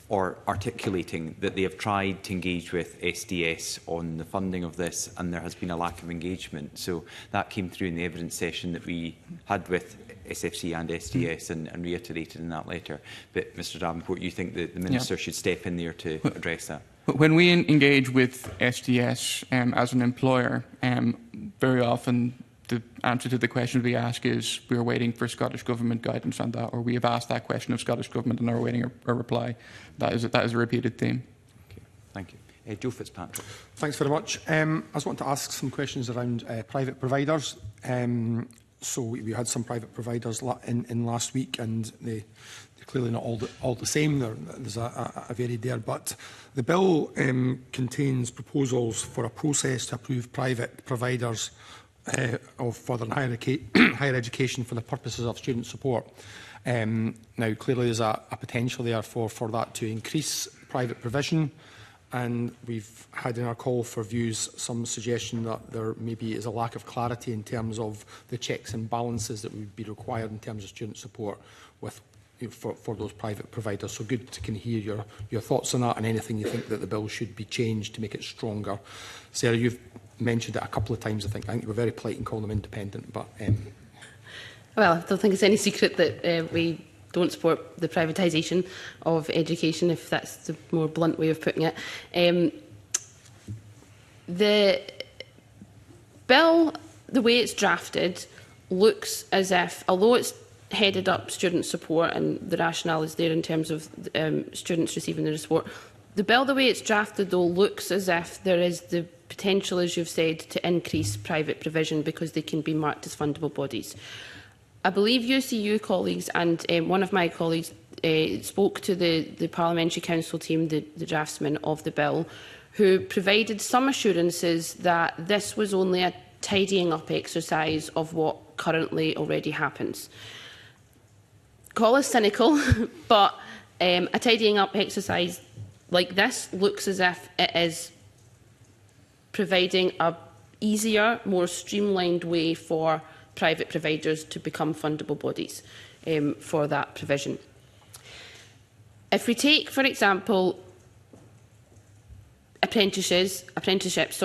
Speaker 1: or articulating that they have tried to engage with SDS on the funding of this, and there has been a lack of engagement. So that came through in the evidence session that we had with SFC and SDS and reiterated in that letter. But Mr Davenport, you think that the Minister should step in there to address that?
Speaker 5: When we engage with SDS as an employer, very often the answer to the question we ask is we are waiting for Scottish Government guidance on that, or we have asked that question of Scottish Government and are waiting a reply. That is a repeated theme.
Speaker 1: Okay, thank you. Joe Fitzpatrick.
Speaker 14: Thanks very much. I was wanting to ask some questions around private providers. So we had some private providers in last week, and they're clearly not all the same. There's a varied there. But the bill contains proposals for a process to approve private providers of further and higher education for the purposes of student support. Now, clearly there's a potential there for that to increase private provision, and we've had in our call for views some suggestion that there maybe is a lack of clarity in terms of the checks and balances that would be required in terms of student support for those private providers. So good to hear your thoughts on that, and anything you think that the bill should be changed to make it stronger. Sarah, you've mentioned it a couple of times. I think you were very polite in calling them independent, but
Speaker 6: well, I don't think it's any secret that we don't support the privatisation of education, if that's the more blunt way of putting it. The bill, the way it's drafted, looks as if, although it's headed up student support and the rationale is there in terms of students receiving their support, the bill, the way it's drafted, though, looks as if there is the potential, as you've said, to increase private provision because they can be marked as fundable bodies. I believe UCU colleagues and one of my colleagues spoke to the Parliamentary Council team, the draftsman of the bill, who provided some assurances that this was only a tidying up exercise of what currently already happens. Call us cynical, but a tidying up exercise like this looks as if it is providing an easier, more streamlined way for private providers to become fundable bodies for that provision. If we take, for example, apprenticeships,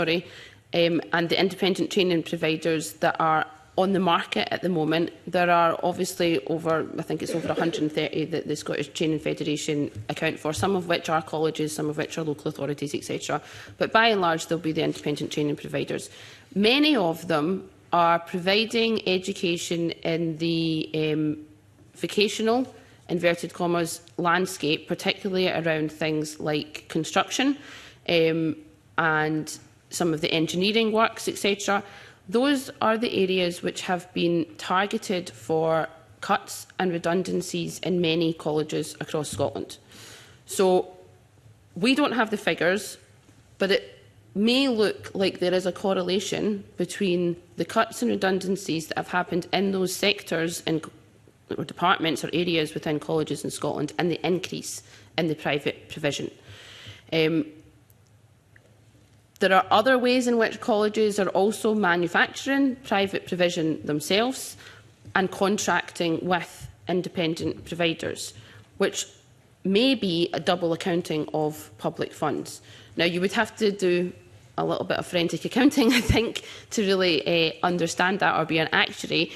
Speaker 6: and the independent training providers that are on the market at the moment. There are obviously over, I think it's over 130 that the Scottish Training Federation account for, some of which are colleges, some of which are local authorities, etc. But by and large, they'll be the independent training providers. Many of them are providing education in the vocational, inverted commas, landscape, particularly around things like construction and some of the engineering works, etc. Those are the areas which have been targeted for cuts and redundancies in many colleges across Scotland. So we don't have the figures, but it may look like there is a correlation between the cuts and redundancies that have happened in those sectors and or departments or areas within colleges in Scotland and the increase in the private provision. There are other ways in which colleges are also manufacturing private provision themselves and contracting with independent providers, which may be a double accounting of public funds. Now, you would have to do a little bit of forensic accounting, I think, to really understand that or be an actuary.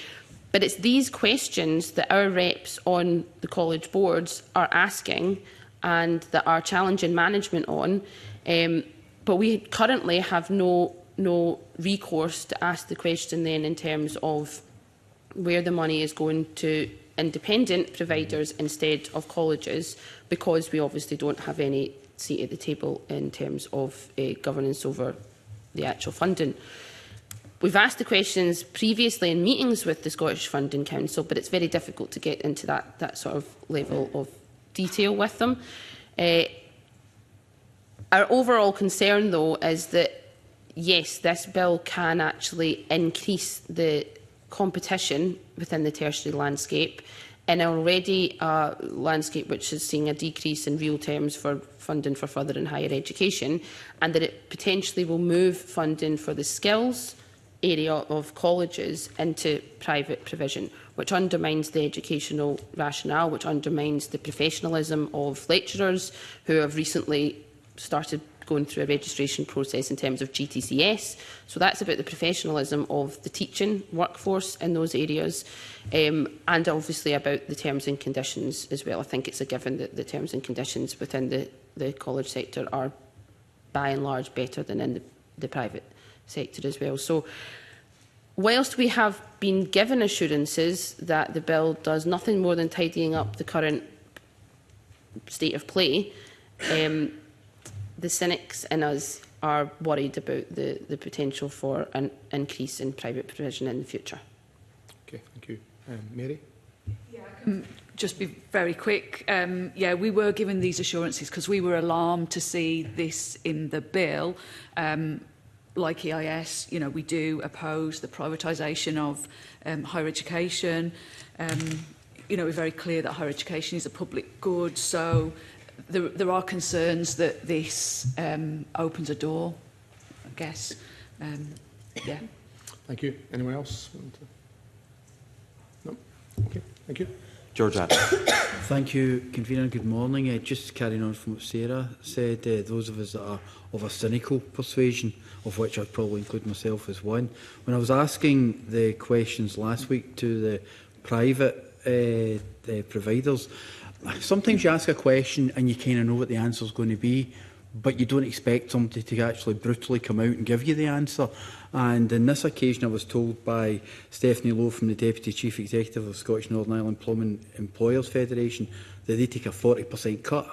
Speaker 6: But it's these questions that our reps on the college boards are asking and that are challenging management on. But we currently have no recourse to ask the question then in terms of where the money is going to independent providers instead of colleges, because we obviously don't have any seat at the table in terms of governance over the actual funding. We've asked the questions previously in meetings with the Scottish Funding Council, but it's very difficult to get into that sort of level of detail with them. Our overall concern, though, is that, yes, this bill can actually increase the competition within the tertiary landscape, in already a landscape which is seeing a decrease in real terms for funding for further and higher education, and that it potentially will move funding for the skills area of colleges into private provision, which undermines the educational rationale, which undermines the professionalism of lecturers who have recently started going through a registration process in terms of GTCS. So that's about the professionalism of the teaching workforce in those areas, and obviously about the terms and conditions as well. I think it's a given that the terms and conditions within the college sector are by and large better than in the private sector as well. So whilst we have been given assurances that the bill does nothing more than tidying up the current state of play, the cynics in us are worried about the potential for an increase in private provision in the future.
Speaker 14: Okay, thank you. Mary?
Speaker 3: Yeah, I can just be very quick. Yeah, we were given these assurances because we were alarmed to see this in the bill. Like EIS, you know, we do oppose the privatisation of higher education. You know, we're very clear that higher education is a public good, so there are concerns that this opens a door, I guess. Yeah.
Speaker 14: Thank you. Anyone else? No? Okay, thank you.
Speaker 1: George Adams.
Speaker 15: Thank you, Convener. Good morning. Just carrying on from what Sarah said, those of us that are of a cynical persuasion, of which I'd probably include myself as one, when I was asking the questions last week to the private providers, sometimes you ask a question and you kind of know what the answer is going to be, but you don't expect somebody to actually brutally come out and give you the answer. And on this occasion, I was told by Stephanie Lowe from the Deputy Chief Executive of Scottish Northern Ireland Plumbing Employers Federation that they take a 40% cut.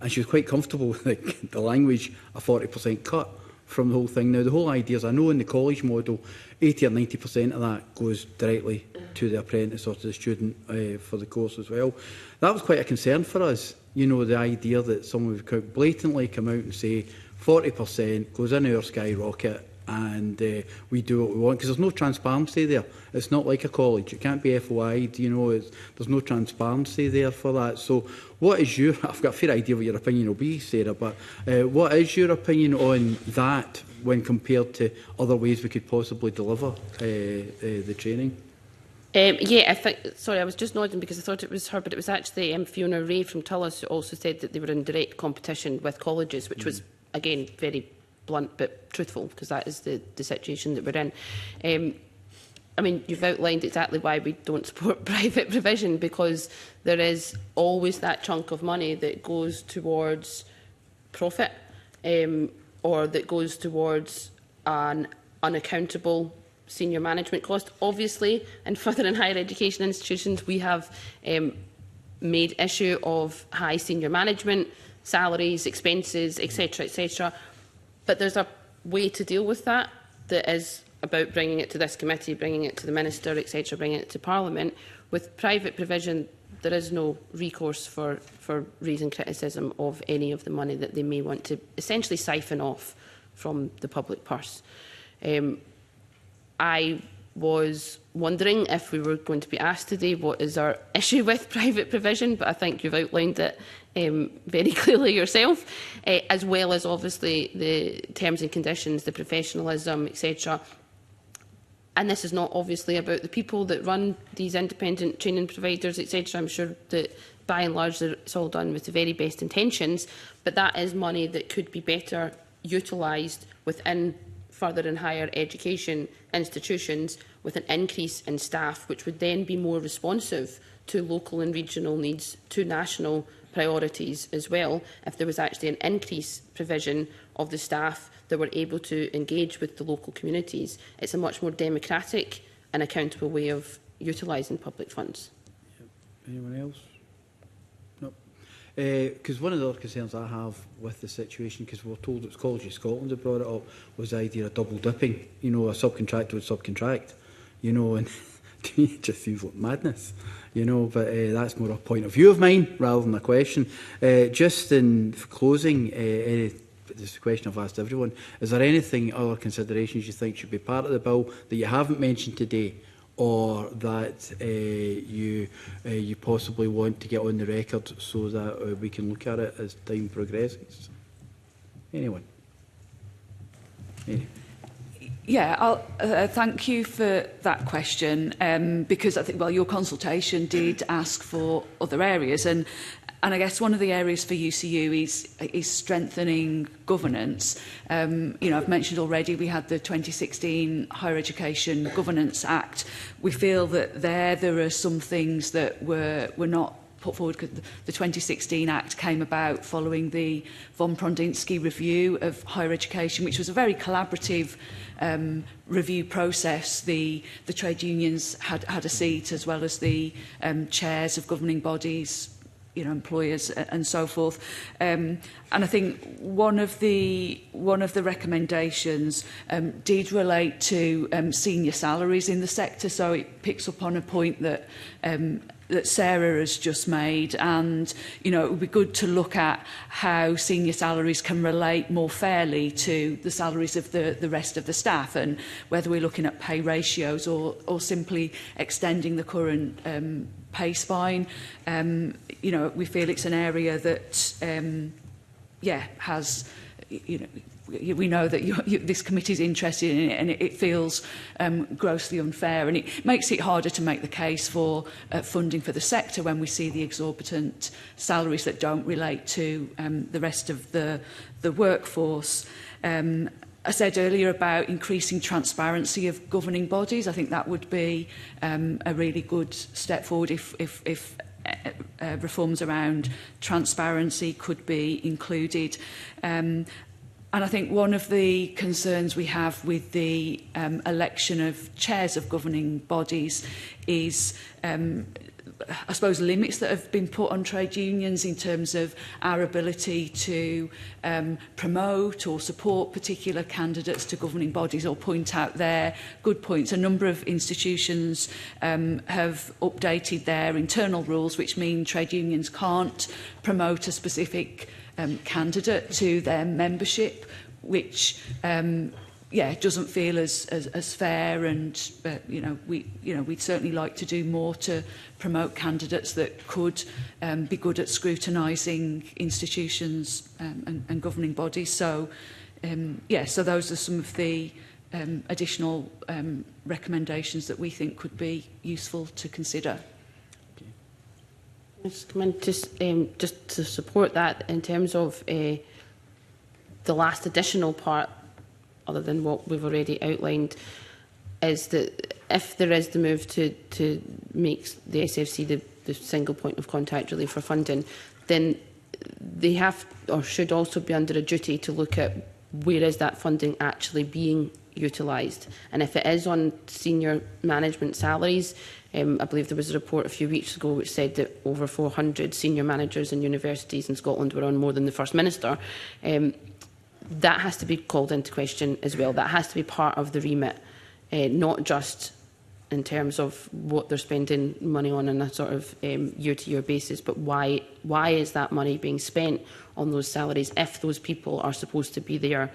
Speaker 15: And she was quite comfortable with the language, a 40% cut from the whole thing. Now, the whole idea is, I know in the college model, 80 or 90% of that goes directly to the apprentice or to the student for the course as well. That was quite a concern for us, you know, the idea that someone would blatantly come out and say 40% goes in our skyrocket and we do what we want, because there's no transparency there. It's not like a college. It can't be FOI'd, you know, there's no transparency there for that. So what is your, I've got a fair idea what your opinion will be, Sarah, but what is your opinion on that when compared to other ways we could possibly deliver the training?
Speaker 6: Yeah, I think, sorry, I was just nodding because I thought it was her, but it was actually Fiona Ray from Tullis who also said that they were in direct competition with colleges, which was again, very blunt but truthful, because that is the situation that we're in. I mean, you've outlined exactly why we don't support private provision, because there is always that chunk of money that goes towards profit, or that goes towards an unaccountable senior management cost. Obviously, in further and higher education institutions, we have made issue of high senior management salaries, expenses, etc., etc. But there's a way to deal with that that is about bringing it to this committee, bringing it to the Minister, etc., bringing it to Parliament. With private provision, there is no recourse for raising criticism of any of the money that they may want to essentially siphon off from the public purse. I was wondering if we were going to be asked today what is our issue with private provision, but I think you've outlined it very clearly yourself, as well as obviously the terms and conditions, the professionalism, etc. And this is not obviously about the people that run these independent training providers, etc. I'm sure that by and large it's all done with the very best intentions, but that is money that could be better utilised within further and higher education institutions, with an increase in staff, which would then be more responsive to local and regional needs, to national priorities as well, if there was actually an increased provision of the staff that were able to engage with the local communities. It's a much more democratic and accountable way of utilising public funds.
Speaker 15: Anyone else? No. Because one of the other concerns I have with the situation, because we're told it's College of Scotland that brought it up, was the idea of double dipping. You know, a subcontractor would subcontract, you know, and to me it just seems like madness, you know, but that's more a point of view of mine rather than a question. Just in closing, this is a question I've asked everyone, is there anything, other considerations you think should be part of the bill that you haven't mentioned today, or that you possibly want to get on the record so that we can look at it as time progresses? Anyone? Anyone?
Speaker 3: Yeah, thank you for that question, because I think, well, your consultation did ask for other areas, and I guess one of the areas for UCU is strengthening governance. You know, I've mentioned already we had the 2016 Higher Education Governance Act. We feel that there are some things that were not put forward, because the 2016 Act came about following the von Prądinski review of higher education, which was a very collaborative review process. The trade unions had a seat, as well as the chairs of governing bodies, you know, employers and so forth. And I think one of the recommendations did relate to senior salaries in the sector. So it picks up on a point that that Sarah has just made, and you know, it would be good to look at how senior salaries can relate more fairly to the salaries of the rest of the staff, and whether we're looking at pay ratios or simply extending the current pay spine. You know, we feel it's an area that has, you know, we know that this committee is interested in it, and it feels grossly unfair, and it makes it harder to make the case for funding for the sector when we see the exorbitant salaries that don't relate to the rest of the workforce. I said earlier about increasing transparency of governing bodies. I think that would be a really good step forward if reforms around transparency could be included. And I think one of the concerns we have with the election of chairs of governing bodies is, I suppose, limits that have been put on trade unions in terms of our ability to promote or support particular candidates to governing bodies, or point out their good points. A number of institutions have updated their internal rules, which mean trade unions can't promote a specific candidate to their membership, which doesn't feel as fair, and we'd certainly like to do more to promote candidates that could be good at scrutinising institutions and governing bodies. So so those are some of the additional recommendations that we think could be useful to consider.
Speaker 6: Just to support that, in terms of the last additional part, other than what we've already outlined, is that if there is the move to make the SFC the single point of contact really for funding, then they have or should also be under a duty to look at where is that funding actually being utilised. And if it is on senior management salaries, I believe there was a report a few weeks ago which said that over 400 senior managers in universities in Scotland were on more than the First Minister. That has to be called into question as well. That has to be part of the remit, not just in terms of what they're spending money on a sort of year-to-year basis, but why is that money being spent on those salaries if those people are supposed to be there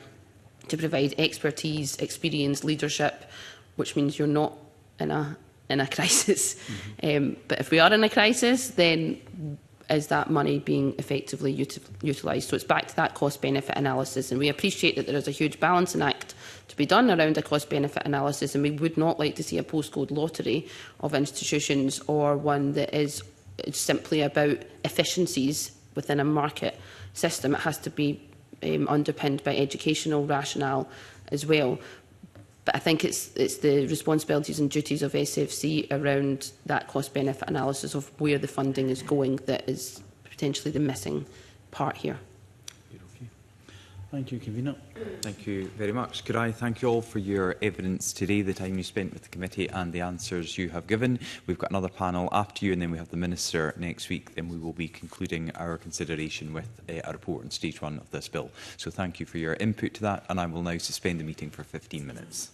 Speaker 6: to provide expertise, experience, leadership, which means you're not in a crisis. But if we are in a crisis, then is that money being effectively utilised? So it's back to that cost-benefit analysis, and we appreciate that there is a huge balancing act to be done around a cost-benefit analysis, and we would not like to see a postcode lottery of institutions or one that is simply about efficiencies within a market system. It has to be underpinned by educational rationale as well. But I think it's the responsibilities and duties of SFC around that cost-benefit analysis of where the funding is going that is potentially the missing part here.
Speaker 15: Thank you, Convener.
Speaker 1: Thank you very much. Could I thank you all for your evidence today, the time you spent with the committee and the answers you have given. We've got another panel after you, and then we have the Minister next week. Then we will be concluding our consideration with a report on stage 1 of this bill. So thank you for your input to that, and I will now suspend the meeting for 15 minutes.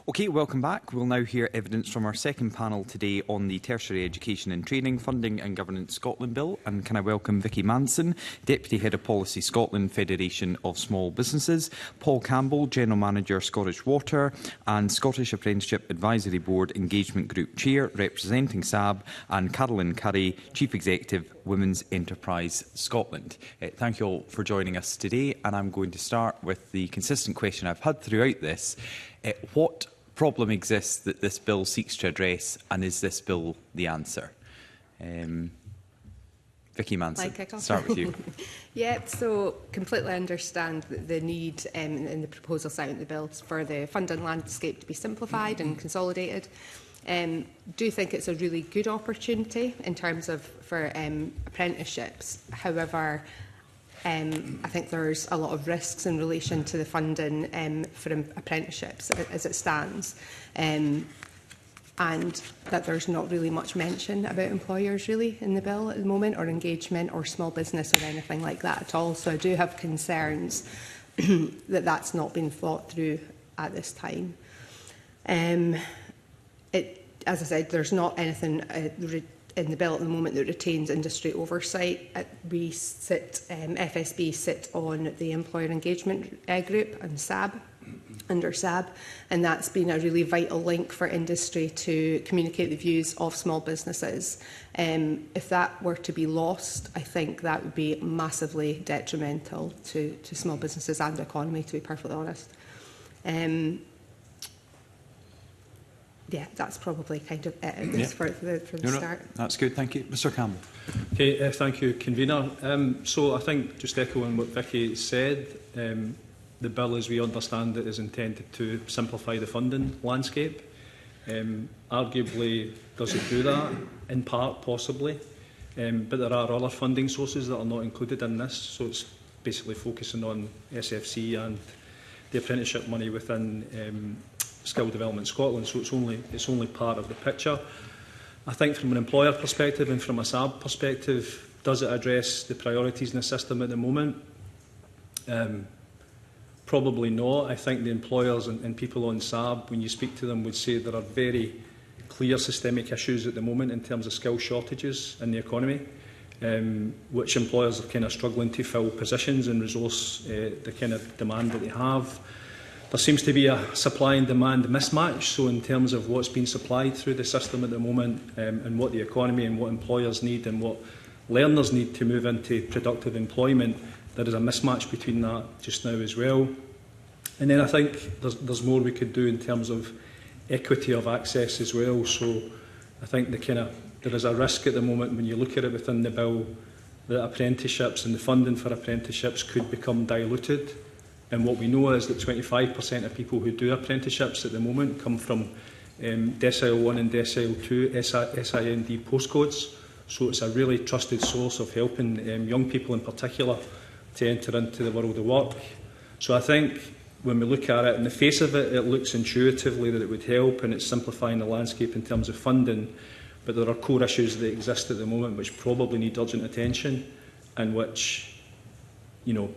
Speaker 1: OK, welcome back. We'll now hear evidence from our second panel today on the Tertiary Education and Training Funding and Governance Scotland Bill. And can I welcome Vicky Manson, Deputy Head of Policy Scotland, Federation of Small Businesses, Paul Campbell, General Manager, Scottish Water, and Scottish Apprenticeship Advisory Board Engagement Group Chair, representing SAB, and Carolyn Curry, Chief Executive, Women's Enterprise Scotland. Thank you all for joining us today, and I'm going to start with the consistent question I've had throughout this. What problem exists that this bill seeks to address, and is this bill the answer? Vicky Manson, start with you.
Speaker 16: Yeah, so completely understand the need in the proposals out in the bill for the funding landscape to be simplified and consolidated. Do think it's a really good opportunity in terms of for apprenticeships. However, I think there's a lot of risks in relation to the funding for apprenticeships as it stands, and that there's not really much mention about employers really in the bill at the moment, or engagement or small business or anything like that at all. So I do have concerns that that's not been thought through at this time. As I said, there's not anything in the bill at the moment that retains industry oversight. We sit, FSB sit on the Employer Engagement Group and SAB, under SAB, and that's been a really vital link for industry to communicate the views of small businesses. If that were to be lost, I think that would be massively detrimental to small businesses and the economy, to be perfectly honest. Yeah, that's probably kind of it for the start.
Speaker 1: That's good, thank you. Mr Campbell.
Speaker 17: Okay, thank you, Convener. So I think, just echoing what Vicky said, the bill, as we understand it, is intended to simplify the funding landscape. Arguably, does it do that? In part, possibly. But there are other funding sources that are not included in this, so it's basically focusing on SFC and the apprenticeship money within Skill Development Scotland, so it's only part of the picture. I think from an employer perspective and from a SAB perspective, does it address the priorities in the system at the moment? Probably not. I think the employers and people on SAB, when you speak to them, would say there are very clear systemic issues at the moment in terms of skill shortages in the economy, which employers are kind of struggling to fill positions and resource the kind of demand that they have. There seems to be a supply and demand mismatch, so in terms of what's being supplied through the system at the moment, and what the economy and what employers need and what learners need to move into productive employment, there is a mismatch between that just now as well. And then I think there's more we could do in terms of equity of access as well. So I think there is a risk at the moment when you look at it within the bill that apprenticeships and the funding for apprenticeships could become diluted. And what we know is that 25% of people who do apprenticeships at the moment come from Decile 1 and Decile 2 SIND postcodes. So it's a really trusted source of helping young people in particular to enter into the world of work. So I think when we look at it, in the face of it, it looks intuitively that it would help, and it's simplifying the landscape in terms of funding. But there are core issues that exist at the moment which probably need urgent attention, and which,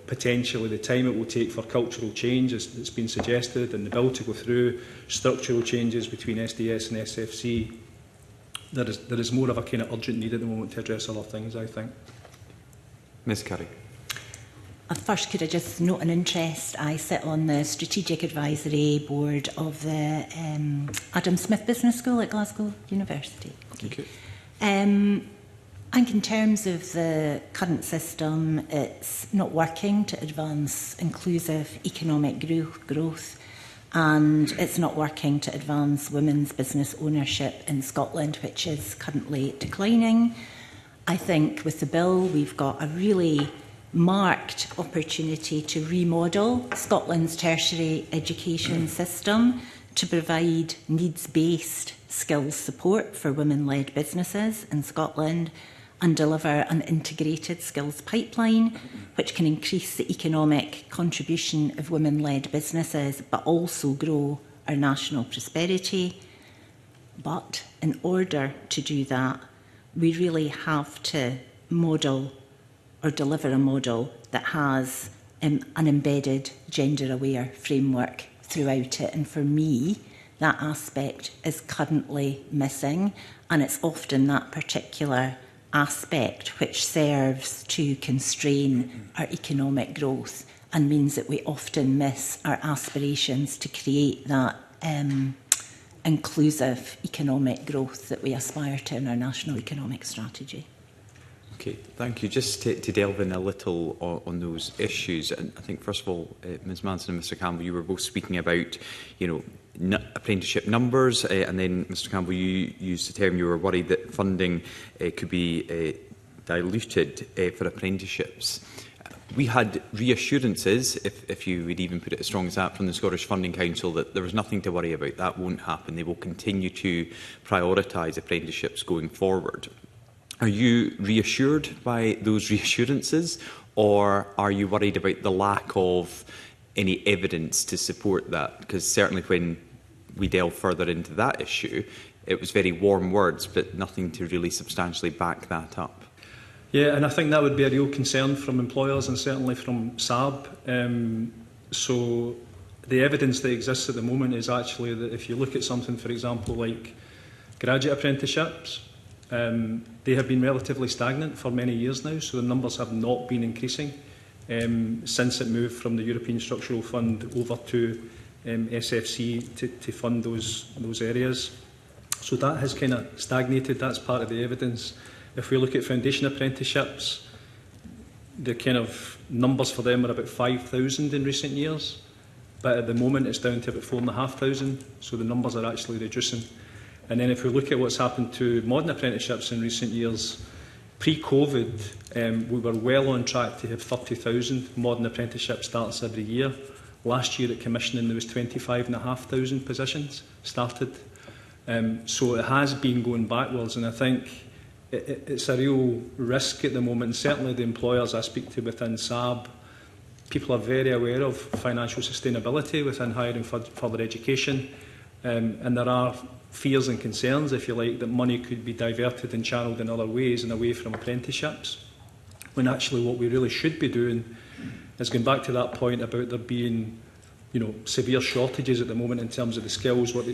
Speaker 17: potentially the time it will take for cultural change, as it's been suggested, and the bill to go through structural changes between SDS and SFC, there is more of a kind of urgent need at the moment to address other things, I think.
Speaker 1: Ms Curry.
Speaker 18: First, could I just note an interest? I sit on the Strategic Advisory Board of the Adam Smith Business School at Glasgow University.
Speaker 1: Thank you.
Speaker 18: I think in terms of the current system, it's not working to advance inclusive economic growth, and it's not working to advance women's business ownership in Scotland, which is currently declining. I think with the bill, we've got a really marked opportunity to remodel Scotland's tertiary education system to provide needs-based skills support for women-led businesses in Scotland, and deliver an integrated skills pipeline which can increase the economic contribution of women-led businesses but also grow our national prosperity. But in order to do that, we really have to model or deliver a model that has an embedded gender-aware framework throughout it. And for me, that aspect is currently missing, and it's often that particular aspect which serves to constrain our economic growth and means that we often miss our aspirations to create that inclusive economic growth that we aspire to in our national economic strategy.
Speaker 1: Okay, thank you. Just to delve in a little on those issues, and I think first of all, Ms Manson and Mr Campbell, you were both speaking about, apprenticeship numbers, and then Mr Campbell, you used the term you were worried that funding could be diluted for apprenticeships. We had reassurances, if you would even put it as strong as that, from the Scottish Funding Council that there was nothing to worry about. That won't happen. They will continue to prioritise apprenticeships going forward. Are you reassured by those reassurances, or are you worried about the lack of any evidence to support that? Because certainly when we delve further into that issue, it was very warm words, but nothing to really substantially back that up.
Speaker 17: Yeah, and I think that would be a real concern from employers and certainly from SAB. So the evidence that exists at the moment is actually that if you look at something, for example, like graduate apprenticeships, they have been relatively stagnant for many years now, so the numbers have not been increasing since it moved from the European Structural Fund over to SFC to fund those areas. So that has kind of stagnated. That's part of the evidence. If we look at foundation apprenticeships, the kind of numbers for them are about 5,000 in recent years, but at the moment it's down to about 4,500, so the numbers are actually reducing. And then if we look at what's happened to modern apprenticeships in recent years, pre-COVID, we were well on track to have 30,000 modern apprenticeship starts every year. Last year at commissioning there was 25,500 positions started. So it has been going backwards, and I think it's a real risk at the moment. And certainly the employers I speak to within SAB, people are very aware of financial sustainability within higher and further education, and there are fears and concerns, if you like, that money could be diverted and channelled in other ways and away from apprenticeships, when actually what we really should be doing is going back to that point about there being severe shortages at the moment in terms of the skills, what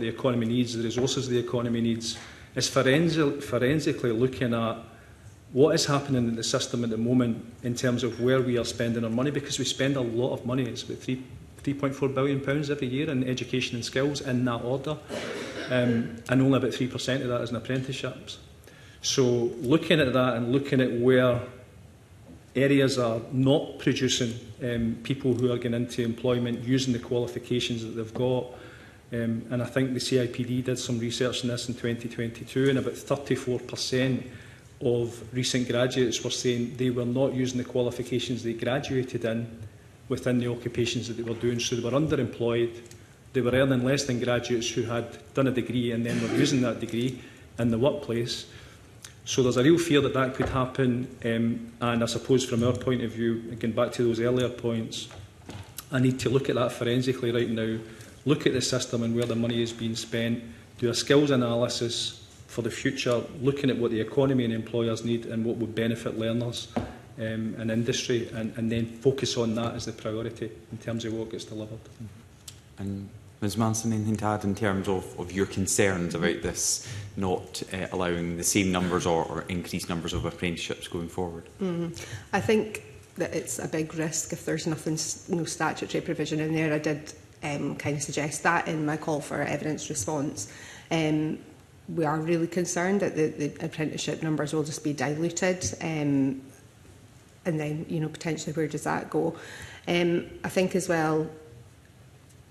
Speaker 17: the economy needs, the resources the economy needs, is forensically looking at what is happening in the system at the moment in terms of where we are spending our money, because we spend a lot of money. It's about £3.4 billion every year in education and skills in that order, and only about 3% of that is in apprenticeships. So looking at that and looking at where areas are not producing people who are getting into employment using the qualifications that they've got, and I think the CIPD did some research on this in 2022, and about 34% of recent graduates were saying they were not using the qualifications they graduated in within the occupations that they were doing, so they were underemployed, they were earning less than graduates who had done a degree and then were using that degree in the workplace. So there's a real fear that that could happen, and I suppose from our point of view, again back to those earlier points, I need to look at that forensically right now, look at the system and where the money is being spent, do a skills analysis for the future, looking at what the economy and employers need and what would benefit learners and industry, and then focus on that as the priority in terms of what gets delivered.
Speaker 1: And Ms Manson, anything to add in terms of your concerns about this not allowing the same numbers or increased numbers of apprenticeships going forward?
Speaker 16: I think that it's a big risk if there's nothing, no statutory provision in there. I did kind of suggest that in my call for evidence response. We are really concerned that the apprenticeship numbers will just be diluted, and then potentially where does that go? I think as well,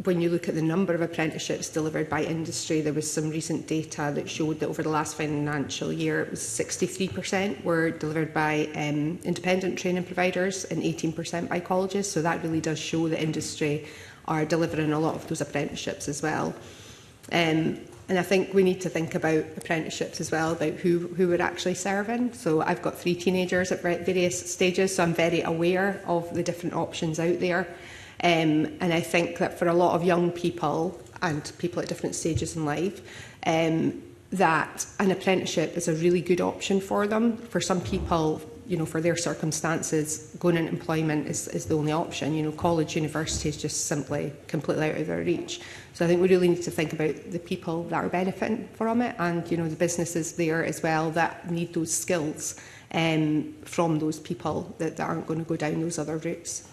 Speaker 16: when you look at the number of apprenticeships delivered by industry, there was some recent data that showed that over the last financial year, it was 63% were delivered by independent training providers and 18% by colleges. So that really does show that industry are delivering a lot of those apprenticeships as well. And I think we need to think about apprenticeships as well, about who we're actually serving. So I've got 3 teenagers at various stages, so I'm very aware of the different options out there. And I think that for a lot of young people and people at different stages in life, that an apprenticeship is a really good option for them. For some people, you know, for their circumstances, going into employment is the only option. You know, college, university is just simply completely out of their reach. So I think we really need to think about the people that are benefiting from it, and, you know, the businesses there as well that need those skills from those people that aren't going to go down those other routes.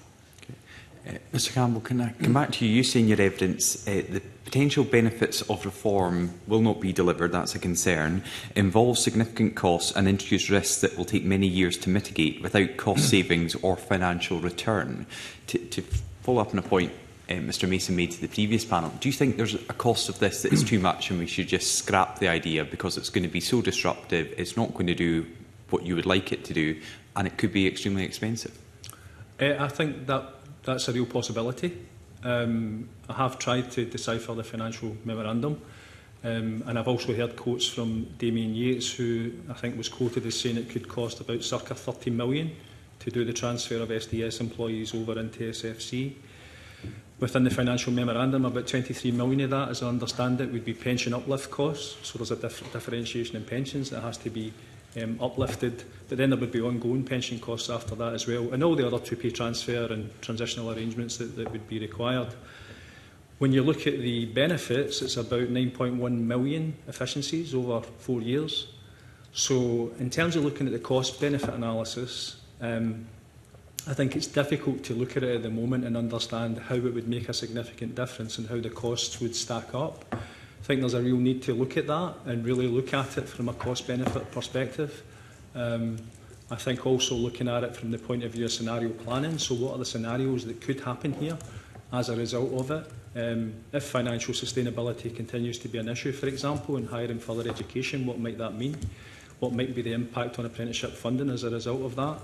Speaker 1: Mr Campbell, can I come back to you? You say in your evidence the potential benefits of reform will not be delivered, that's a concern, involve significant costs and introduce risks that will take many years to mitigate without cost savings or financial return. To follow up on a point Mr Mason made to the previous panel, do you think there's a cost of this that is too much and we should just scrap the idea because it's going to be so disruptive, it's not going to do what you would like it to do, and it could be extremely expensive?
Speaker 17: I think that's a real possibility. I have tried to decipher the financial memorandum, and I've also heard quotes from Damien Yates, who I think was quoted as saying it could cost about circa 30 million to do the transfer of SDS employees over into SFC. Within the financial memorandum, about 23 million of that, as I understand it, would be pension uplift costs. So there's a differentiation in pensions that has to be uplifted, but then there would be ongoing pension costs after that as well, and all the other 2P transfer and transitional arrangements that would be required. When you look at the benefits, it's about 9.1 million efficiencies over 4 years. So in terms of looking at the cost-benefit analysis, I think it's difficult to look at it at the moment and understand how it would make a significant difference and how the costs would stack up. I think there's a real need to look at that and really look at it from a cost-benefit perspective. I think also looking at it from the point of view of scenario planning. So what are the scenarios that could happen here as a result of it? If financial sustainability continues to be an issue, for example, in higher and further education, what might that mean? What might be the impact on apprenticeship funding as a result of that?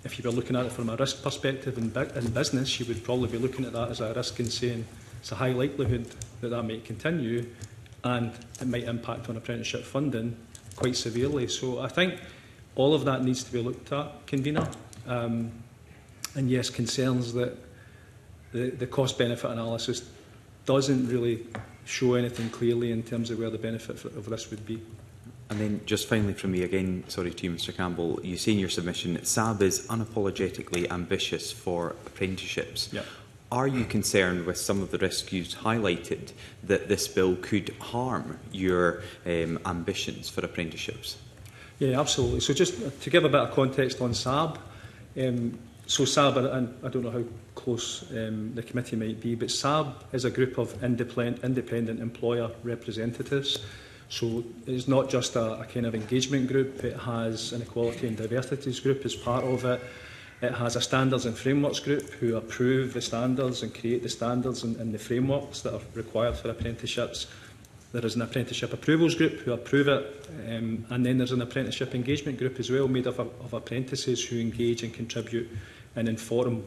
Speaker 17: If you were looking at it from a risk perspective in business, you would probably be looking at that as a risk and saying it's a high likelihood that that might continue, and it might impact on apprenticeship funding quite severely. So I think all of that needs to be looked at, convener. And yes, concerns that the cost-benefit analysis doesn't really show anything clearly in terms of where the benefit of this would be.
Speaker 1: And then just finally from me again, sorry to you Mr Campbell, you say in your submission that SAB is unapologetically ambitious for apprenticeships.
Speaker 17: Yep.
Speaker 1: Are you concerned with some of the risks you've highlighted that this bill could harm your ambitions for apprenticeships?
Speaker 17: Yeah, absolutely. So just to give a bit of context on SAB, so SAB, and I don't know how close the committee might be, but SAB is a group of independent employer representatives. So it's not just a kind of engagement group, it has an equality and diversities group as part of it. It has a standards and frameworks group who approve the standards and create the standards and the frameworks that are required for apprenticeships. There is an apprenticeship approvals group who approve it, and then there's an apprenticeship engagement group as well, made of apprentices who engage and contribute and inform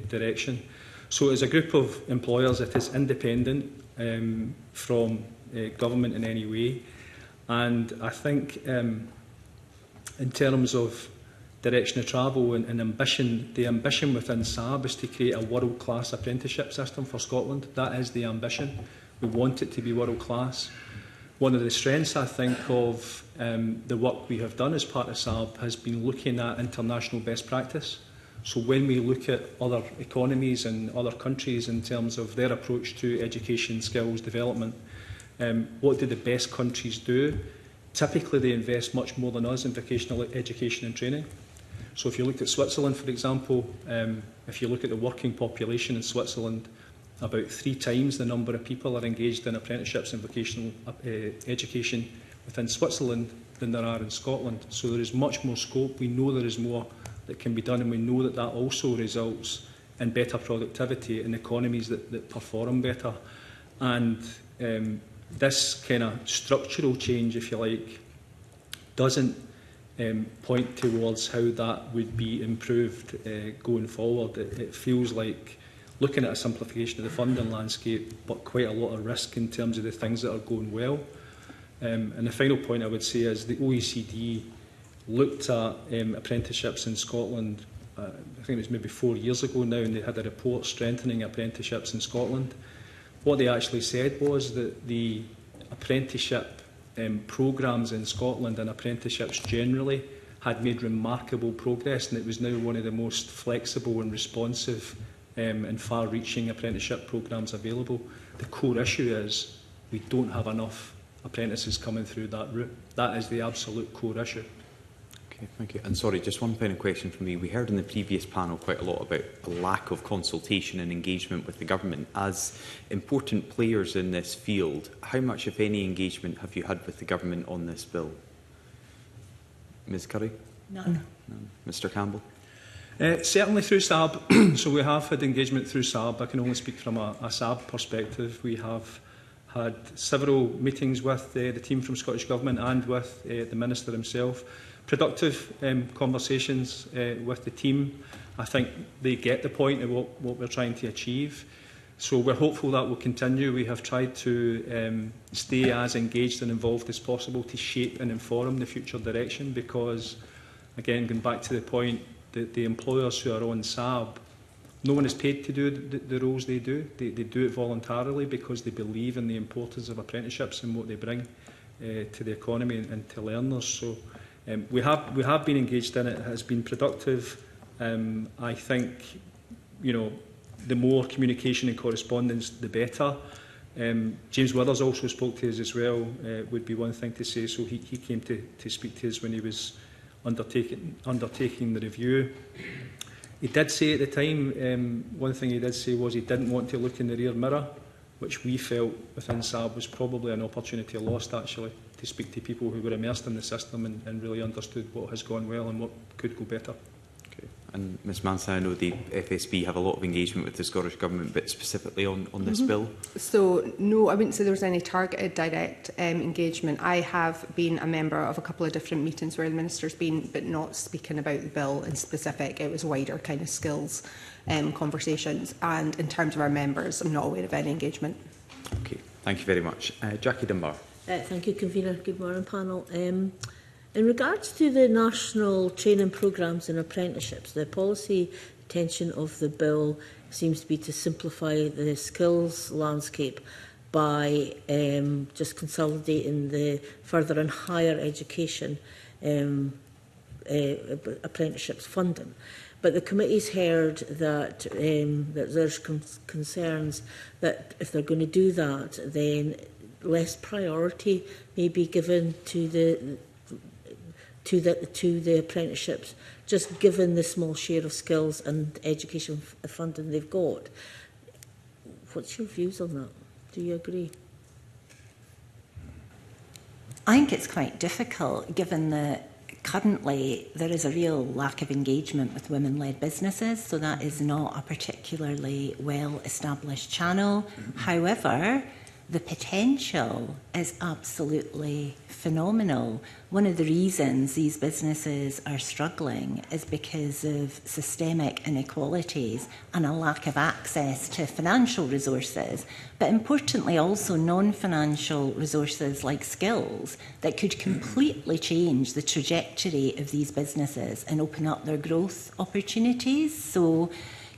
Speaker 17: direction. So as a group of employers, it is independent from government in any way, and I think in terms of direction of travel and ambition, the ambition within SAB is to create a world-class apprenticeship system for Scotland. That is the ambition. We want it to be world-class. One of the strengths, I think, of the work we have done as part of SAB has been looking at international best practice. So when we look at other economies and other countries in terms of their approach to education, skills, development, what do the best countries do? Typically, they invest much more than us in vocational education and training. So if you looked at Switzerland, for example, if you look at the working population in Switzerland, about 3 times the number of people are engaged in apprenticeships and vocational education within Switzerland than there are in Scotland. So there is much more scope. We know there is more that can be done, and we know that that also results in better productivity in economies that perform better. And this kind of structural change, if you like, doesn't point towards how that would be improved going forward. It feels like looking at a simplification of the funding landscape, but quite a lot of risk in terms of the things that are going well. And the final point I would say is the OECD looked at apprenticeships in Scotland, I think it was maybe 4 years ago now, and they had a report strengthening apprenticeships in Scotland. What they actually said was that the apprenticeship programmes in Scotland and apprenticeships generally had made remarkable progress, and it was now one of the most flexible and responsive and far-reaching apprenticeship programmes available. The core issue is we don't have enough apprentices coming through that route. That is the absolute core issue.
Speaker 1: Okay, thank you. And sorry, just one final question from me. We heard in the previous panel quite a lot about a lack of consultation and engagement with the government. As important players in this field, how much, if any, engagement have you had with the government on this bill? Ms Curry?
Speaker 18: None.
Speaker 1: None. Mr Campbell?
Speaker 17: Certainly through SAB. So we have had engagement through SAB. I can only speak from a SAB perspective. We have had several meetings with the team from Scottish Government and with the Minister himself. Productive conversations with the team. I think they get the point of what we're trying to achieve. So we're hopeful that will continue. We have tried to stay as engaged and involved as possible to shape and inform the future direction, because, again, going back to the point, the employers who are on SAB, no one is paid to do the roles they do. They do it voluntarily because they believe in the importance of apprenticeships and what they bring to the economy and to learners. So we have been engaged in it. It has been productive. I think, the more communication and correspondence, the better. James Withers also spoke to us as well, would be one thing to say. So he came to speak to us when he was undertaking the review. He did say at the time, one thing he did say was he didn't want to look in the rear mirror, which we felt within SAB was probably an opportunity lost, actually, to speak to people who were immersed in the system and really understood what has gone well and what could go better.
Speaker 1: Okay. And Ms Manson, I know the FSB have a lot of engagement with the Scottish Government, but specifically on this bill?
Speaker 16: So, no, I wouldn't say there was any targeted direct engagement. I have been a member of a couple of different meetings where the Minister's been, but not speaking about the bill in specific. It was wider kind of skills conversations. And in terms of our members, I'm not aware of any engagement.
Speaker 1: Okay, thank you very much. Jackie Dunbar.
Speaker 8: Thank you, Convener. Good morning, panel. In regards to the national training programmes and apprenticeships, the policy intention of the bill seems to be to simplify the skills landscape by just consolidating the further and higher education apprenticeships funding. But the committee's heard that, that there's concerns that if they're going to do that, then less priority may be given to the apprenticeships, just given the small share of skills and education funding they've got. What's your views on that? Do you agree?
Speaker 18: I think it's quite difficult, given that currently there is a real lack of engagement with women-led businesses, so that is not a particularly well-established channel. However, the potential is absolutely phenomenal. One of the reasons these businesses are struggling is because of systemic inequalities and a lack of access to financial resources, but importantly also non-financial resources like skills that could completely change the trajectory of these businesses and open up their growth opportunities. So,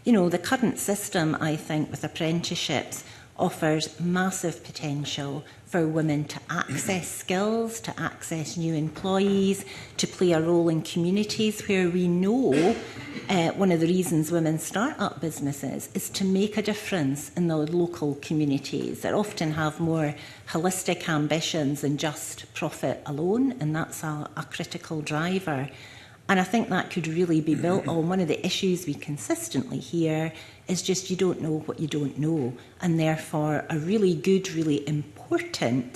Speaker 18: the current system, I think, with apprenticeships offers massive potential for women to access skills, to access new employees, to play a role in communities where we know one of the reasons women start up businesses is to make a difference in the local communities that often have more holistic ambitions than just profit alone, and that's a critical driver. And I think that could really be built on. One of the issues we consistently hear is just you don't know what you don't know, and therefore a really good, really important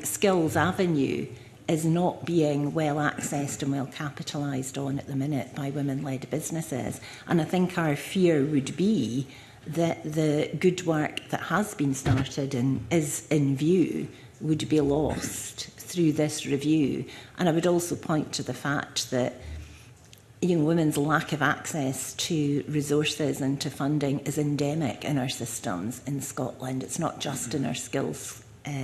Speaker 18: skills avenue is not being well accessed and well capitalised on at the minute by women-led businesses. And I think our fear would be that the good work that has been started and is in view would be lost through this review. And I would also point to the fact that women's lack of access to resources and to funding is endemic in our systems in Scotland. It's not just in our skills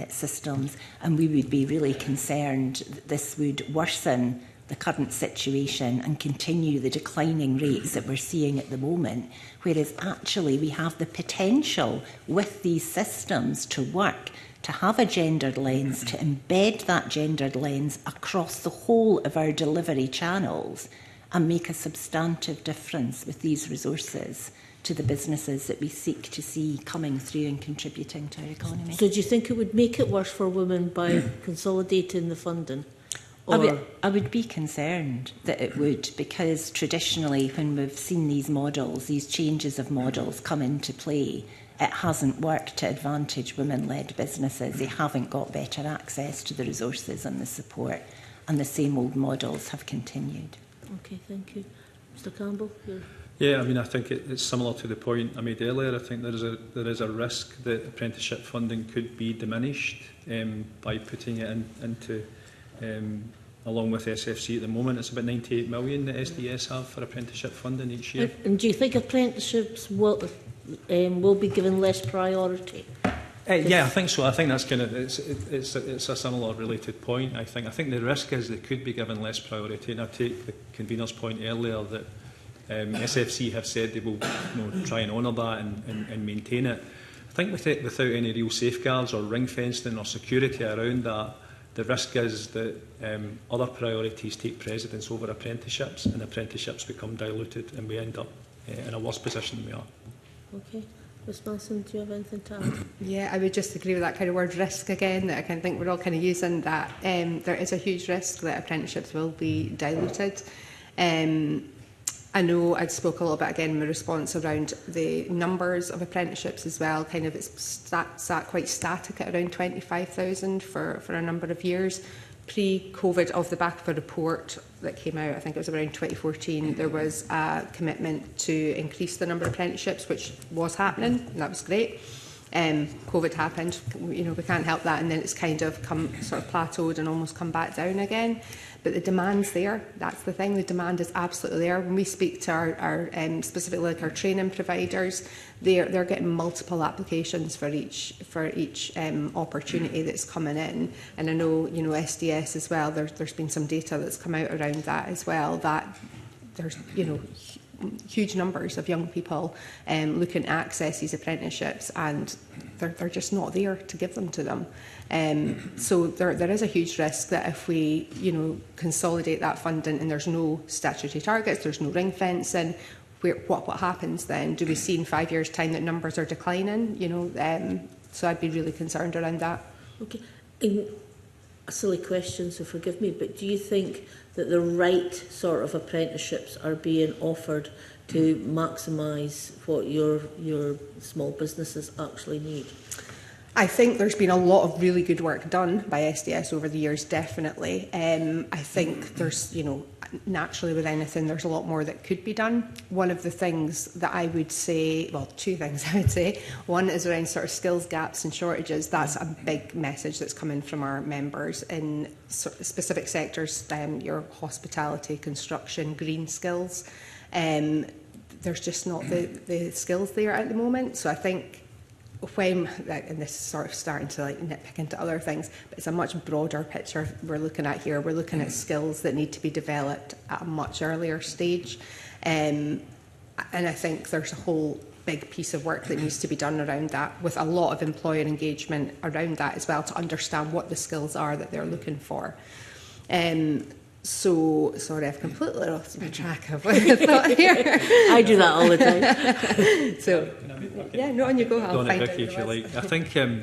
Speaker 18: systems, and we would be really concerned that this would worsen the current situation and continue the declining rates that we're seeing at the moment, whereas actually we have the potential with these systems to work to have a gendered lens, to embed that gendered lens across the whole of our delivery channels and make a substantive difference with these resources to the businesses that we seek to see coming through and contributing to our economy.
Speaker 8: So do you think it would make it worse for women by consolidating the funding?
Speaker 18: I would be concerned that it would, because traditionally when we've seen these models, these changes of models come into play, it hasn't worked to advantage women-led businesses. They haven't got better access to the resources and the support, and the same old models have continued.
Speaker 8: Okay, thank you. Mr Campbell?
Speaker 17: Yeah, I mean, I think it's similar to the point I made earlier. I think there is a risk that apprenticeship funding could be diminished by putting it into, along with SFC at the moment. It's about 98 million that SDS have for apprenticeship funding each year.
Speaker 8: And do you think apprenticeships will be given less priority?
Speaker 17: Yeah, I think so. I think that's kind of it's a similar related point. I think the risk is they could be given less priority. And I take the convener's point earlier that SFC have said they will try and honour that and maintain it. I think without any real safeguards or ring fencing or security around that, the risk is that other priorities take precedence over apprenticeships, and apprenticeships become diluted, and we end up in a worse position than we are.
Speaker 8: Okay. Ms Wilson, do you have anything to add?
Speaker 16: Yeah, I would just agree with that kind of word risk again, that I kind of think we're all kind of using that. There is a huge risk that apprenticeships will be diluted. I know I'd spoke a little bit again in my response around the numbers of apprenticeships as well. Kind of it's sat quite static at around 25,000 for a number of years. Pre-COVID, off the back of a report that came out, I think it was around 2014, there was a commitment to increase the number of apprenticeships, which was happening, and that was great. COVID happened, we can't help that, and then it's kind of sort of plateaued and almost come back down again. But the demand's there. That's the thing. The demand is absolutely there. When we speak to our specifically like our training providers, they're getting multiple applications for each opportunity that's coming in. And I know SDS as well. There's been some data that's come out around that as well. That there's huge numbers of young people looking to access these apprenticeships, and they're just not there to give them to them. So there is a huge risk that if we consolidate that funding and there's no statutory targets, there's no ring fencing, what happens then? Do we see in 5 years' time that numbers are declining? So I'd be really concerned around that.
Speaker 8: Okay. A silly question, so forgive me, but do you think that the right sort of apprenticeships are being offered to maximise what your small businesses actually need?
Speaker 16: I think there's been a lot of really good work done by SDS over the years, definitely. I think there's, naturally with anything, there's a lot more that could be done. One of the things that I would say, well, two things I would say. One is around sort of skills gaps and shortages. That's a big message that's coming from our members in specific sectors, your hospitality, construction, green skills. There's just not the skills there at the moment. So I think when, and this is sort of starting to nitpick into other things, but it's a much broader picture we're looking at here. We're looking at skills that need to be developed at a much earlier stage. And I think there's a whole big piece of work that needs to be done around that, with a lot of employer engagement around that as well, to understand what the skills are that they're looking for. So, sorry, I've completely lost my track of what I thought here.
Speaker 8: I do that all the time.
Speaker 16: So, yeah, no, on you go. I'll find
Speaker 17: Vicky, if you like. I think I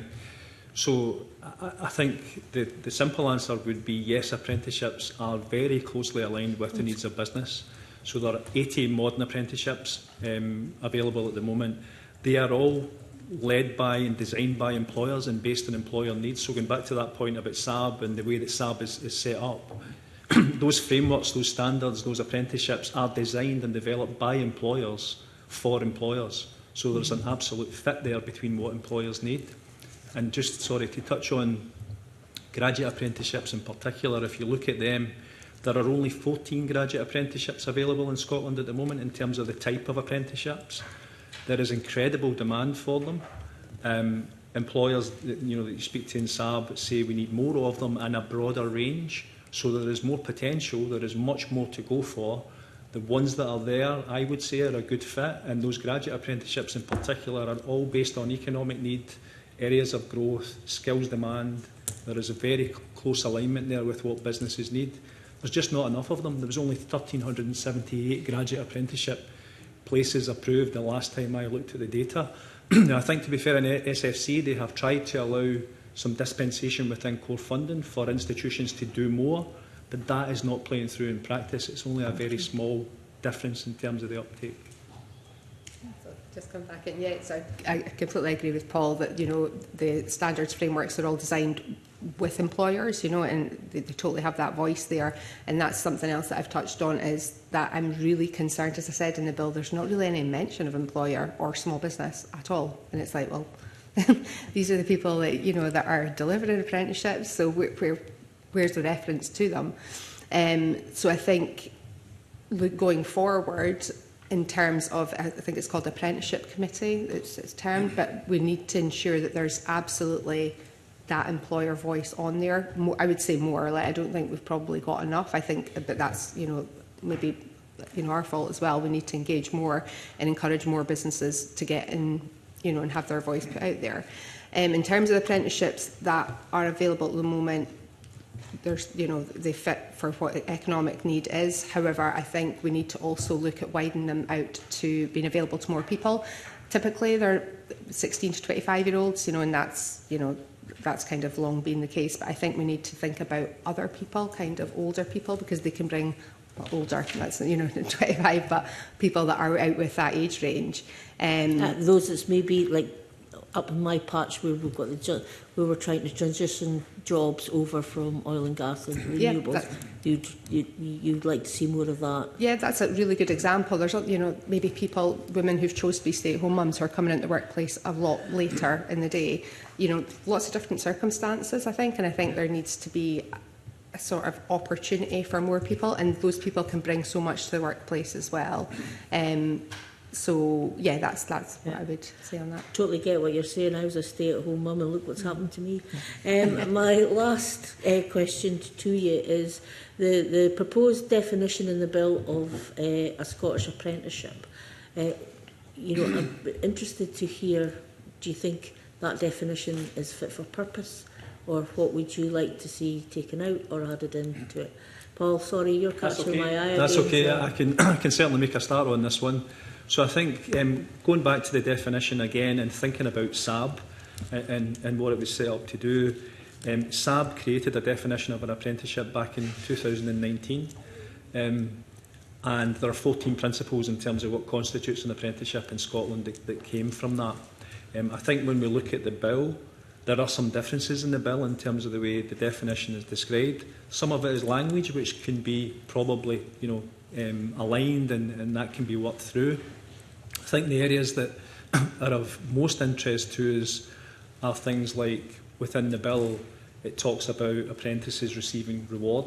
Speaker 17: think the simple answer would be yes. Apprenticeships are very closely aligned with the needs of business. So there are 80 modern apprenticeships available at the moment. They are all led by and designed by employers and based on employer needs. So going back to that point about SAB and the way that SAB is set up. Those frameworks, those standards, those apprenticeships are designed and developed by employers for employers. So there's an absolute fit there between what employers need. And just, sorry, to touch on graduate apprenticeships in particular, if you look at them, there are only 14 graduate apprenticeships available in Scotland at the moment in terms of the type of apprenticeships. There is incredible demand for them. Employers that you speak to in SAB say we need more of them and a broader range. So there is more potential, there is much more to go for. The ones that are there, I would say, are a good fit, and those graduate apprenticeships in particular are all based on economic need areas of growth, skills demand. There is a very close alignment there with what businesses need. There's just not enough of them. There was only 1,378 graduate apprenticeship places approved the last time I looked at the data. I think, to be fair, in SFC, they have tried to allow some dispensation within core funding for institutions to do more, but that is not playing through in practice. It's only a very small difference in terms of the uptake.
Speaker 16: Just come back in. Yeah, so I completely agree with Paul that, you know, the standards frameworks are all designed with employers, you know, and they totally have that voice there. And that's something else that I've touched on, is that I'm really concerned, as I said in the bill, there's not really any mention of employer or small business at all. And it's like, well, these are the people that, you know, that are delivering apprenticeships, so where's the reference to them? So I think going forward, in terms of, I think it's called the Apprenticeship Committee, it's termed, but we need to ensure that there's absolutely that employer voice on there. More, I would say more. Like, I don't think we've probably got enough. I think, but that's, you know, maybe, you know, our fault as well. We need to engage more and encourage more businesses to get in, you know, and have their voice put out there. In terms of the apprenticeships that are available at the moment, there's, you know, they fit for what the economic need is. However, I think we need to also look at widening them out to being available to more people. Typically, they're 16 to 25-year-olds, you know, and that's, you know, that's kind of long been the case. But I think we need to think about other people, kind of older people, because they can bring, well, older, that's, you know, 25, but people that are out with that age range.
Speaker 8: Those that's maybe like up in my patch where we've got where we're trying to transition jobs over from oil and gas and renewables. Yeah, you'd like to see more of that.
Speaker 16: Yeah, that's a really good example. There's, you know, maybe people, women who've chose to be stay-at-home mums who are coming into the workplace a lot later in the day. You know, lots of different circumstances, I think, and I think there needs to be a sort of opportunity for more people, and those people can bring so much to the workplace as well. So, yeah, that's what I would say on that.
Speaker 8: Totally get what you're saying. I was a stay-at-home mum and look what's happened to me. My last question to you is the proposed definition in the bill of a Scottish apprenticeship. You know, I'm interested to hear, do you think that definition is fit for purpose, or what would you like to see taken out or added into it? Paul, sorry, you're catching my eye.
Speaker 17: That's
Speaker 8: again,
Speaker 17: okay.
Speaker 8: so.
Speaker 17: I can certainly make a start on this one. So I think going back to the definition again and thinking about SAB and what it was set up to do, SAB created a definition of an apprenticeship back in 2019, and there are 14 principles in terms of what constitutes an apprenticeship in Scotland that came from that. I think when we look at the bill, there are some differences in the bill in terms of the way the definition is described. Some of it is language which can be probably, you know, aligned and that can be worked through. I think the areas that are of most interest to us are things like within the bill it talks about apprentices receiving reward,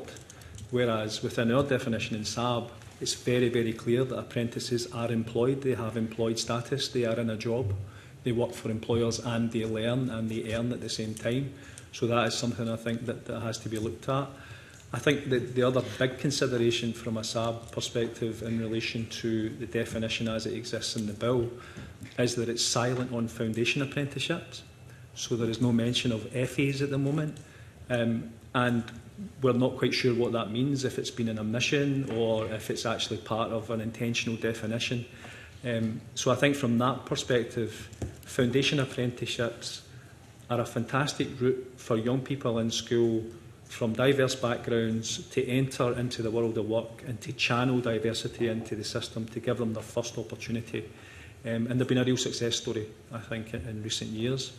Speaker 17: whereas within our definition in SAB it's very, very clear that apprentices are employed, they have employed status, they are in a job, they work for employers and they learn and they earn at the same time. So that is something I think that has to be looked at. I think that the other big consideration from a SAB perspective in relation to the definition as it exists in the bill is that it's silent on foundation apprenticeships. So there is no mention of FAs at the moment. And we're not quite sure what that means, if it's been an omission or if it's actually part of an intentional definition. So I think from that perspective, foundation apprenticeships are a fantastic route for young people in school from diverse backgrounds to enter into the world of work and to channel diversity into the system to give them their first opportunity. And they've been a real success story, I think, in recent years.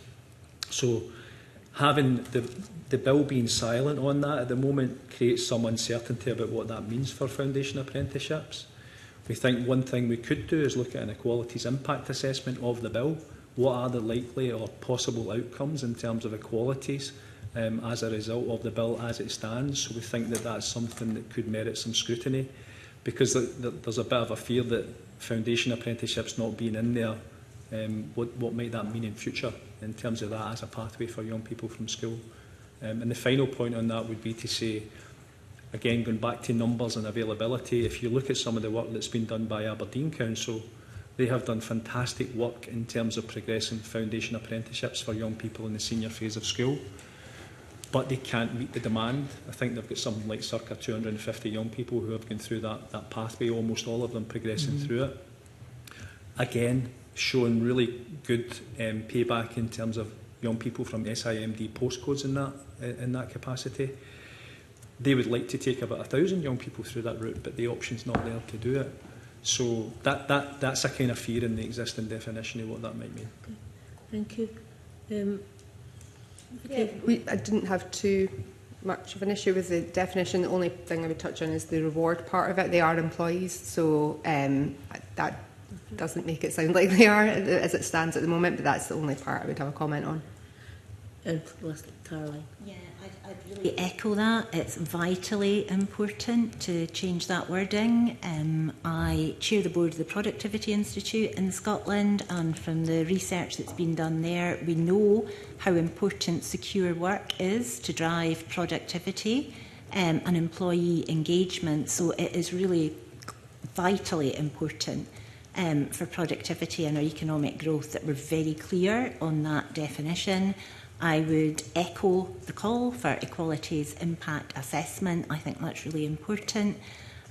Speaker 17: So having the bill being silent on that at the moment creates some uncertainty about what that means for foundation apprenticeships. We think one thing we could do is look at an equalities impact assessment of the bill. What are the likely or possible outcomes in terms of equalities as a result of the bill as it stands? So we think that that's something that could merit some scrutiny, because there's a bit of a fear that foundation apprenticeships not being in there, what might that mean in future in terms of that as a pathway for young people from school? And the final point on that would be to say, again, going back to numbers and availability, if you look at some of the work that's been done by Aberdeen Council They have done fantastic work in terms of progressing foundation apprenticeships for young people in the senior phase of school, but they can't meet the demand. I think they've got something like circa 250 young people who have gone through that pathway, almost all of them progressing through it. Again, showing really good payback in terms of young people from SIMD postcodes in that capacity. They would like to take about 1,000 young people through that route, but the option's not there to do it. So that's a kind of fear in the existing definition of what that might mean.
Speaker 8: Okay. Thank you.
Speaker 16: I didn't have too much of an issue with the definition. The only thing I would touch on is the reward part of it. They are employees, so that doesn't make it sound like they are as it stands at the moment, but that's the only part I would have a comment on.
Speaker 8: And Caroline.
Speaker 18: Yeah, I'd really echo that. It's vitally important to change that wording. I chair the board of the Productivity Institute in Scotland, and from the research that's been done there, we know how important secure work is to drive productivity and employee engagement. So it is really vitally important for productivity and our economic growth that we're very clear on that definition. I would echo the call for equalities impact assessment. I think that's really important.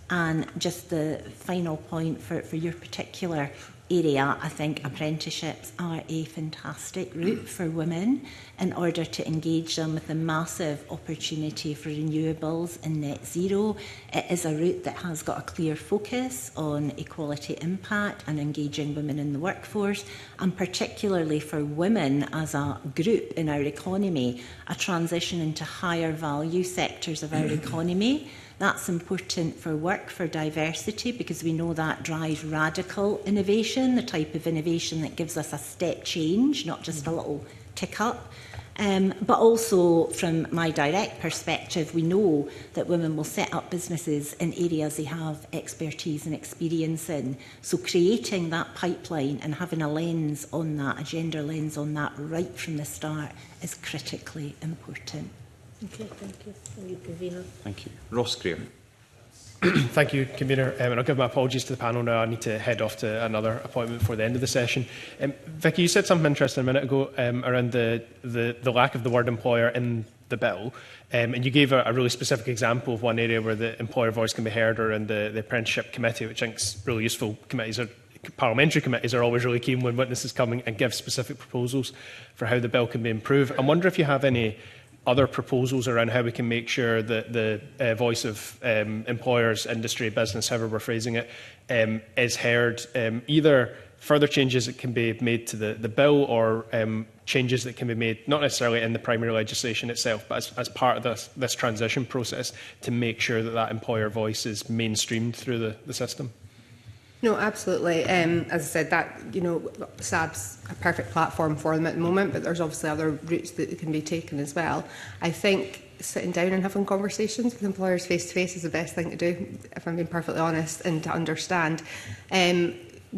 Speaker 18: And just the final point for your particular area, I think apprenticeships are a fantastic route for women in order to engage them with the massive opportunity for renewables and net zero. It is a route that has got a clear focus on equality impact and engaging women in the workforce, and particularly for women as a group in our economy, a transition into higher value sectors of our economy. That's important for work, for diversity, because we know that drives radical innovation, the type of innovation that gives us a step change, not just a little tick up. But also from my direct perspective, we know that women will set up businesses in areas they have expertise and experience in. So creating that pipeline and having a lens on that, a gender lens on that right from the start is critically important.
Speaker 8: Okay, thank you. Thank you, Convener.
Speaker 1: Thank you. Ross Greer.
Speaker 12: Thank you, Convener. And I'll give my apologies to the panel now. I need to head off to another appointment before the end of the session. Vicky, you said something interesting a minute ago around the lack of the word employer in the bill. And you gave a really specific example of one area where the employer voice can be heard, around the apprenticeship committee, which I think is really useful. Parliamentary committees are always really keen when witnesses come and give specific proposals for how the bill can be improved. I wonder if you have any other proposals around how we can make sure that the voice of employers, industry, business, however we're phrasing it, is heard. Either further changes that can be made to the bill, or changes that can be made not necessarily in the primary legislation itself, but as part of this transition process, to make sure that that employer voice is mainstreamed through the system.
Speaker 16: No, absolutely. As I said, that SAB's a perfect platform for them at the moment, but there's obviously other routes that can be taken as well. I think sitting down and having conversations with employers face to face is the best thing to do, if I'm being perfectly honest, and to understand.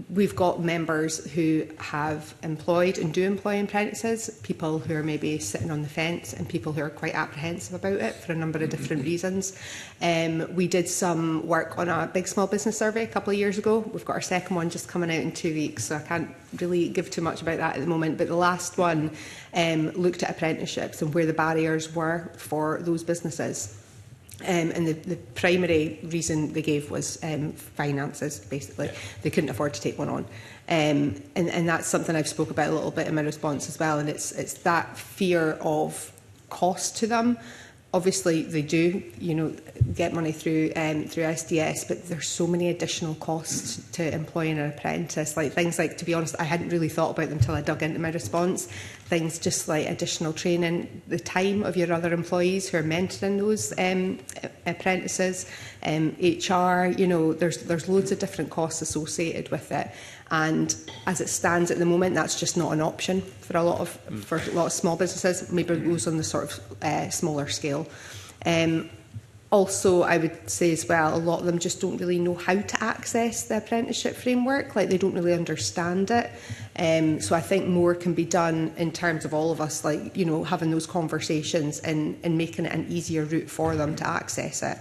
Speaker 16: We've got members who have employed and do employ apprentices, people who are maybe sitting on the fence, and people who are quite apprehensive about it for a number of different reasons. We did some work on a big small business survey a couple of years ago. We've got our second one just coming out in 2 weeks, so I can't really give too much about that at the moment. But the last one looked at apprenticeships and where the barriers were for those businesses. And the primary reason they gave was finances, basically. They couldn't afford to take one on. And that's something I've spoke about a little bit in my response as well. And it's that fear of cost to them. Obviously, they do, get money through SDS, but there's so many additional costs to employing an apprentice. Like things like, to be honest, I hadn't really thought about them until I dug into my response. Things just like additional training, the time of your other employees who are mentoring those apprentices, HR. There's loads of different costs associated with it. And as it stands at the moment, that's just not an option for a lot of small businesses, maybe those on the sort of smaller scale. Also, I would say as well, a lot of them just don't really know how to access the apprenticeship framework, like they don't really understand it. So I think more can be done in terms of all of us, like, having those conversations and making it an easier route for them to access it.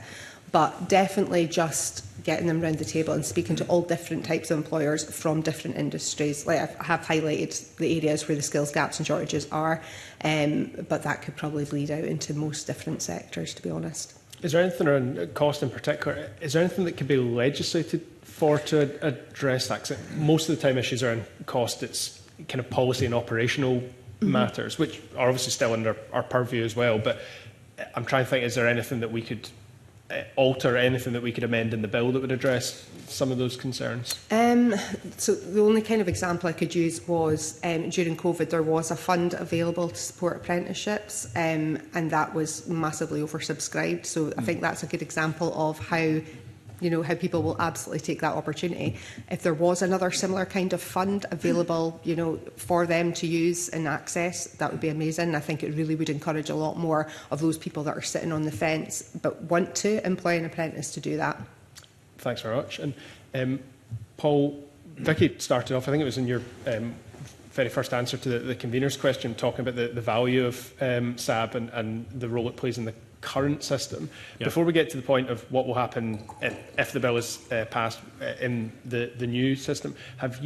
Speaker 16: But definitely just getting them round the table and speaking to all different types of employers from different industries. Like I have highlighted the areas where the skills gaps and shortages are, but that could probably bleed out into most different sectors, to be honest.
Speaker 12: Is there anything around cost in particular? Is there anything that could be legislated for to address that? 'Cause most of the time issues around cost, it's kind of policy and operational matters, which are obviously still under our purview as well. But I'm trying to think, is there anything that we could alter, anything that we could amend in the bill that would address some of those concerns?
Speaker 16: So the only kind of example I could use was during COVID there was a fund available to support apprenticeships, and that was massively oversubscribed. So I think that's a good example of how how people will absolutely take that opportunity. If there was another similar kind of fund available, for them to use and access, that would be amazing. I think it really would encourage a lot more of those people that are sitting on the fence but want to employ an apprentice to do that.
Speaker 12: Thanks very much. And Paul, Vicky started off, I think it was in your very first answer to the convener's question, talking about the value of SAB and the role it plays in the current system. Yeah. Before we get to the point of what will happen if the bill is passed in the new system, do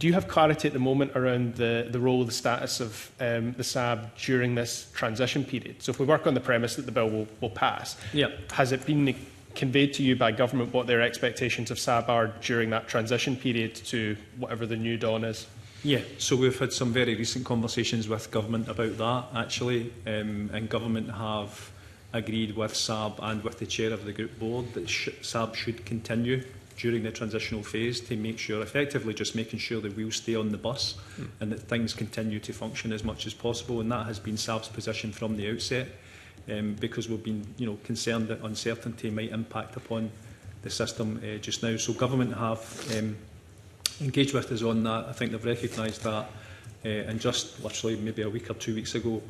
Speaker 12: you have clarity at the moment around the role, the status of the SAB during this transition period? So if we work on the premise that the bill will pass, has it been conveyed to you by government what their expectations of SAB are during that transition period to whatever the new dawn is?
Speaker 17: Yeah, so we've had some very recent conversations with government about that, actually, and government have agreed with SAB and with the chair of the group board that SAB should continue during the transitional phase to make sure, effectively just making sure that we'll stay on the bus and that things continue to function as much as possible. And that has been SAB's position from the outset, because we've been concerned that uncertainty might impact upon the system just now. So government have engaged with us on that. I think they've recognised that, and just literally maybe a week or 2 weeks ago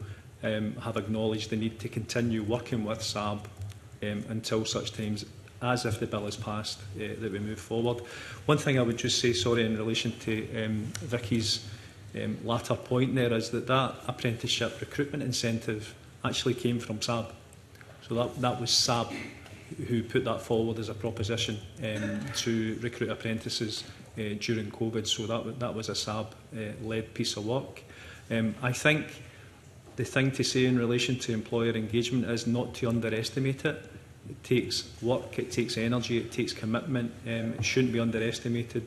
Speaker 17: have acknowledged the need to continue working with SAB until such times as if the bill is passed that we move forward. One thing I would just say, sorry, in relation to Vicky's latter point there, is that apprenticeship recruitment incentive actually came from SAB. So that was SAB who put that forward as a proposition to recruit apprentices during COVID. So that was a SAB-led piece of work. I think the thing to say in relation to employer engagement is not to underestimate it. It takes work, it takes energy, it takes commitment. It shouldn't be underestimated.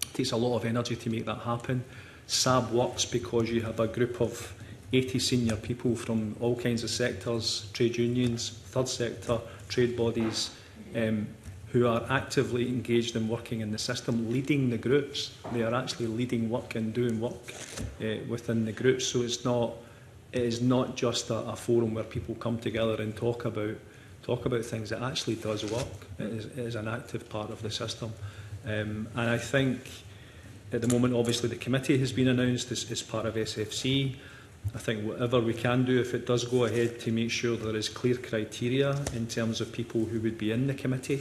Speaker 17: It takes a lot of energy to make that happen. SAB works because you have a group of 80 senior people from all kinds of sectors, trade unions, third sector, trade bodies, who are actively engaged in working in the system, leading the groups. They are actually leading work and doing work within the groups. So it is not just a forum where people come together and talk about things. It actually does work. It is an active part of the system. And I think at the moment, obviously, the committee has been announced as part of SFC. I think whatever we can do, if it does go ahead, to make sure there is clear criteria in terms of people who would be in the committee,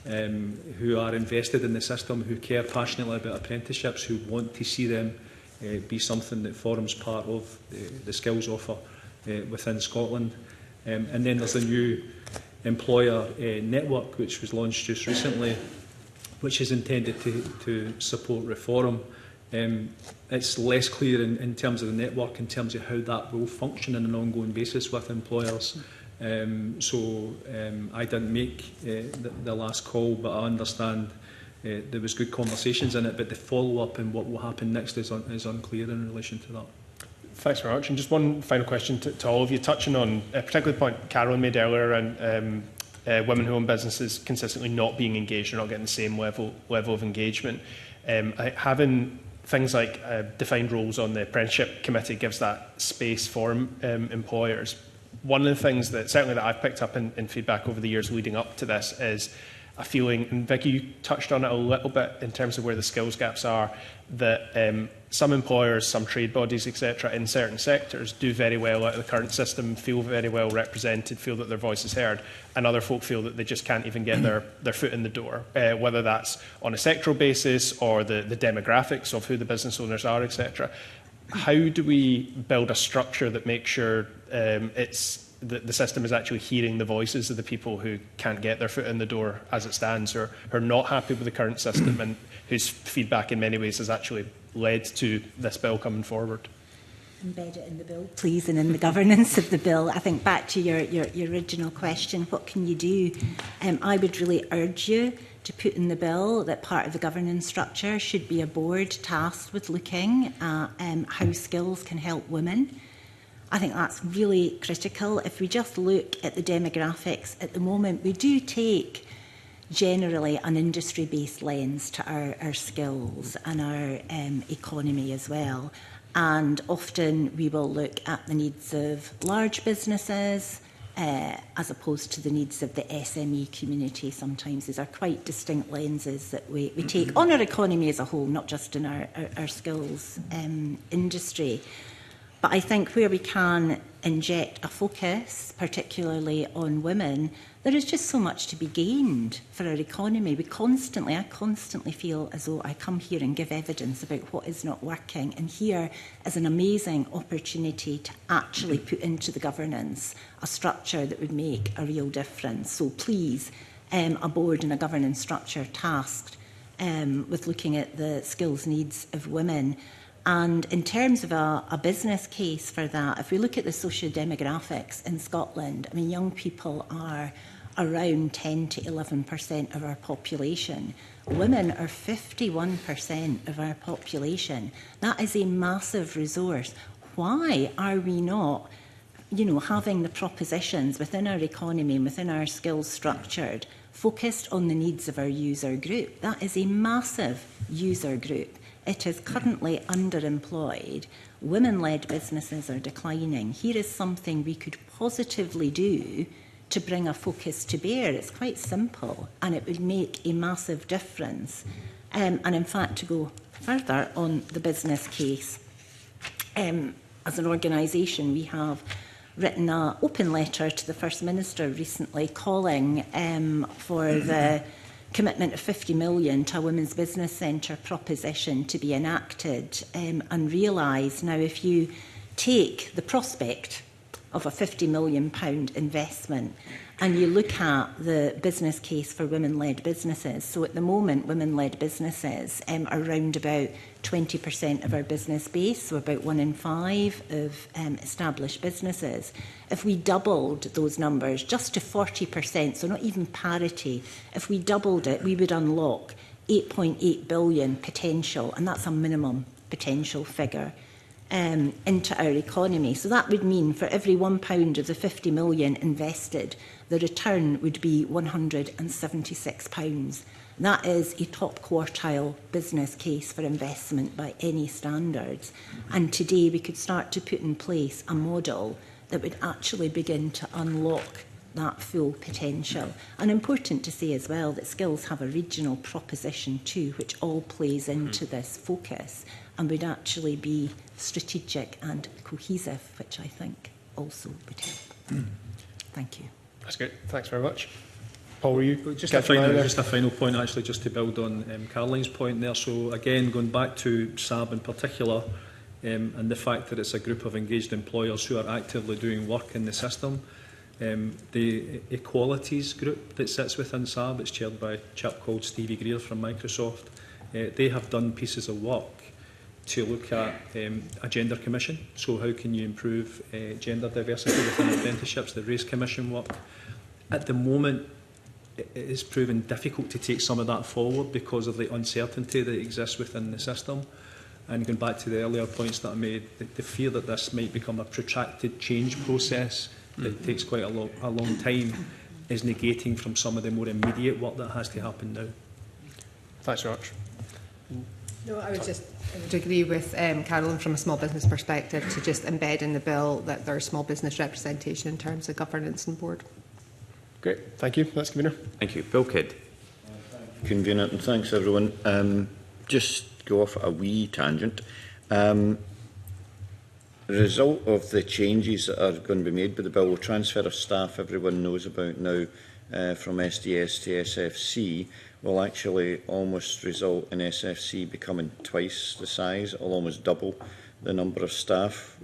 Speaker 17: who are invested in the system, who care passionately about apprenticeships, who want to see them be something that forms part of the skills offer within Scotland. And then there's a new employer network which was launched just recently, which is intended to support reform. It's less clear in terms of the network, in terms of how that will function on an ongoing basis with employers. So I didn't make the last call, but I understand there was good conversations in it, but the follow-up and what will happen next is unclear in relation to that.
Speaker 12: Thanks very much. And just one final question to all of you, touching on particularly the point Carolyn made earlier around women who own businesses consistently not being engaged or not getting the same level of engagement. Having things like defined roles on the apprenticeship committee gives that space for employers. One of the things that certainly that I've picked up in feedback over the years leading up to this is a feeling, and Vicky, you touched on it a little bit in terms of where the skills gaps are, that some employers, some trade bodies, etc., in certain sectors do very well out of the current system, feel very well represented, feel that their voice is heard, and other folk feel that they just can't even get their foot in the door, whether that's on a sectoral basis or the demographics of who the business owners are, etc. How do we build a structure that makes sure it's the system is actually hearing the voices of the people who can't get their foot in the door as it stands, or who are not happy with the current system and whose feedback in many ways has actually led to this bill coming forward.
Speaker 18: Embed it in the bill, please, and in the governance of the bill. I think back to your original question, what can you do? I would really urge you to put in the bill that part of the governance structure should be a board tasked with looking at how skills can help women. I think that's really critical. If we just look at the demographics at the moment, we do take generally an industry-based lens to our skills and our economy as well. And often we will look at the needs of large businesses as opposed to the needs of the SME community. Sometimes these are quite distinct lenses that we take on our economy as a whole, not just in our skills industry. But I think where we can inject a focus, particularly on women, there is just so much to be gained for our economy. I constantly feel as though I come here and give evidence about what is not working, and here is an amazing opportunity to actually put into the governance a structure that would make a real difference. So please, a board and a governance structure tasked with looking at the skills needs of women. And in terms of a business case for that, if we look at the socio-demographics in Scotland, I mean, young people are around 10 to 11% of our population. Women are 51% of our population. That is a massive resource. Why are we not, having the propositions within our economy and within our skills structured, focused on the needs of our user group? That is a massive user group. It is currently underemployed. Women-led businesses are declining. Here is something we could positively do to bring a focus to bear. It's quite simple, and it would make a massive difference. And in fact, to go further on the business case, as an organisation, we have written an open letter to the First Minister recently calling for the commitment of 50 million to a Women's Business Centre proposition to be enacted, and realise now if you take the prospect of a £50 million investment and you look at the business case for women-led businesses, so at the moment women-led businesses are around about 20% of our business base, so about 1 in 5 of established businesses. If we doubled those numbers just to 40%, so not even parity, if we doubled it, we would unlock 8.8 billion potential, and that's a minimum potential figure, into our economy. So that would mean for every £1 of the 50 million invested, the return would be £176. That is a top quartile business case for investment by any standards. And today we could start to put in place a model that would actually begin to unlock that full potential. And important to say as well that skills have a regional proposition too, which all plays into this focus and would actually be strategic and cohesive, which I think also would help. Thank you.
Speaker 12: That's good. Thanks very much. Paul, were you
Speaker 17: just a final point, actually, just to build on Caroline's point there. So again, going back to SAB in particular, and the fact that it's a group of engaged employers who are actively doing work in the system. The Equalities group that sits within SAB, it's chaired by a chap called Stevie Greer from Microsoft. They have done pieces of work to look at a gender commission. So how can you improve gender diversity within apprenticeships, the race commission work. At the moment, it is proven difficult to take some of that forward because of the uncertainty that exists within the system. And going back to the earlier points that I made, the fear that this might become a protracted change process that takes quite a long time is negating from some of the more immediate work that has to happen now.
Speaker 12: Thanks very much.
Speaker 16: No, I would agree with Caroline from a small business perspective to just embed in the bill that there's small business representation in terms of governance and board.
Speaker 12: Great, thank you. That's Convener.
Speaker 1: Thank you. Bill Kidd.
Speaker 10: Convener, and thanks everyone. Just go off a wee tangent. The result of the changes that are going to be made by the bill, the transfer of staff everyone knows about now from SDS to SFC, will actually almost result in SFC becoming twice the size. It will almost double the number of staff.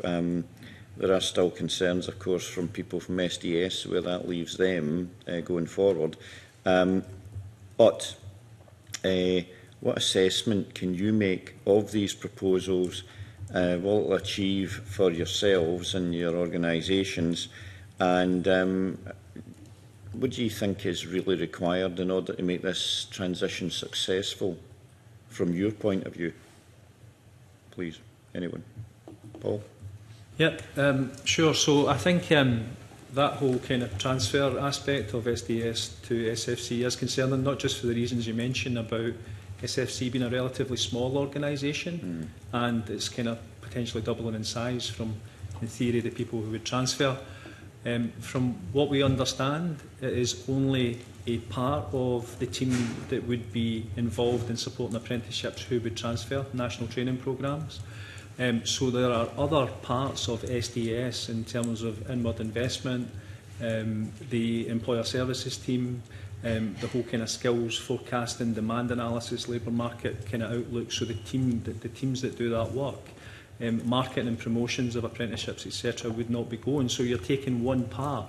Speaker 10: There are still concerns, of course, from people from SDS where that leaves them going forward. But what assessment can you make of these proposals, what it will achieve for yourselves and your organisations, and what do you think is really required in order to make this transition successful from your point of view? Please, anyone? Paul?
Speaker 17: Yeah, sure. So I think that whole kind of transfer aspect of SDS to SFC is concerning, not just for the reasons you mentioned about SFC being a relatively small organisation and it's kind of potentially doubling in size from, in theory, the people who would transfer. From what we understand, it is only a part of the team that would be involved in supporting apprenticeships who would transfer national training programmes. So there are other parts of SDS in terms of inward investment, the employer services team, the whole kind of skills forecasting, demand analysis, labour market kind of outlook. So the teams that do that work, marketing and promotions of apprenticeships, etc., would not be going. So you're taking one part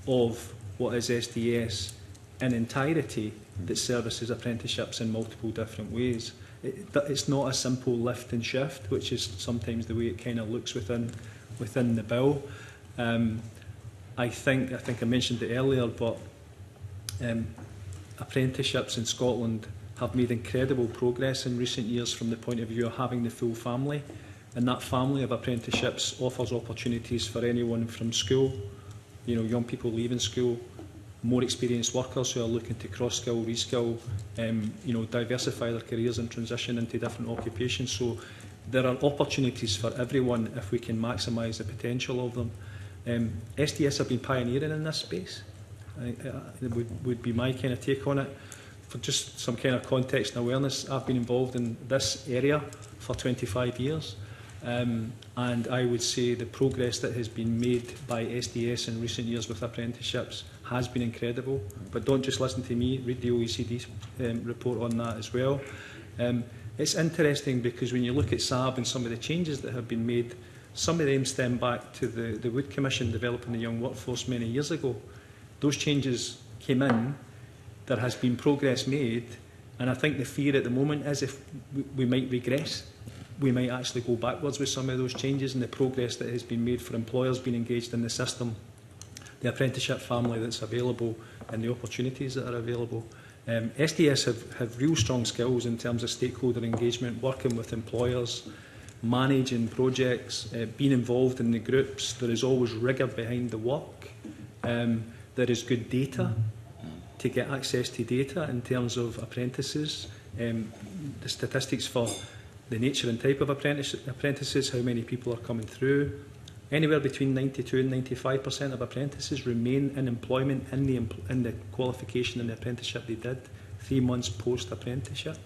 Speaker 17: of what is SDS in entirety that services apprenticeships in multiple different ways. It's not a simple lift and shift, which is sometimes the way it kind of looks within the bill. I think I mentioned it earlier, but apprenticeships in Scotland have made incredible progress in recent years from the point of view of having the full family, and that family of apprenticeships offers opportunities for anyone from school, young people leaving school, more experienced workers who are looking to cross-skill, reskill, diversify their careers and transition into different occupations. So there are opportunities for everyone if we can maximise the potential of them. SDS have been pioneering in this space. It would be my kind of take on it. For just some kind of context and awareness, I've been involved in this area for 25 years. And I would say the progress that has been made by SDS in recent years with apprenticeships has been incredible. But don't just listen to me, read the OECD report on that as well. It's interesting because when you look at SAB and some of the changes that have been made, some of them stem back to the Wood Commission developing the young workforce many years ago. Those changes came in, there has been progress made, and I think the fear at the moment is if we might regress. We might actually go backwards with some of those changes and the progress that has been made for employers being engaged in the system, the apprenticeship family that's available and the opportunities that are available. SDS have real strong skills in terms of stakeholder engagement, working with employers, managing projects, being involved in the groups. There is always rigour behind the work. There is good data to get access to data in terms of apprentices. The statistics for the nature and type of apprentices, how many people are coming through. Anywhere between 92 and 95% of apprentices remain in employment in the qualification and the apprenticeship they did 3 months post-apprenticeship.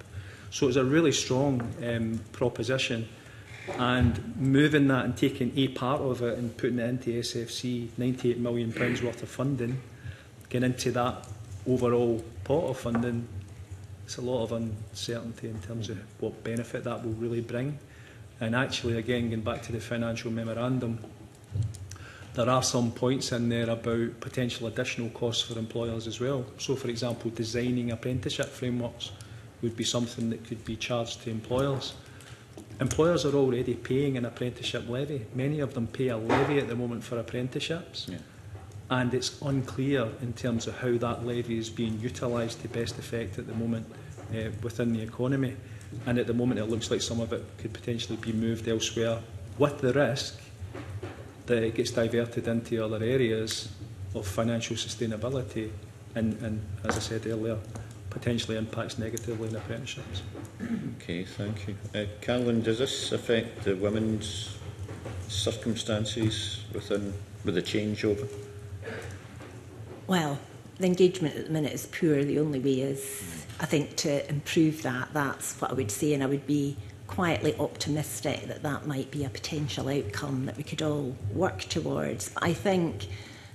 Speaker 17: So it's a really strong proposition. And moving that and taking a part of it and putting it into SFC, £98 million worth of funding, getting into that overall pot of funding, it's a lot of uncertainty in terms of what benefit that will really bring. And actually, again, going back to the financial memorandum, there are some points in there about potential additional costs for employers as well. So, for example, designing apprenticeship frameworks would be something that could be charged to employers. Employers are already paying an apprenticeship levy. Many of them pay a levy at the moment for apprenticeships. Yeah. And it's unclear in terms of how that levy is being utilised to best effect at the moment within the economy. And at the moment it looks like some of it could potentially be moved elsewhere, with the risk that it gets diverted into other areas of financial sustainability and as I said earlier, potentially impacts negatively on apprenticeships.
Speaker 10: Okay, thank you. Carolyn, does this affect the women's circumstances with the changeover?
Speaker 18: Well, the engagement at the minute is poor. The only way is, I think, to improve that. That's what I would say, and I would be quietly optimistic that that might be a potential outcome that we could all work towards. But I think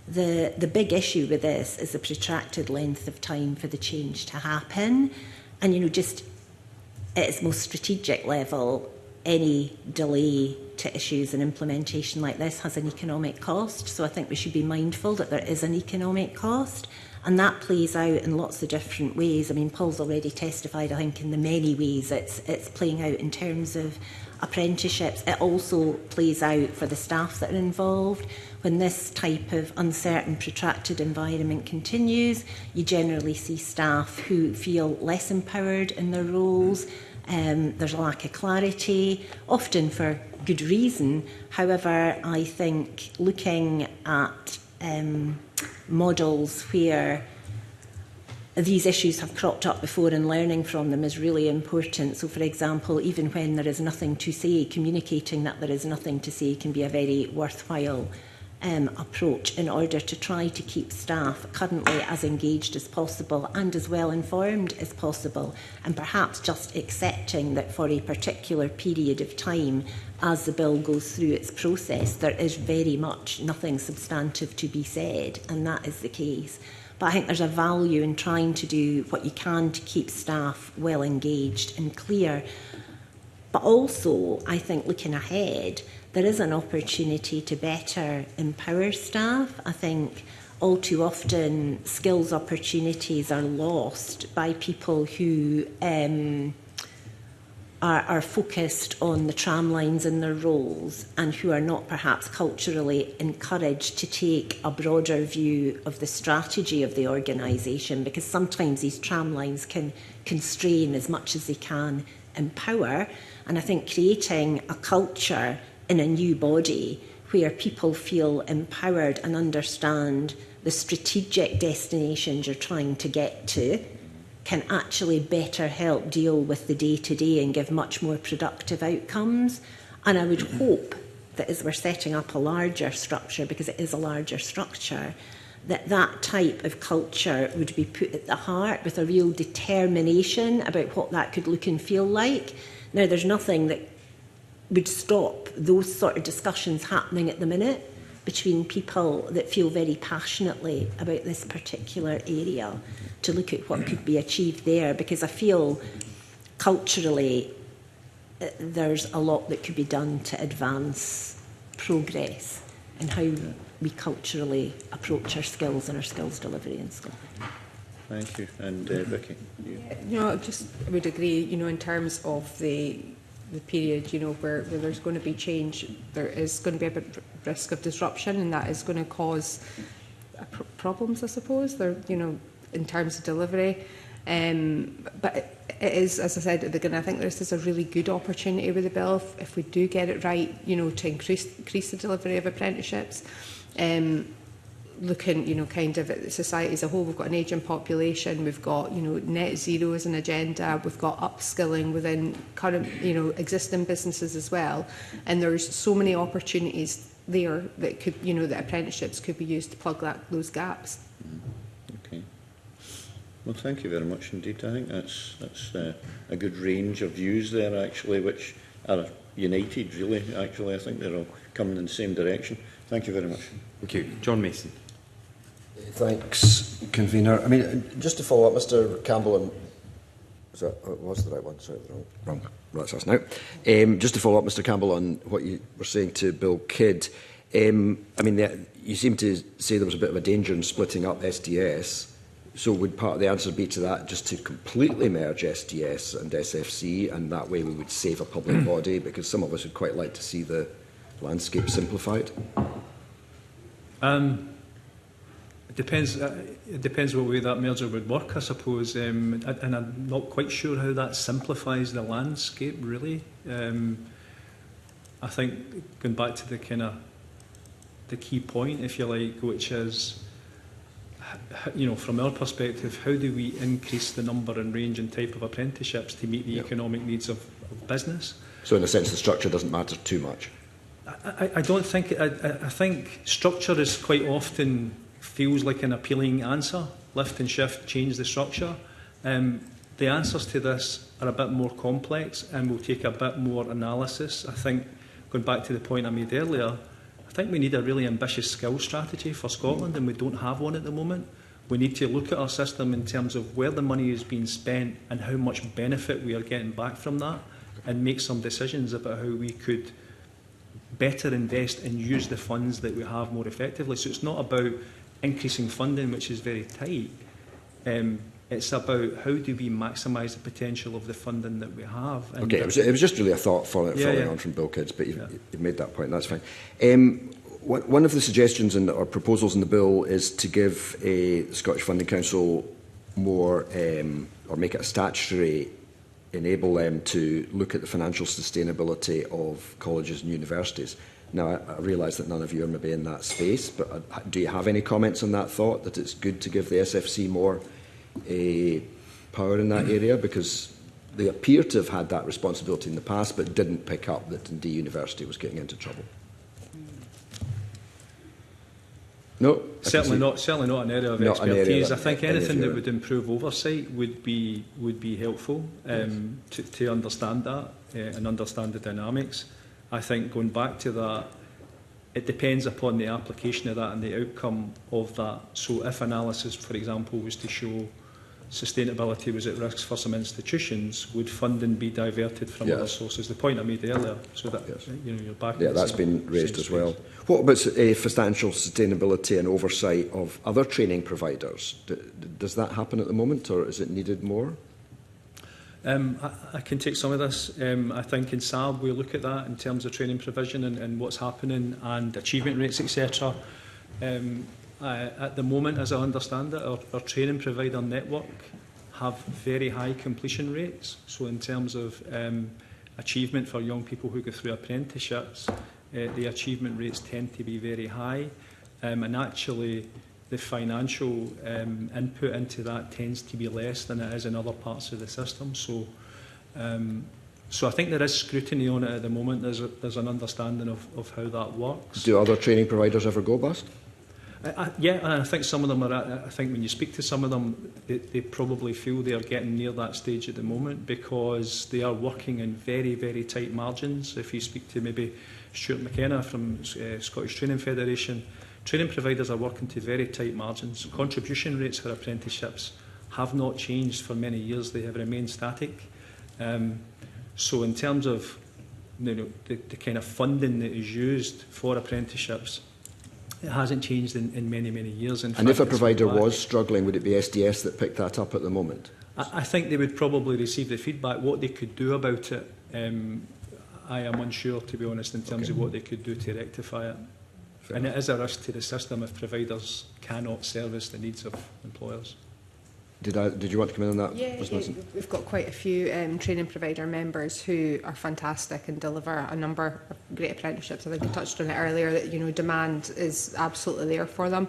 Speaker 18: the big issue with this is the protracted length of time for the change to happen. And, just at its most strategic level, any delay to issues and implementation like this has an economic cost. So I think we should be mindful that there is an economic cost. And that plays out in lots of different ways. I mean, Paul's already testified, I think, in the many ways it's playing out in terms of apprenticeships. It also plays out for the staff that are involved. When this type of uncertain, protracted environment continues, you generally see staff who feel less empowered in their roles. There's a lack of clarity, often for good reason. However, I think looking at models where these issues have cropped up before and learning from them is really important. So, for example, even when there is nothing to say, communicating that there is nothing to say can be a very worthwhile approach in order to try to keep staff currently as engaged as possible and as well informed as possible, and perhaps just accepting that for a particular period of time as the bill goes through its process there is very much nothing substantive to be said, and that is the case. But I think there's a value in trying to do what you can to keep staff well engaged and clear. But also, I think looking ahead, there is an opportunity to better empower staff. I think all too often skills opportunities are lost by people who are focused on the tramlines in their roles and who are not perhaps culturally encouraged to take a broader view of the strategy of the organisation, because sometimes these tramlines can constrain as much as they can empower. And I think creating a culture in a new body where people feel empowered and understand the strategic destinations you're trying to get to can actually better help deal with the day-to-day and give much more productive outcomes. And I would hope that as we're setting up a larger structure, because it is a larger structure, that that type of culture would be put at the heart with a real determination about what that could look and feel like. Now, there's nothing that would stop those sort of discussions happening at the minute between people that feel very passionately about this particular area, to look at what could be achieved there, because I feel culturally there's a lot that could be done to advance progress in how we culturally approach our skills and our skills delivery in Scotland.
Speaker 10: Thank you. And Vicky?
Speaker 16: I would agree, in terms of the period, where there's going to be change, there is going to be a bit risk of disruption, and that is going to cause problems, I suppose, in terms of delivery. But it is, as I said at the beginning, I think this is a really good opportunity with the bill if we do get it right, to increase the delivery of apprenticeships. Looking, kind of at society as a whole, we've got an ageing population, we've got, net zero as an agenda, we've got upskilling within current, existing businesses as well, and there's so many opportunities there that could, that apprenticeships could be used to plug those gaps.
Speaker 10: Okay. Well, thank you very much indeed. I think that's a good range of views there, actually, which are united, really. Actually, I think they're all coming in the same direction. Thank you very much.
Speaker 1: Thank you. John Mason.
Speaker 9: Thanks, Convener. I mean, just to follow up, Mr Campbell, and was the right one? Sorry, wrong. That's us now. Just to follow up, Mr Campbell, on what you were saying to Bill Kidd. I mean, you seem to say there was a bit of a danger in splitting up SDS. So would part of the answer be to that just to completely merge SDS and SFC, and that way we would save a public body? Because some of us would quite like to see the landscape simplified.
Speaker 17: It depends what way that merger would work, I suppose, and I'm not quite sure how that simplifies the landscape, really. I think going back to the key point, if you like, which is, from our perspective, how do we increase the number and range and type of apprenticeships to meet the economic needs of business?
Speaker 9: So in a sense, the structure doesn't matter too much.
Speaker 17: I don't think. I think structure is quite often feels like an appealing answer. Lift and shift, change the structure. The answers to this are a bit more complex and will take a bit more analysis. I think, going back to the point I made earlier, I think we need a really ambitious skills strategy for Scotland, and we don't have one at the moment. We need to look at our system in terms of where the money is being spent and how much benefit we are getting back from that, and make some decisions about how we could better invest and use the funds that we have more effectively. So it's not about increasing funding, which is very tight. It's about how do we maximise the potential of the funding that we have. And
Speaker 9: okay, it was just really a thought following on from Bill Kidd's, but you've made that point, that's fine. One of the suggestions or proposals in the bill is to give the Scottish Funding Council more, or make it a statutory, enable them to look at the financial sustainability of colleges and universities. Now, I realise that none of you are maybe in that space, but do you have any comments on that thought, that it's good to give the SFC more power in that area? Because they appear to have had that responsibility in the past, but didn't pick up that Dundee University was getting into trouble. No,
Speaker 17: certainly not an area of expertise. I think anything that would improve oversight would be helpful to understand that and understand the dynamics. I think going back to that, it depends upon the application of that and the outcome of that. So if analysis, for example, was to show sustainability was at risk for some institutions, would funding be diverted from other sources? The point I made earlier, so that you're back.
Speaker 9: Yeah, that's been raised as well. What about financial sustainability and oversight of other training providers? Does that happen at the moment, or is it needed more?
Speaker 17: I can take some of this. I think in SAB we look at that in terms of training provision and what's happening and achievement rates, etc. At the moment, as I understand it, our training provider network have very high completion rates. So in terms of achievement for young people who go through apprenticeships, the achievement rates tend to be very high. And actually, the financial input into that tends to be less than it is in other parts of the system. So I think there is scrutiny on it at the moment. There's an understanding of how that works.
Speaker 9: Do other training providers ever go bust?
Speaker 17: Yeah, and I think some of them are. I think when you speak to some of them, they probably feel they are getting near that stage at the moment because they are working in very, very tight margins. If you speak to maybe Stuart McKenna from Scottish Training Federation, training providers are working to very tight margins. Contribution rates for apprenticeships have not changed for many years. They have remained static. So in terms of the kind of funding that is used for apprenticeships, it hasn't changed in many, many years. In fact,
Speaker 9: if a provider was struggling, would it be SDS that picked that up at the moment?
Speaker 17: I think they would probably receive the feedback. What they could do about it, I am unsure, to be honest, in terms of what they could do to rectify it. And it is a risk to the system if providers cannot service the needs of employers.
Speaker 9: Did you want to come in on that?
Speaker 16: Yeah, we've got quite a few training provider members who are fantastic and deliver a number of great apprenticeships. I think I touched on it earlier that demand is absolutely there for them.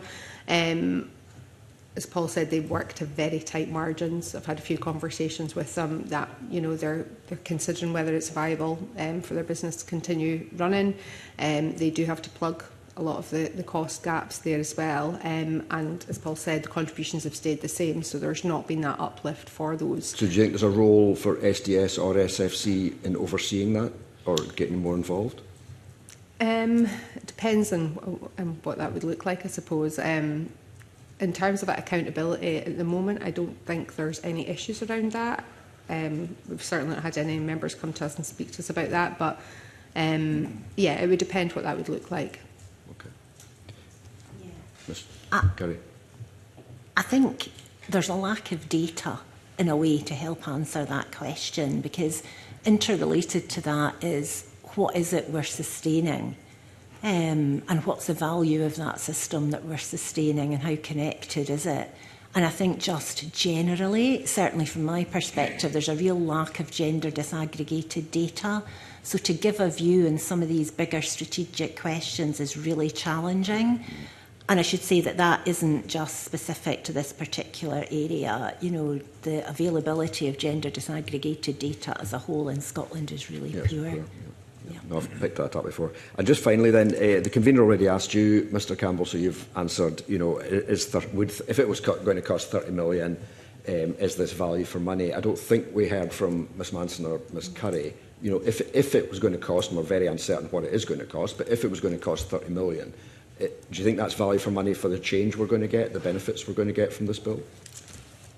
Speaker 16: As Paul said, they work to very tight margins. I've had a few conversations with them that they're considering whether it's viable for their business to continue running. They do have to plug a lot of the cost gaps there as well. And as Paul said, the contributions have stayed the same, so there's not been that uplift for those.
Speaker 9: So do you think there's a role for SDS or SFC in overseeing that or getting more involved?
Speaker 16: It depends on what that would look like, I suppose. In terms of that accountability, at the moment, I don't think there's any issues around that. We've certainly not had any members come to us and speak to us about that, but yeah, it would depend what that would look like.
Speaker 18: I think there's a lack of data in a way to help answer that question, because interrelated to that is what is it we're sustaining and what's the value of that system that we're sustaining and how connected is it? And I think just generally, certainly from my perspective, there's a real lack of gender disaggregated data. So to give a view in some of these bigger strategic questions is really challenging. And I should say that isn't just specific to this particular area. The availability of gender disaggregated data as a whole in Scotland is really poor.
Speaker 9: No, I've picked that up before. And just finally then, the convener already asked you, Mr Campbell, so you've answered, if it was going to cost 30 million, is this value for money? I don't think we heard from Ms Manson or Ms Curry, if it was going to cost, and we're very uncertain what it is going to cost, but if it was going to cost 30 million, do you think that's value for money for the change we're going to get, the benefits we're going to get from this bill?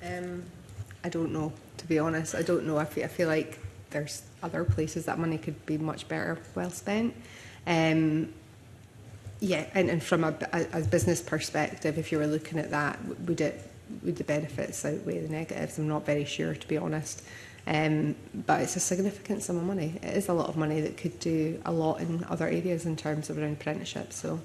Speaker 16: I don't know, to be honest. I don't know. I feel like there's other places that money could be much better well spent. Yeah, and from a business perspective, if you were looking at that, would the benefits outweigh the negatives? I'm not very sure, to be honest. But it's a significant sum of money. It is a lot of money that could do a lot in other areas in terms of around apprenticeships. So,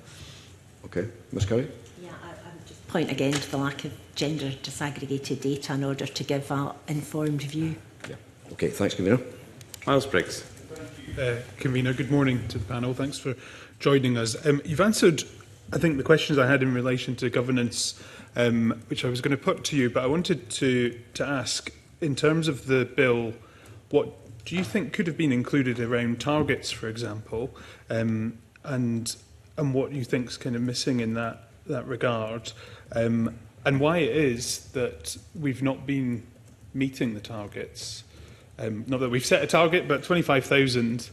Speaker 9: okay, Ms. Curry.
Speaker 18: Yeah, I would just point again to the lack of gender disaggregated data in order to give an informed view.
Speaker 9: Yeah. Okay, thanks, Convener. Miles Briggs.
Speaker 11: Convener, good morning to the panel. Thanks for joining us. You've answered, I think, the questions I had in relation to governance, which I was going to put to you, but I wanted to ask, in terms of the bill, what do you think could have been included around targets, for example, and what you think is kind of missing in that regard, and why it is that we've not been meeting the targets? Not that we've set a target, but 25,000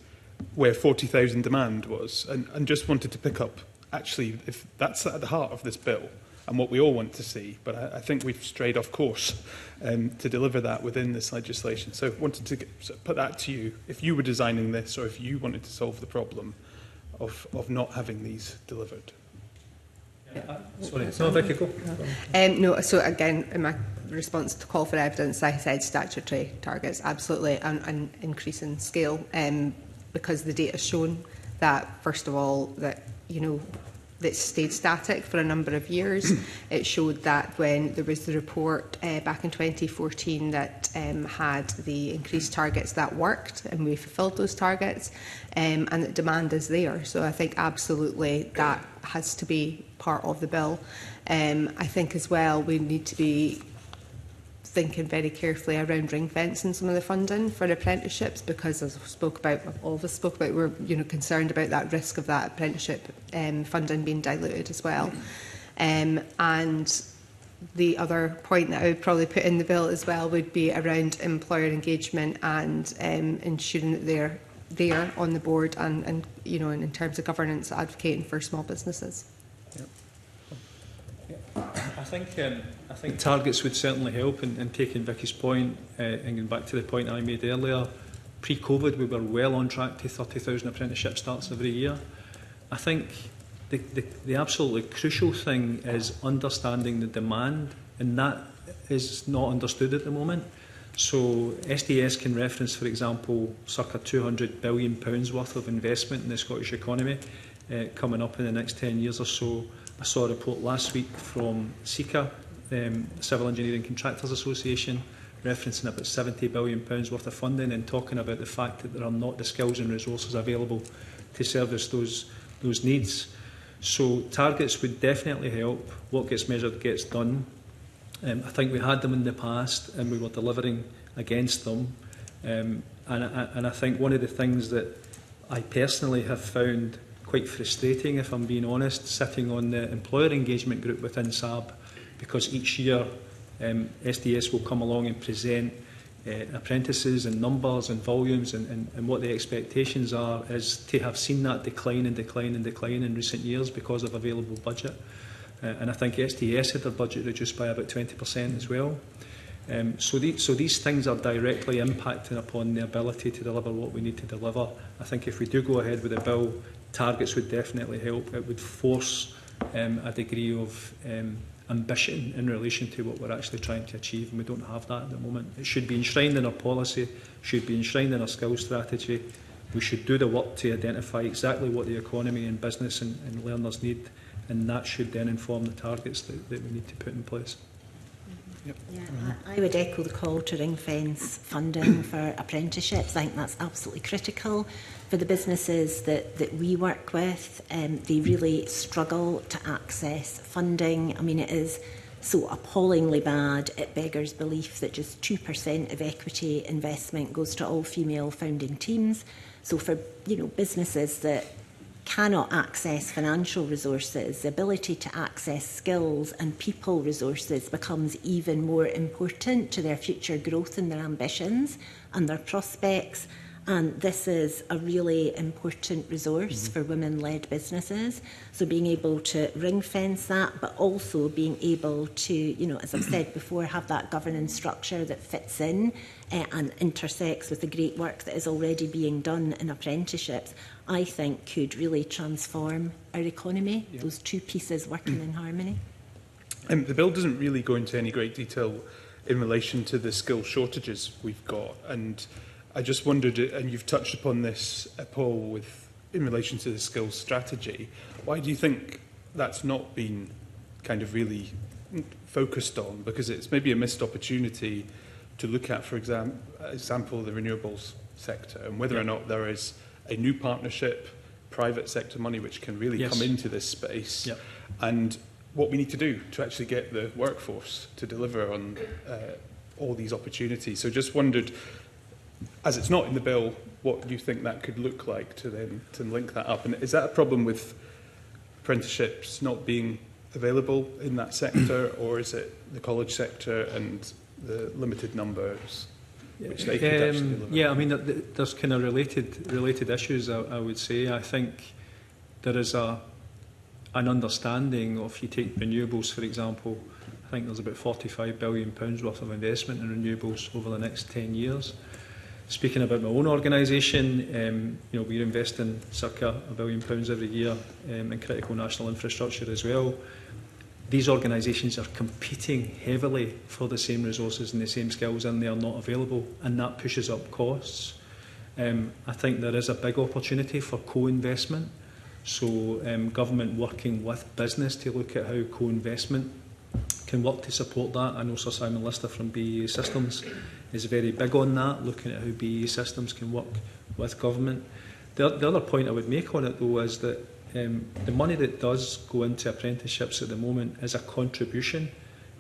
Speaker 11: where 40,000 demand was. And just wanted to pick up, actually, if that's at the heart of this bill and what we all want to see. But I think we've strayed off course to deliver that within this legislation. So I wanted to put that to you, if you were designing this or if you wanted to solve the problem of not having these delivered.
Speaker 17: Sorry, no, Vicky, go.
Speaker 16: No, so again, in my response to call for evidence, I said statutory targets, absolutely, and increase in scale, because the data has shown that, first of all, that, you know, that stayed static for a number of years. It showed that when there was the report back in 2014 that had the increased targets, that worked and we fulfilled those targets, and that demand is there. So I think absolutely that has to be part of the bill. I think as well we need to be thinking very carefully around ring fencing some of the funding for apprenticeships, because as all of us spoke about, we're concerned about that risk of that apprenticeship funding being diluted as well. And the other point that I would probably put in the bill as well would be around employer engagement and ensuring that they're there on the board and in terms of governance, advocating for small businesses.
Speaker 17: I think targets would certainly help in taking Vicky's point and going back to the point I made earlier. Pre-COVID, we were well on track to 30,000 apprenticeship starts every year. I think the absolutely crucial thing is understanding the demand, and that is not understood at the moment. So SDS can reference, for example, circa £200 billion worth of investment in the Scottish economy coming up in the next 10 years or so. I saw a report last week from CECA, Civil Engineering Contractors Association, referencing about £70 billion worth of funding and talking about the fact that there are not the skills and resources available to service those needs. So targets would definitely help. What gets measured gets done. I think we had them in the past and we were delivering against them. And I think one of the things that I personally have found quite frustrating, if I'm being honest, sitting on the employer engagement group within SAB, because each year SDS will come along and present apprentices and numbers and volumes and what the expectations are is to have seen that decline in recent years because of available budget. And I think SDS had their budget reduced by about 20% as well. So these things are directly impacting upon the ability to deliver what we need to deliver. I think if we do go ahead with the bill, targets would definitely help. It would force a degree of ambition in relation to what we're actually trying to achieve, and we don't have that at the moment. It should be enshrined in our policy, should be enshrined in our skills strategy. We should do the work to identify exactly what the economy and business and learners need, and that should then inform the targets that we need to put in place.
Speaker 18: Yep. Yeah, I would echo the call to ring-fence funding for apprenticeships. I think that's absolutely critical for the businesses that we work with. They really struggle to access funding. I mean, it is so appallingly bad, it beggars belief that just 2% of equity investment goes to all-female founding teams. So for businesses that cannot access financial resources, the ability to access skills and people resources becomes even more important to their future growth and their ambitions and their prospects. And this is a really important resource for women-led businesses. So being able to ring-fence that, but also being able to, you know, as I've said before, have that governance structure that fits in and intersects with the great work that is already being done in apprenticeships, I think could really transform our economy, those two pieces working in harmony.
Speaker 11: The bill doesn't really go into any great detail in relation to the skill shortages we've got. And I just wondered, and you've touched upon this, Paul, in relation to the skills strategy, why do you think that's not been kind of really focused on? Because it's maybe a missed opportunity to look at, for example, the renewables sector and whether or not there is a new partnership, private sector money, which can really come into this space, and what we need to do to actually get the workforce to deliver on all these opportunities. So just wondered, as it's not in the bill, what you think that could look like to link that up. And is that a problem with apprenticeships not being available in that sector, or is it the college sector and the limited numbers which they could actually deliver?
Speaker 17: Yeah, I mean, there's kind of related issues, I would say. I think there is an understanding of, if you take renewables, for example, I think there's about £45 billion worth of investment in renewables over the next 10 years. Speaking about my own organisation, you know, we're investing circa £1 billion every year in critical national infrastructure as well. These organisations are competing heavily for the same resources and the same skills, and they are not available, and that pushes up costs. I think there is a big opportunity for co-investment, so government working with business to look at how co-investment can work to support that. I know Sir Simon Lister from BAE Systems is very big on that, looking at how BAE Systems can work with government. The other point I would make on it, though, is that the money that does go into apprenticeships at the moment is a contribution.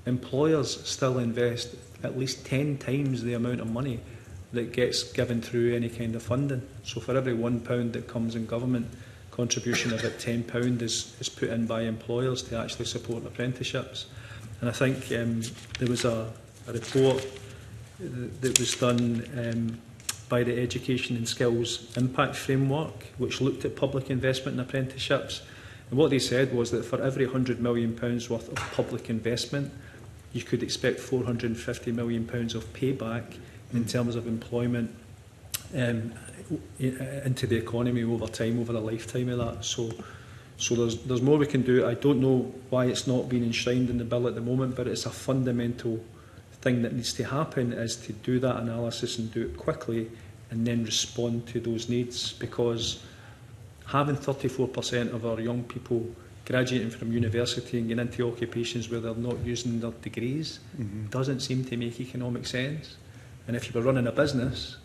Speaker 17: Employers still invest at least 10 times the amount of money that gets given through any kind of funding. So for every £1 that comes in government contribution, about £10 is put in by employers to actually support apprenticeships. And I think there was a report that was done by the Education and Skills Impact Framework, which looked at public investment in apprenticeships. And what they said was that for every £100 million worth of public investment, you could expect £450 million of payback in terms of employment into the economy over time, over the lifetime of that. So there's more we can do. I don't know why it's not being enshrined in the bill at the moment, but it's a fundamental thing that needs to happen, is to do that analysis and do it quickly and then respond to those needs, because having 34% of our young people graduating from university and getting into occupations where they're not using their degrees doesn't seem to make economic sense. And if you were running a business,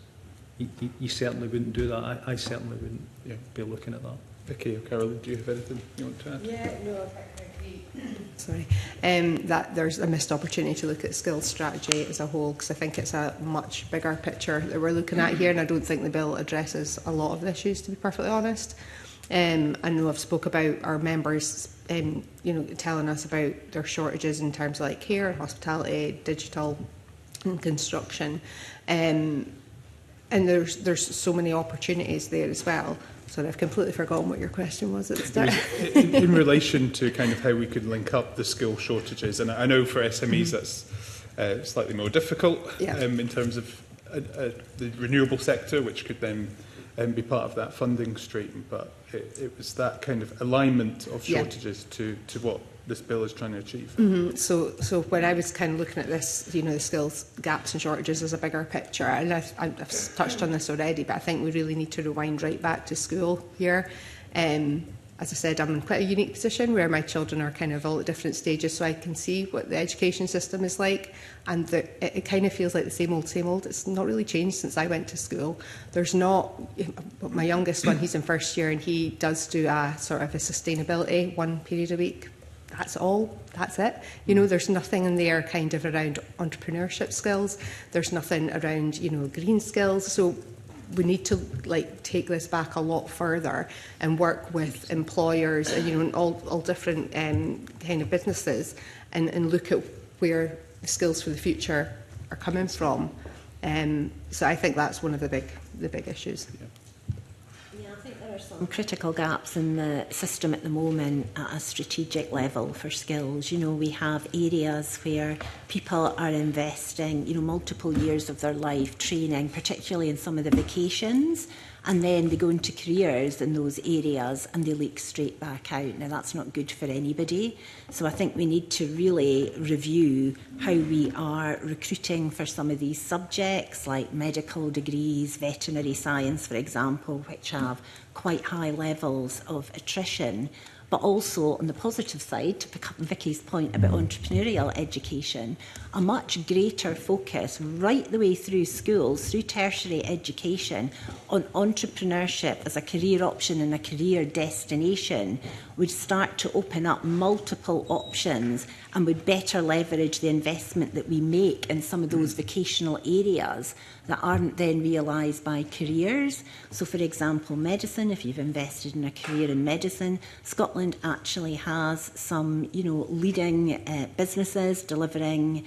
Speaker 17: you certainly wouldn't do that. I certainly wouldn't be looking at that.
Speaker 11: Vicky or Carol, do you have anything you want to add?
Speaker 16: Yeah, no, I agree. Sorry. That there's a missed opportunity to look at skills strategy as a whole, because I think it's a much bigger picture that we're looking at here, and I don't think the bill addresses a lot of the issues, to be perfectly honest. I know I've spoke about our members you know, telling us about their shortages in terms of like care, hospitality, digital and construction. And there's so many opportunities there as well. So I've completely forgotten what your question was at the start.
Speaker 11: In relation to kind of how we could link up the skill shortages, and I know for SMEs that's slightly more difficult in terms of the renewable sector, which could then be part of that funding stream, but it was that kind of alignment of shortages to what this bill is trying to achieve.
Speaker 16: So when I was kind of looking at this, you know, the skills gaps and shortages as a bigger picture, and I've touched on this already, but I think we really need to rewind right back to school here. As I said, I'm in quite a unique position where my children are kind of all at different stages, so I can see what the education system is like, and it kind of feels like the same old. It's not really changed since I went to school. There's not, my youngest one, he's in first year, and he does do a sort of a sustainability 1 period a week. That's all. That's it. You know, there's nothing in there kind of around entrepreneurship skills. There's nothing around, you know, green skills. So we need to like take this back a lot further and work with employers and, you know, and all different kind of businesses and look at where the skills for the future are coming from. So I think that's one of the the big issues.
Speaker 18: Yeah, I think there are some critical gaps in the system at the moment at a strategic level for skills. You know, we have areas where people are investing, you know, multiple years of their life training, particularly in some of the vocations, and then they go into careers in those areas and they leak straight back out. Now, that's not good for anybody. So I think we need to really review how we are recruiting for some of these subjects, like medical degrees, veterinary science, for example, which have quite high levels of attrition. But also, on the positive side, to pick up on Vicky's point about entrepreneurial education, a much greater focus right the way through schools, through tertiary education, on entrepreneurship as a career option and a career destination would start to open up multiple options and would better leverage the investment that we make in some of those vocational areas that aren't then realised by careers. So, for example, medicine, if you've invested in a career in medicine, Scotland actually has some, you know, leading businesses delivering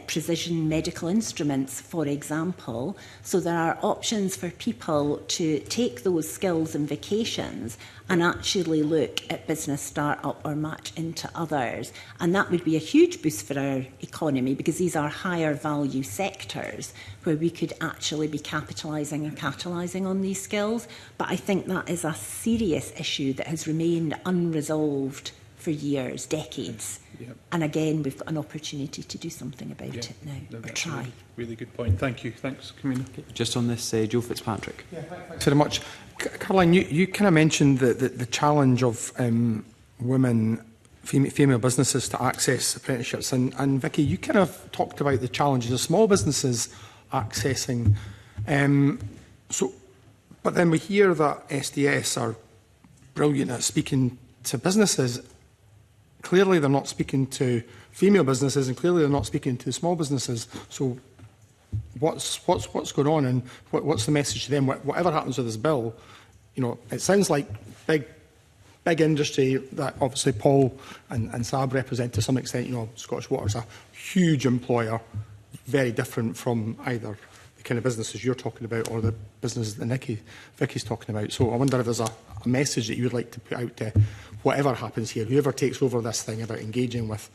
Speaker 18: precision medical instruments, for example. So there are options for people to take those skills and vocations and actually look at business start-up or match into others. And that would be a huge boost for our economy, because these are higher value sectors where we could actually be capitalising and catalysing on these skills. But I think that is a serious issue that has remained unresolved for years, decades. Yep. And again, we've got an opportunity to do something about it now, or try.
Speaker 11: Really good point. Thank you. Thanks, Camilla.
Speaker 1: Just on this, Joe Fitzpatrick.
Speaker 14: Yeah, thanks very much. Caroline, you kind of mentioned the challenge of women, female businesses to access apprenticeships. And Vicky, you kind of talked about the challenges of small businesses accessing. But then we hear that SDS are brilliant at speaking to businesses. Clearly, they're not speaking to female businesses, and clearly they're not speaking to small businesses. So, what's going on, and what's the message to them? Whatever happens with this bill, you know, it sounds like big industry that obviously Paul and SAB represent to some extent. You know, Scottish Water's a huge employer, very different from either the kind of businesses you're talking about or the businesses that Vicky's talking about. So, I wonder if there's a message that you would like to put out to whatever happens here, whoever takes over this thing about engaging with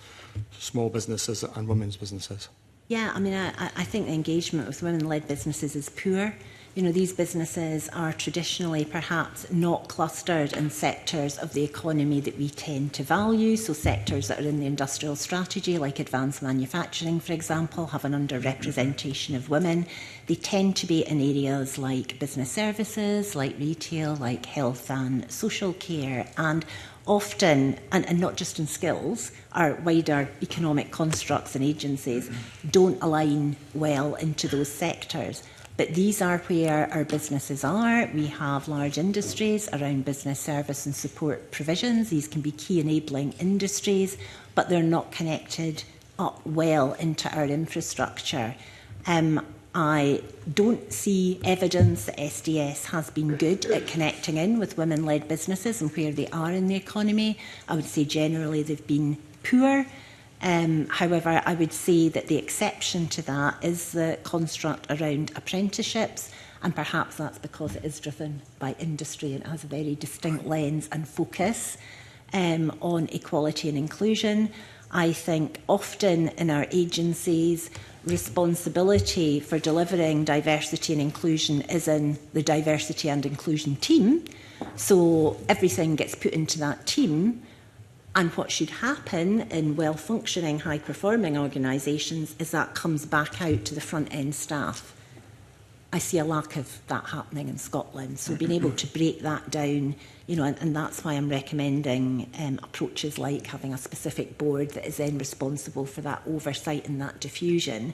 Speaker 14: small businesses and women's businesses.
Speaker 18: Yeah, I mean, I think the engagement with women-led businesses is poor. You know, these businesses are traditionally perhaps not clustered in sectors of the economy that we tend to value. So sectors that are in the industrial strategy, like advanced manufacturing, for example, have an underrepresentation of women. They tend to be in areas like business services, like retail, like health and social care, and often, and not just in skills, our wider economic constructs and agencies don't align well into those sectors. But these are where our businesses are. We have large industries around business service and support provisions. These can be key enabling industries, but they're not connected up well into our infrastructure. I don't see evidence that SDS has been good at connecting in with women-led businesses and where they are in the economy. I would say generally they've been poor. However, I would say that the exception to that is the construct around apprenticeships, and perhaps that's because it is driven by industry and it has a very distinct lens and focus on equality and inclusion. I think often in our agencies, responsibility for delivering diversity and inclusion is in the diversity and inclusion team. So everything gets put into that team. And what should happen in well-functioning, high-performing organisations is that comes back out to the front-end staff. I see a lack of that happening in Scotland. So being able to break that down, you know, and that's why I'm recommending approaches like having a specific board that is then responsible for that oversight and that diffusion.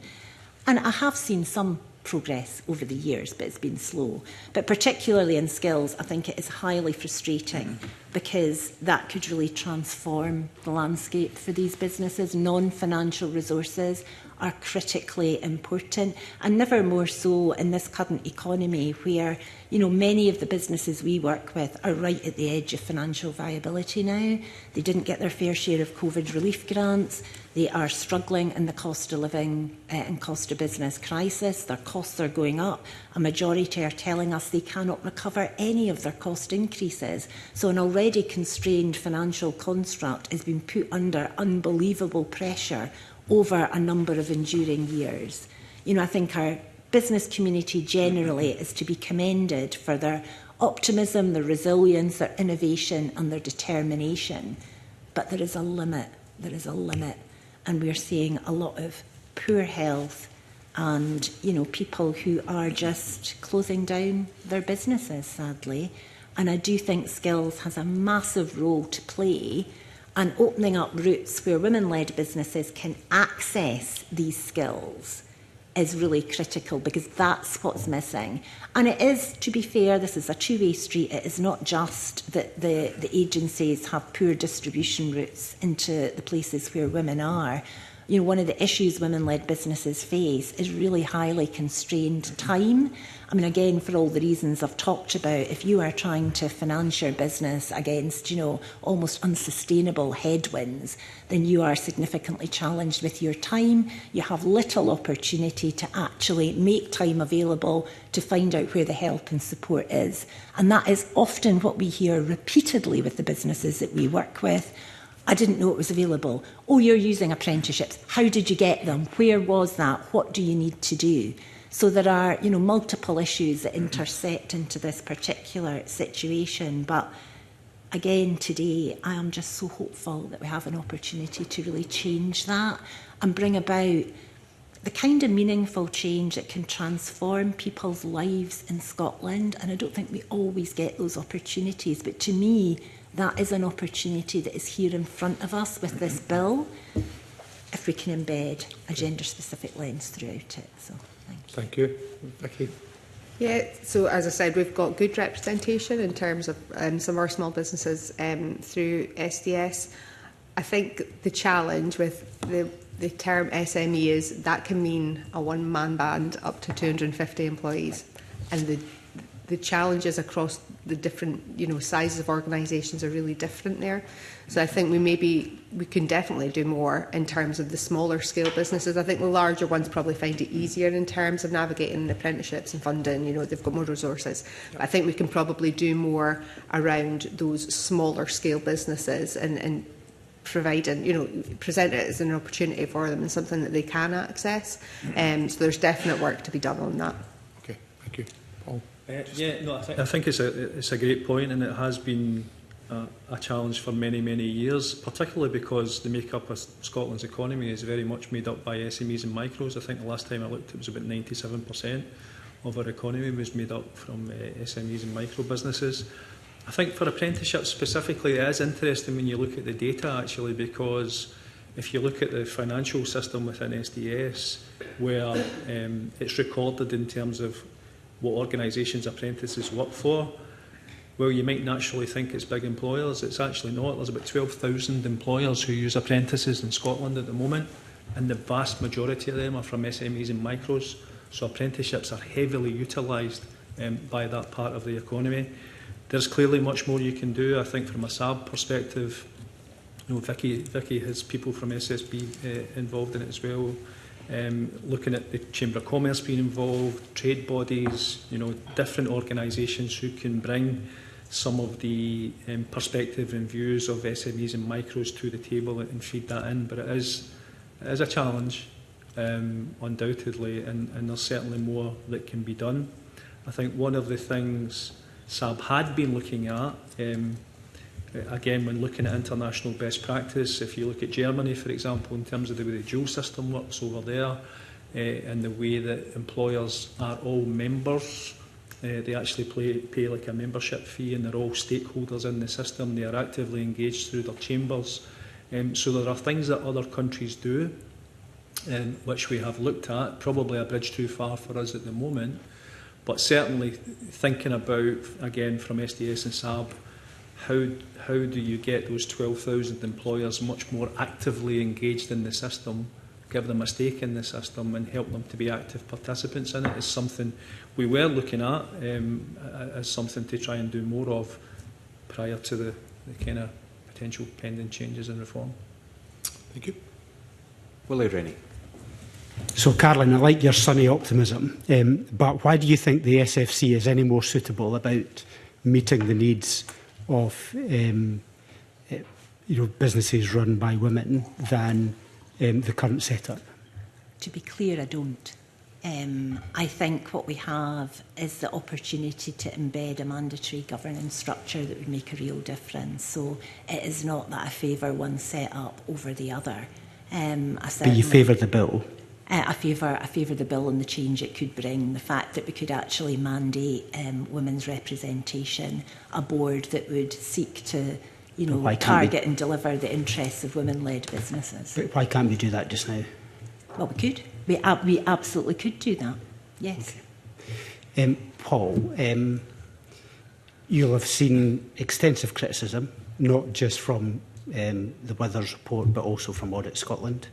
Speaker 18: And I have seen some progress over the years, but it's been slow. But particularly in skills, I think it is highly frustrating because that could really transform the landscape for these businesses. Non-financial resources are critically important, and never more so in this current economy where, you know, many of the businesses we work with are right at the edge of financial viability now. They didn't get their fair share of COVID relief grants. They are struggling in the cost of living and cost of business crisis. Their costs are going up. A majority are telling us they cannot recover any of their cost increases. So an already constrained financial construct has been put under unbelievable pressure over a number of enduring years. You know, I think our business community generally is to be commended for their optimism, their resilience, their innovation and their determination. But there is a limit. There is a limit. And we're seeing a lot of poor health and, you know, people who are just closing down their businesses, sadly. And I do think skills has a massive role to play, and opening up routes where women-led businesses can access these skills is really critical, because that's what's missing. And it is, to be fair, this is a two-way street. It is not just that the agencies have poor distribution routes into the places where women are. You know, one of the issues women-led businesses face is really highly constrained time. I mean, again, for all the reasons I've talked about, if you are trying to finance your business against, you know, almost unsustainable headwinds, then you are significantly challenged with your time. You have little opportunity to actually make time available to find out where the help and support is. And that is often what we hear repeatedly with the businesses that we work with. I didn't know it was available. Oh, you're using apprenticeships. How did you get them? Where was that? What do you need to do? So there are, you know, multiple issues that intersect into this particular situation. But again, today, I am just so hopeful that we have an opportunity to really change that and bring about the kind of meaningful change that can transform people's lives in Scotland. And I don't think we always get those opportunities. But to me, that is an opportunity that is here in front of us with this bill, if we can embed a gender-specific lens throughout it. So,
Speaker 14: thank you. Vicky.
Speaker 16: Yeah, so as I said, we've got good representation in terms of some of our small businesses through SDS. I think the challenge with the term SME is that can mean a one-man band up to 250 employees, and the challenges across the different, you know, sizes of organisations are really different there. So I think we can definitely do more in terms of the smaller scale businesses. I think the larger ones probably find it easier in terms of navigating apprenticeships and funding. You know, they've got more resources. But I think we can probably do more around those smaller scale businesses and providing, you know, present it as an opportunity for them and something that they can access. So there's definite work to be done on that.
Speaker 14: Okay, thank you. Paul.
Speaker 17: I think it's a great point, and it has been a challenge for many, many years, particularly because the make-up of Scotland's economy is very much made up by SMEs and micros. I think the last time I looked, it was about 97% of our economy was made up from SMEs and micro businesses. I think for apprenticeships specifically, it is interesting when you look at the data, actually, because if you look at the financial system within SDS, where it's recorded in terms of what organisations apprentices work for, well, you might naturally think it's big employers. It's actually not. There's about 12,000 employers who use apprentices in Scotland at the moment, and the vast majority of them are from SMEs and micros. So apprenticeships are heavily utilised by that part of the economy. There's clearly much more you can do. I think from a SAB perspective, you know, Vicky has people from SSB involved in it as well. Looking at the Chamber of Commerce being involved, trade bodies, you know, different organisations who can bring some of the perspective and views of SMEs and micros to the table and feed that in. But it is a challenge, undoubtedly, and there's certainly more that can be done. I think one of the things SAB had been looking at, again, when looking at international best practice, if you look at Germany, for example, in terms of the way the dual system works over there, and the way that employers are all members, they actually pay like a membership fee, and they're all stakeholders in the system. They are actively engaged through their chambers. So there are things that other countries do, which we have looked at, probably a bridge too far for us at the moment, but certainly thinking about, again, from SDS and SAB, how do you get those 12,000 employers much more actively engaged in the system, give them a stake in the system and help them to be active participants in it is something we were looking at as something to try and do more of prior to the kind of potential pending changes and reform.
Speaker 14: Thank you.
Speaker 9: Willie Rennie.
Speaker 13: So, Caroline, I like your sunny optimism, but why do you think the SFC is any more suitable about meeting the needs of businesses run by women than the current setup?
Speaker 18: To be clear, I don't. I think what we have is the opportunity to embed a mandatory governance structure that would make a real difference. So it is not that I favour one set-up over the other.
Speaker 13: But you favour the bill?
Speaker 18: I favour the bill and the change it could bring. The fact that we could actually mandate women's representation, a board that would seek to target and deliver the interests of women-led businesses.
Speaker 13: But why can't we do that just now?
Speaker 18: Well, we could. We absolutely could do that, yes.
Speaker 13: Okay. Paul, you'll have seen extensive criticism, not just from the Withers report, but also from Audit Scotland.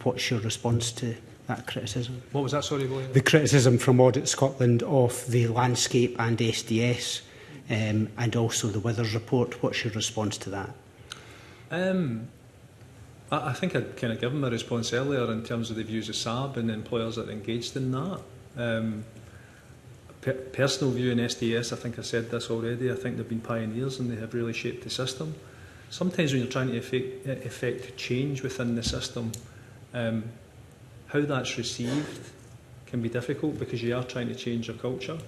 Speaker 13: What's your response to that criticism?
Speaker 17: What was that, sorry, William?
Speaker 13: The criticism from Audit Scotland of the landscape and SDS, and also the Withers report. What's your response to that?
Speaker 17: I think I'd kind of given my response earlier in terms of the views of SAB and the employers that are engaged in that. Personal view in SDS, I think I said this already, I think they've been pioneers and they have really shaped the system. Sometimes when you're trying to effect change within the system, how that's received can be difficult because you are trying to change your culture.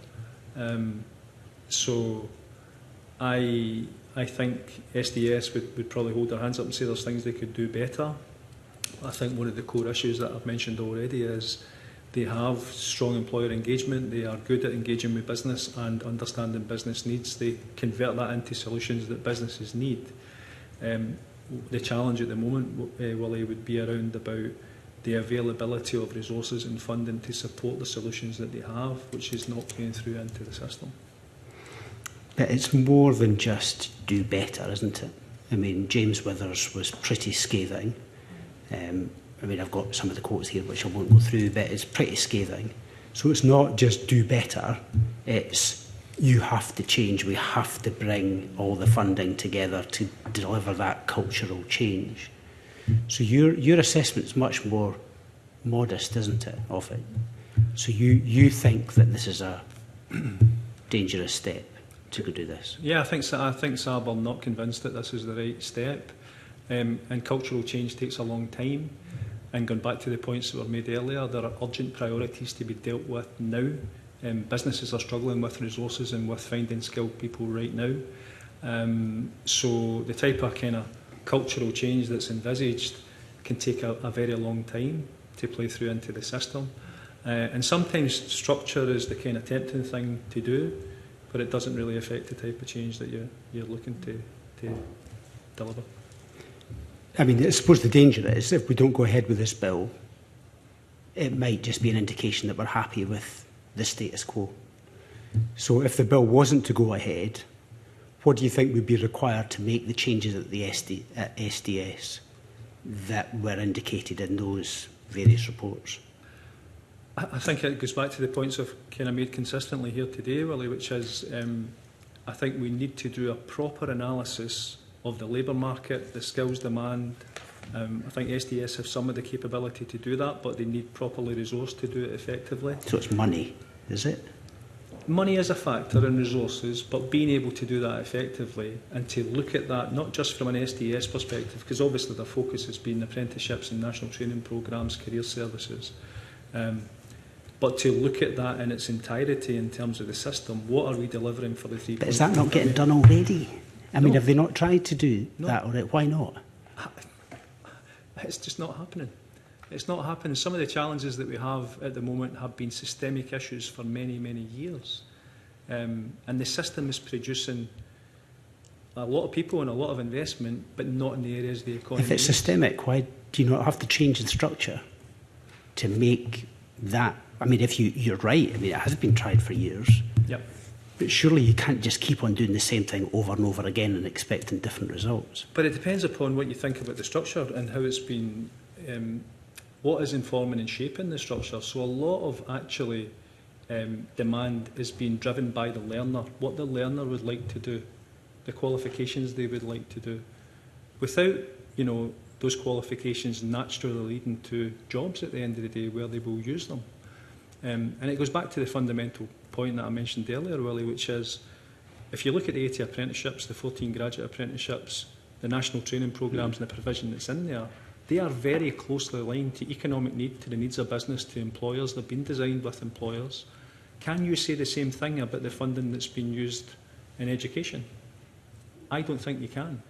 Speaker 17: So I think SDS would probably hold their hands up and say there's things they could do better. I think one of the core issues that I've mentioned already is they have strong employer engagement, they are good at engaging with business and understanding business needs. They convert that into solutions that businesses need. The challenge at the moment, Willie, would be around about the availability of resources and funding to support the solutions that they have, which is not going through into the system.
Speaker 13: But it's more than just do better, isn't it? I mean, James Withers was pretty scathing. I mean, I've got some of the quotes here which I won't go through, but it's pretty scathing. So it's not just do better, it's you have to change, we have to bring all the funding together to deliver that cultural change. So your assessment's much more modest, isn't it, of it? So you think that this is a dangerous step to go do this?
Speaker 17: Yeah, I think SAB are not convinced that this is the right step. And cultural change takes a long time. And going back to the points that were made earlier, there are urgent priorities to be dealt with now. Businesses are struggling with resources and with finding skilled people right now. So the type of kind of cultural change that's envisaged can take a very long time to play through into the system. And sometimes structure is the kind of tempting thing to do, but it doesn't really affect the type of change that you're looking to deliver.
Speaker 13: I mean, I suppose the danger is if we don't go ahead with this bill, it might just be an indication that we're happy with the status quo. So if the bill wasn't to go ahead, what do you think would be required to make the changes at the SDS that were indicated in those various reports?
Speaker 17: I think it goes back to the points I've kind of made consistently here today, Willie, which is I think we need to do a proper analysis of the labour market, the skills demand. I think SDS have some of the capability to do that, but they need properly resourced to do it effectively.
Speaker 13: So it's money, is it?
Speaker 17: Money is a factor in resources, but being able to do that effectively and to look at that not just from an SDS perspective, because obviously their focus has been apprenticeships and national training programmes, career services, but to look at that in its entirety in terms of the system. What are we delivering for the 3.5
Speaker 13: But is that not getting done already? I mean, have they not tried to do that already? Why not?
Speaker 17: It's just not happening. It's not happening. Some of the challenges that we have at the moment have been systemic issues for many, many years. And the system is producing a lot of people and a lot of investment, but not in the areas of the economy.
Speaker 13: If it's systemic, why do you not have to change the structure to make that? I mean, if you're right, I mean, it has been tried for years.
Speaker 17: Yep.
Speaker 13: But surely you can't just keep on doing the same thing over and over again and expecting different results.
Speaker 17: But it depends upon what you think about the structure and how it's been what is informing and shaping the structure. So a lot of actually demand is being driven by the learner, what the learner would like to do, the qualifications they would like to do. Without, those qualifications naturally leading to jobs at the end of the day where they will use them. And it goes back to the fundamental point that I mentioned earlier, Willie, which is, if you look at the 80 apprenticeships, the 14 graduate apprenticeships, the national training programmes and the provision that's in there, they are very closely aligned to economic need, to the needs of business, to employers. They've been designed with employers. Can you say the same thing about the funding that's been used in education? I don't think you can.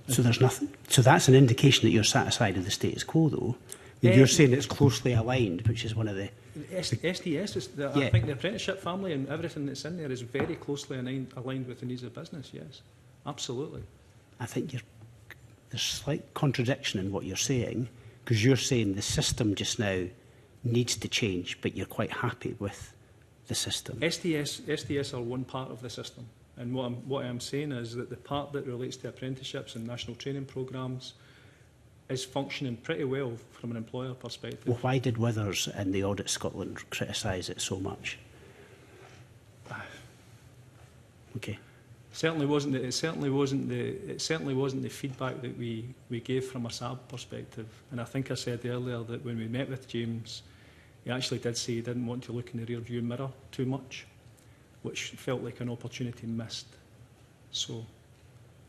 Speaker 13: So there's nothing. So that's an indication that you're satisfied with the status quo, though. You're saying it's closely aligned, which is one of the...
Speaker 17: SDS, I think the apprenticeship family and everything that's in there is very closely aligned with the needs of business, yes. Absolutely.
Speaker 13: I think there's slight contradiction in what you're saying, because you're saying the system just now needs to change, but you're quite happy with the system.
Speaker 17: SDS are one part of the system. And what I'm saying is that the part that relates to apprenticeships and national training programmes is functioning pretty well from an employer perspective.
Speaker 13: Well, why did Withers and the Audit Scotland criticise it so much? Okay.
Speaker 17: It certainly wasn't the feedback that we gave from a SAB perspective. And I think I said earlier that when we met with James, he actually did say he didn't want to look in the rear view mirror too much, which felt like an opportunity missed.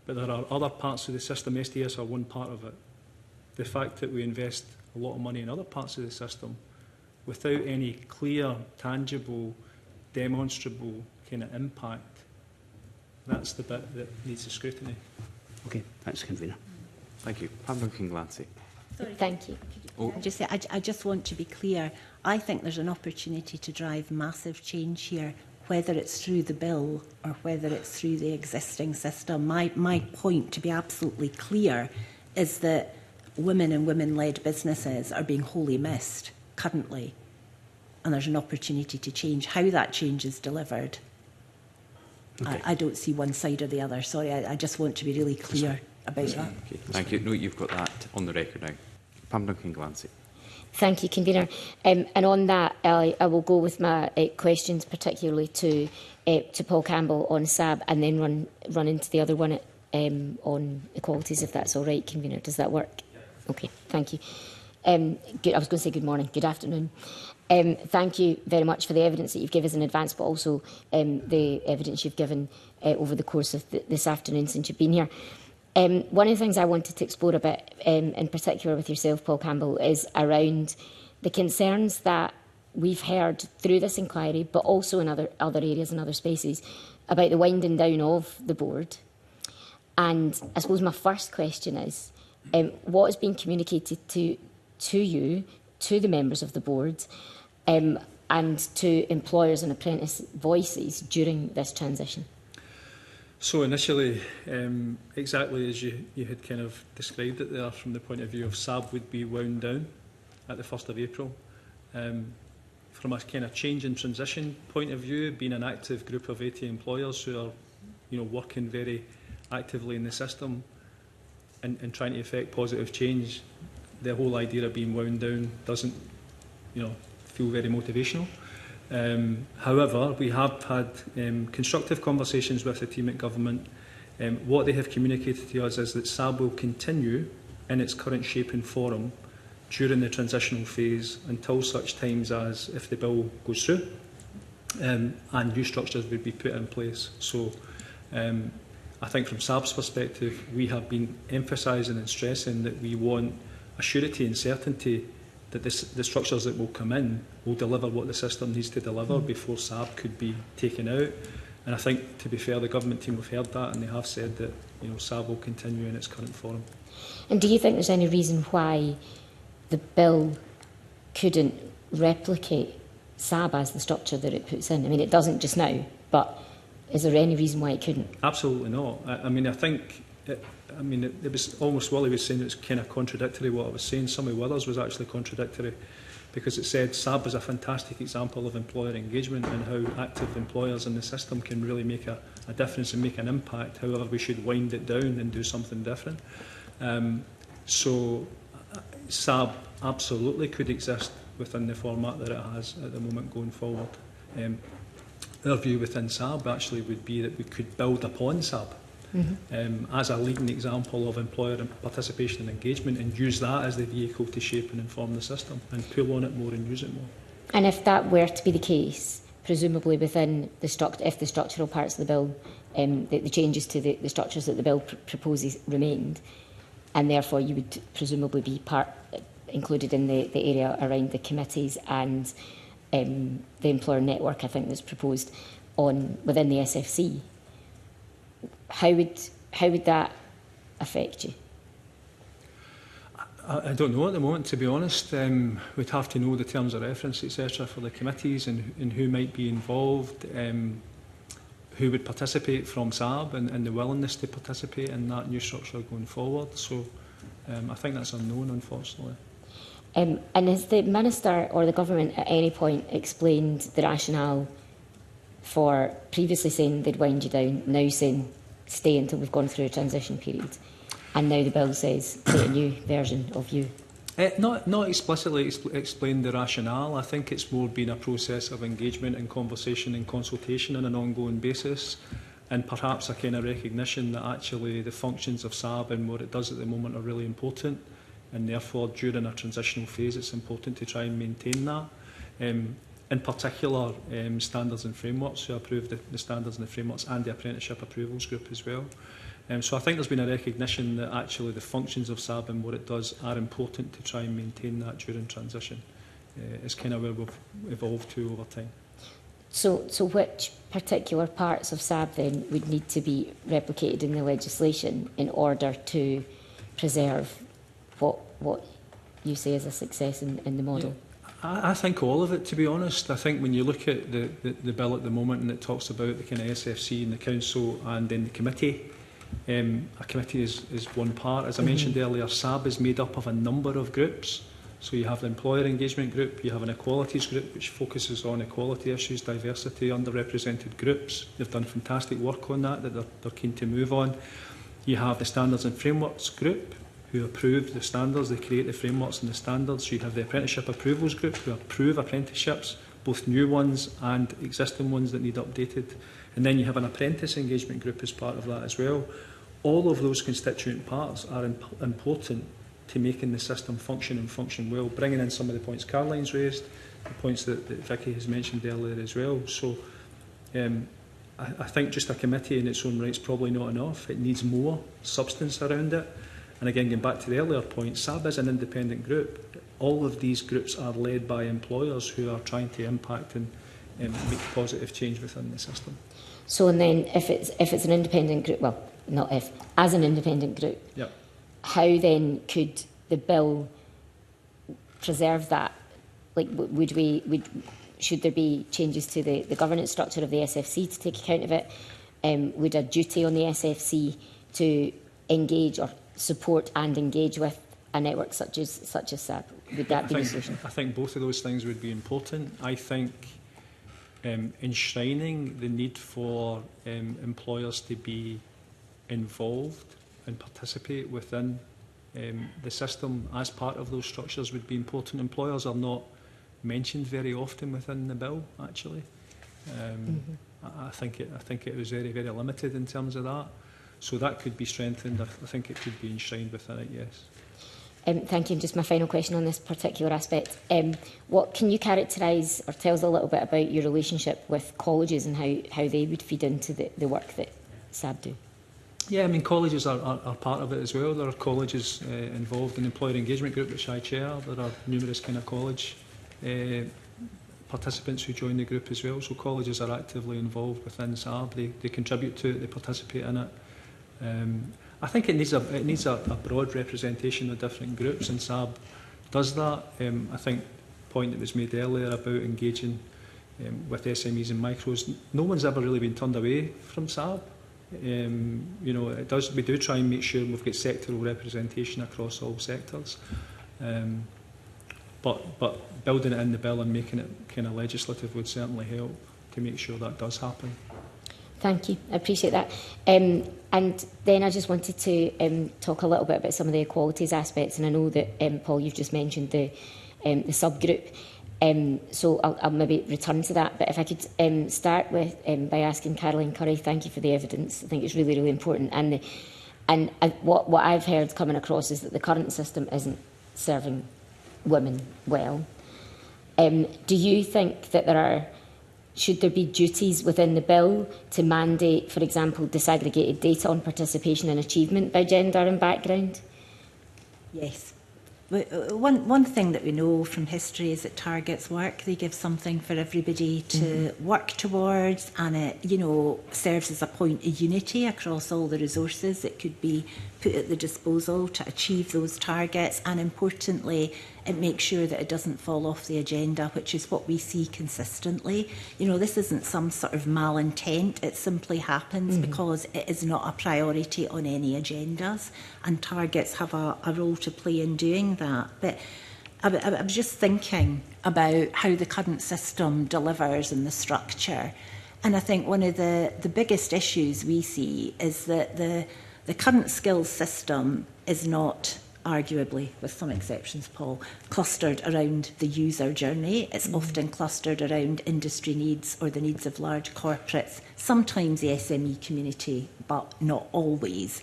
Speaker 17: But there are other parts of the system. SDS are one part of it. The fact that we invest a lot of money in other parts of the system without any clear, tangible, demonstrable kind of impact, that's the bit that needs the scrutiny.
Speaker 13: Okay, thanks, Convener.
Speaker 1: Thank you. Pam Duncan-Glancy.
Speaker 18: Thank you. I just want to be clear. I think there's an opportunity to drive massive change here, whether it's through the bill or whether it's through the existing system. My point, to be absolutely clear, is that women and women-led businesses are being wholly missed currently, and there's an opportunity to change. How that change is delivered, okay. I don't see one side or the other. Sorry, I just want to be really clear about that.
Speaker 1: Okay. Thank you. No, you've got that on the record now. Pam Duncan-Glancy.
Speaker 7: Thank you, Convener. And on that, I will go with my questions, particularly to Paul Campbell on SAB, and then run into the other one on equalities, if that's all right, Convener. Does that work? Okay, thank you. Good, I was going to say good morning, good afternoon. Thank you very much for the evidence that you've given us in advance, but also the evidence you've given over the course of this afternoon since you've been here. One of the things I wanted to explore a bit, in particular with yourself, Paul Campbell, is around the concerns that we've heard through this inquiry, but also in other areas and other spaces, about the winding down of the board. And I suppose my first question is, what has been communicated to you, to the members of the board, and to employers and apprentice voices during this transition?
Speaker 17: So initially, exactly as you had kind of described it there, from the point of view of SAB would be wound down at the 1st of April. From a kind of change and transition point of view, being an active group of 80 employers who are working very actively in the system and trying to effect positive change, the whole idea of being wound down doesn't feel very motivational. However, we have had constructive conversations with the team at government. What they have communicated to us is that SAB will continue in its current shape and form during the transitional phase until such times as, if the bill goes through, and new structures would be put in place. So I think from SAB's perspective, we have been emphasising and stressing that we want a surety and certainty that the structures that will come in will deliver what the system needs to deliver before SAB could be taken out. And I think, to be fair, the government team have heard that, and they have said that SAB will continue in its current form.
Speaker 7: And do you think there's any reason why the bill couldn't replicate SAB as the structure that it puts in? I mean, it doesn't just now, but is there any reason why it couldn't?
Speaker 17: Absolutely not. I think... it was almost, Willie was saying, it was kind of contradictory what I was saying. Some of Withers was actually contradictory, because it said SAB is a fantastic example of employer engagement and how active employers in the system can really make a difference and make an impact. However, we should wind it down and do something different. So, SAB absolutely could exist within the format that it has at the moment going forward. Our view within SAB actually would be that we could build upon SAB as a leading example of employer participation and engagement, and use that as the vehicle to shape and inform the system, and pull on it more and use it more.
Speaker 7: And if that were to be the case, presumably within the if the structural parts of the bill, the changes to the structures that the bill proposes remained, and therefore you would presumably be included in the area around the committees and the employer network, I think, that's proposed within the SFC. How would that affect you?
Speaker 17: I don't know at the moment, to be honest. We'd have to know the terms of reference, etc., for the committees and who might be involved, who would participate from SAB, and the willingness to participate in that new structure going forward. So I think that's unknown, unfortunately.
Speaker 7: And has the Minister or the Government at any point explained the rationale for previously saying they'd wind you down, now saying stay until we've gone through a transition period, and now the bill says create a new version of you?
Speaker 17: Not explicitly explained the rationale. I think it's more been a process of engagement and conversation and consultation on an ongoing basis, and perhaps a kind of recognition that actually the functions of SAB and what it does at the moment are really important, and therefore during a transitional phase it's important to try and maintain that. In particular, standards and frameworks, who approved the standards and the frameworks, and the apprenticeship approvals group as well. So I think there's been a recognition that actually the functions of SAB and what it does are important to try and maintain that during transition. It's kind of where we've evolved to over time.
Speaker 7: So which particular parts of SAB then would need to be replicated in the legislation in order to preserve what you say is a success in the model?
Speaker 17: Yeah. I think all of it, to be honest. I think when you look at the bill at the moment, and it talks about the kind of SFC and the council and then the committee, a committee is one part. As I mentioned earlier, SAB is made up of a number of groups. So you have the employer engagement group, you have an equalities group which focuses on equality issues, diversity, underrepresented groups. They've done fantastic work on that they're keen to move on. You have the standards and frameworks group, who approve the standards, they create the frameworks and the standards. You have the apprenticeship approvals group, who approve apprenticeships, both new ones and existing ones that need updated. And then you have an apprentice engagement group as part of that as well. All of those constituent parts are important to making the system function and function well, bringing in some of the points Caroline's raised, the points that Vicky has mentioned earlier as well. So I think just a committee in its own right is probably not enough. It needs more substance around it. And again, going back to the earlier point, SAB is an independent group. All of these groups are led by employers who are trying to impact and make positive change within the system.
Speaker 7: So, and then if it's an independent group, well, not if, as an independent group,
Speaker 17: yep.
Speaker 7: How then could the bill preserve that? Like, should there be changes to the governance structure of the SFC to take account of it? Would a duty on the SFC to engage or support and engage with a network such as SAB? Would that be the solution?
Speaker 17: I think both of those things would be important. I think enshrining the need for employers to be involved and participate within the system as part of those structures would be important. Employers are not mentioned very often within the bill, actually. I think it was very, very limited in terms of that. So that could be strengthened. I think it could be enshrined within it, yes.
Speaker 7: Thank you. And just my final question on this particular aspect. What can you characterise or tell us a little bit about your relationship with colleges and how they would feed into the work that SAB do?
Speaker 17: Yeah, I mean, colleges are part of it as well. There are colleges involved in the employer engagement group, which I chair. There are numerous kind of college participants who join the group as well. So colleges are actively involved within SAB. They contribute to it, they participate in it. I think it needs a broad representation of different groups, and SAB does that. I think the point that was made earlier about engaging with SMEs and micros, no one's ever really been turned away from SAB. You know, we do try and make sure we've got sectoral representation across all sectors. But building it in the bill and making it kind of legislative would certainly help to make sure that does happen.
Speaker 7: Thank you. I appreciate that. And then I just wanted to talk a little bit about some of the equalities aspects. And I know that, Paul, you've just mentioned the subgroup. So I'll maybe return to that. But if I could start with by asking Caroline Curry, thank you for the evidence. I think it's really, really important. And what I've heard coming across is that the current system isn't serving women well. Do you think that should there be duties within the bill to mandate, for example, disaggregated data on participation and achievement by gender and background?
Speaker 18: Yes. One thing that we know from history is that targets work. They give something for everybody to work towards, and it, serves as a point of unity across all the resources that could be put at the disposal to achieve those targets. And importantly, it makes sure that it doesn't fall off the agenda, which is what we see consistently. This isn't some sort of malintent. It simply happens because it is not a priority on any agendas, and targets have a role to play in doing that. But I was just thinking about how the current system delivers and the structure. And I think one of the biggest issues we see is that the current skills system is not, arguably, with some exceptions, Paul, clustered around the user journey. It's often clustered around industry needs or the needs of large corporates, sometimes the SME community, but not always.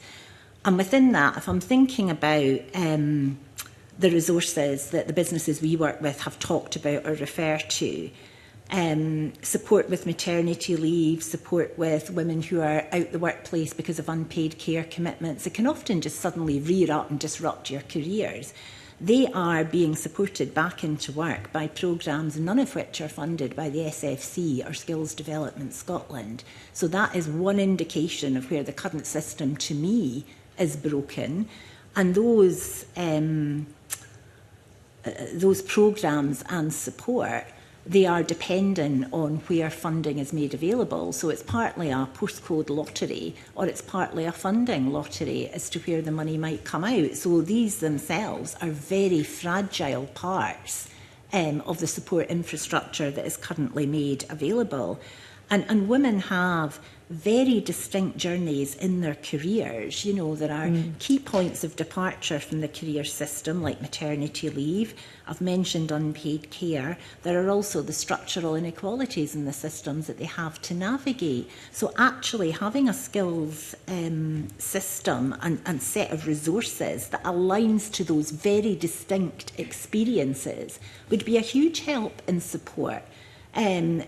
Speaker 18: And within that, if I'm thinking about the resources that the businesses we work with have talked about or refer to, support with maternity leave, support with women who are out the workplace because of unpaid care commitments, it can often just suddenly rear up and disrupt your careers. They are being supported back into work by programmes, none of which are funded by the SFC or Skills Development Scotland. So that is one indication of where the current system, to me, is broken. And those programmes and support, they are dependent on where funding is made available. So it's partly a postcode lottery or it's partly a funding lottery as to where the money might come out. So these themselves are very fragile parts of the support infrastructure that is currently made available. And women have very distinct journeys in their careers. There are key points of departure from the career system, like maternity leave. I've mentioned unpaid care. There are also the structural inequalities in the systems that they have to navigate. So actually having a skills system and set of resources that aligns to those very distinct experiences would be a huge help in support, in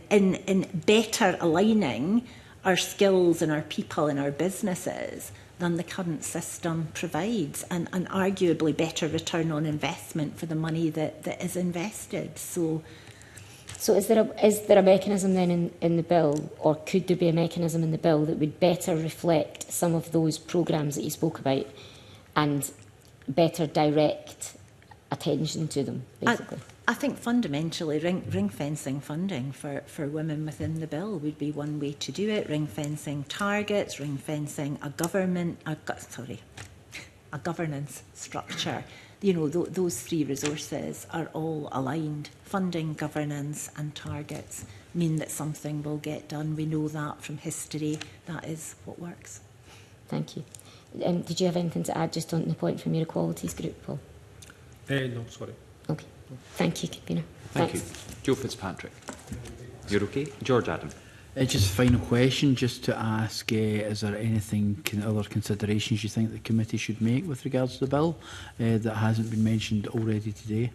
Speaker 18: better aligning our skills and our people and our businesses than the current system provides, and arguably better return on investment for the money that is invested. So is there a mechanism then in the bill, or could there be a mechanism in the bill that would better reflect some of those programmes that you spoke about and better direct attention to them, basically? I think fundamentally ring fencing funding for women within the bill would be one way to do it. Ring fencing targets, ring fencing a governance structure. Those three resources are all aligned. Funding, governance and targets mean that something will get done. We know that from history. That is what works. Thank you. Did you have anything to add just on the point from your equalities group, Paul?
Speaker 17: No, sorry.
Speaker 7: Okay. Thank you, Convener.
Speaker 1: Thank you. Joe Fitzpatrick. You're okay? George Adam.
Speaker 15: Just a final question, just to ask, is there anything, other considerations you think the committee should make with regards to the bill that hasn't been mentioned already today?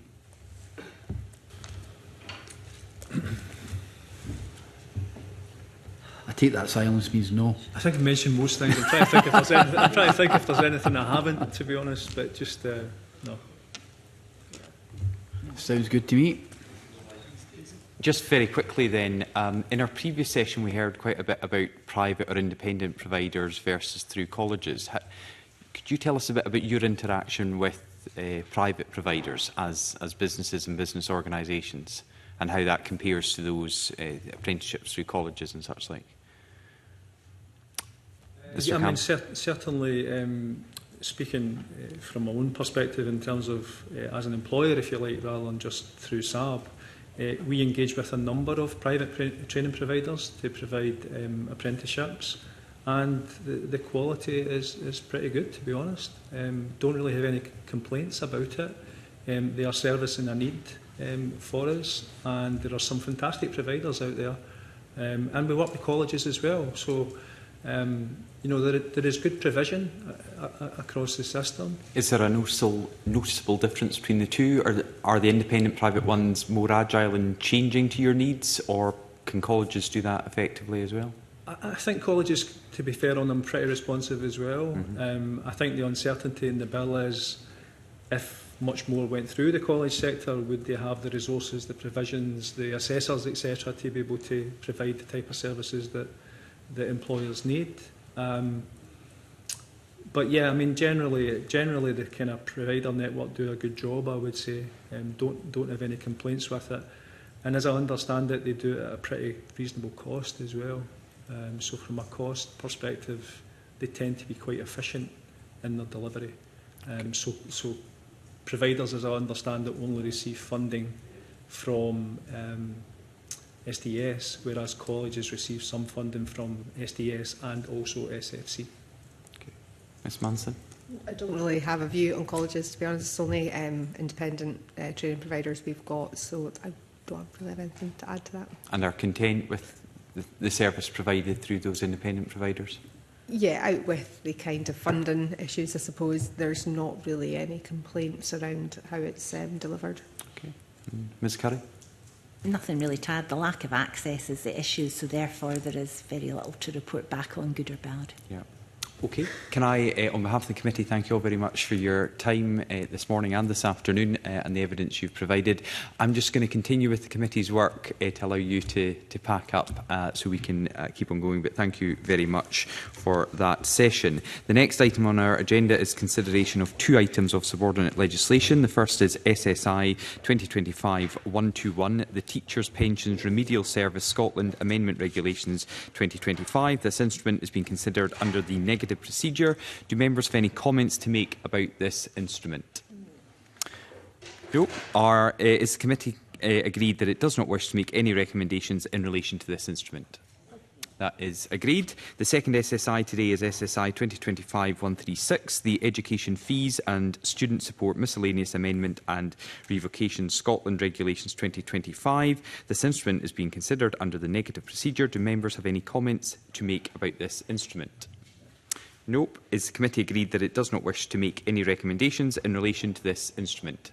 Speaker 15: I take that silence means no.
Speaker 17: I think I mentioned most things. I'm trying to think if there's anything I haven't, to be honest, but just no.
Speaker 15: Sounds good to me.
Speaker 1: Just very quickly then, in our previous session we heard quite a bit about private or independent providers versus through colleges. Could you tell us a bit about your interaction with private providers as businesses and business organisations, and how that compares to those apprenticeships through colleges and such like?
Speaker 17: Yeah, I mean, certainly speaking from my own perspective in terms of as an employer, if you like, rather than just through SAB, We engage with a number of private training providers to provide apprenticeships, and the quality is pretty good, to be honest. Don't really have any complaints about it. They are servicing a need for us, and there are some fantastic providers out there. And we work with colleges as well, so you know, there is good provision across the system.
Speaker 1: Is there a noticeable difference between the two? Are the independent private ones more agile in changing to your needs, or can colleges do that effectively as well?
Speaker 17: I think colleges, to be fair on them, pretty responsive as well. I think the uncertainty in the bill is, if much more went through the college sector, would they have the resources, the provisions, the assessors, etc., to be able to provide the type of services that employers need? But yeah, I mean, generally the kind of provider network do a good job, I would say. Don't have any complaints with it. And as I understand it, they do it at a pretty reasonable cost as well. So from a cost perspective, they tend to be quite efficient in their delivery. So providers, as I understand it, only receive funding from SDS, whereas colleges receive some funding from SDS and also SFC.
Speaker 1: Okay. Ms Manson?
Speaker 16: I don't really have a view on colleges, to be honest. It's only independent training providers we've got, so I don't really have anything to add to that.
Speaker 1: And are content with the service provided through those independent providers?
Speaker 16: Yeah, out with the kind of funding issues, I suppose. There's not really any complaints around how it's delivered.
Speaker 1: Okay. Ms Curry?
Speaker 18: Nothing really to add. The lack of access is the issue, so therefore there is very little to report back on, good or bad.
Speaker 1: Yeah. Okay. Can I, on behalf of the committee, thank you all very much for your time this morning and this afternoon and the evidence you've provided. I'm just going to continue with the committee's work to allow you to pack up so we can keep on going. But thank you very much for that session. The next item on our agenda is consideration of two items of subordinate legislation. The first is SSI 2025-121, the Teachers' Pensions Remedial Service Scotland Amendment Regulations 2025. This instrument is being considered under the negative procedure. Do members have any comments to make about this instrument? No. Is the committee agreed that it does not wish to make any recommendations in relation to this instrument? That is agreed. The second SSI today is SSI 2025-136, the Education Fees and Student Support Miscellaneous Amendment and Revocation Scotland Regulations 2025. This instrument is being considered under the negative procedure. Do members have any comments to make about this instrument? Nope. Is the committee agreed that it does not wish to make any recommendations in relation to this instrument?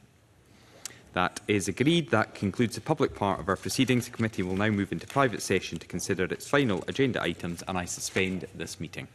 Speaker 1: That is agreed. That concludes the public part of our proceedings. The committee will now move into private session to consider its final agenda items, and I suspend this meeting.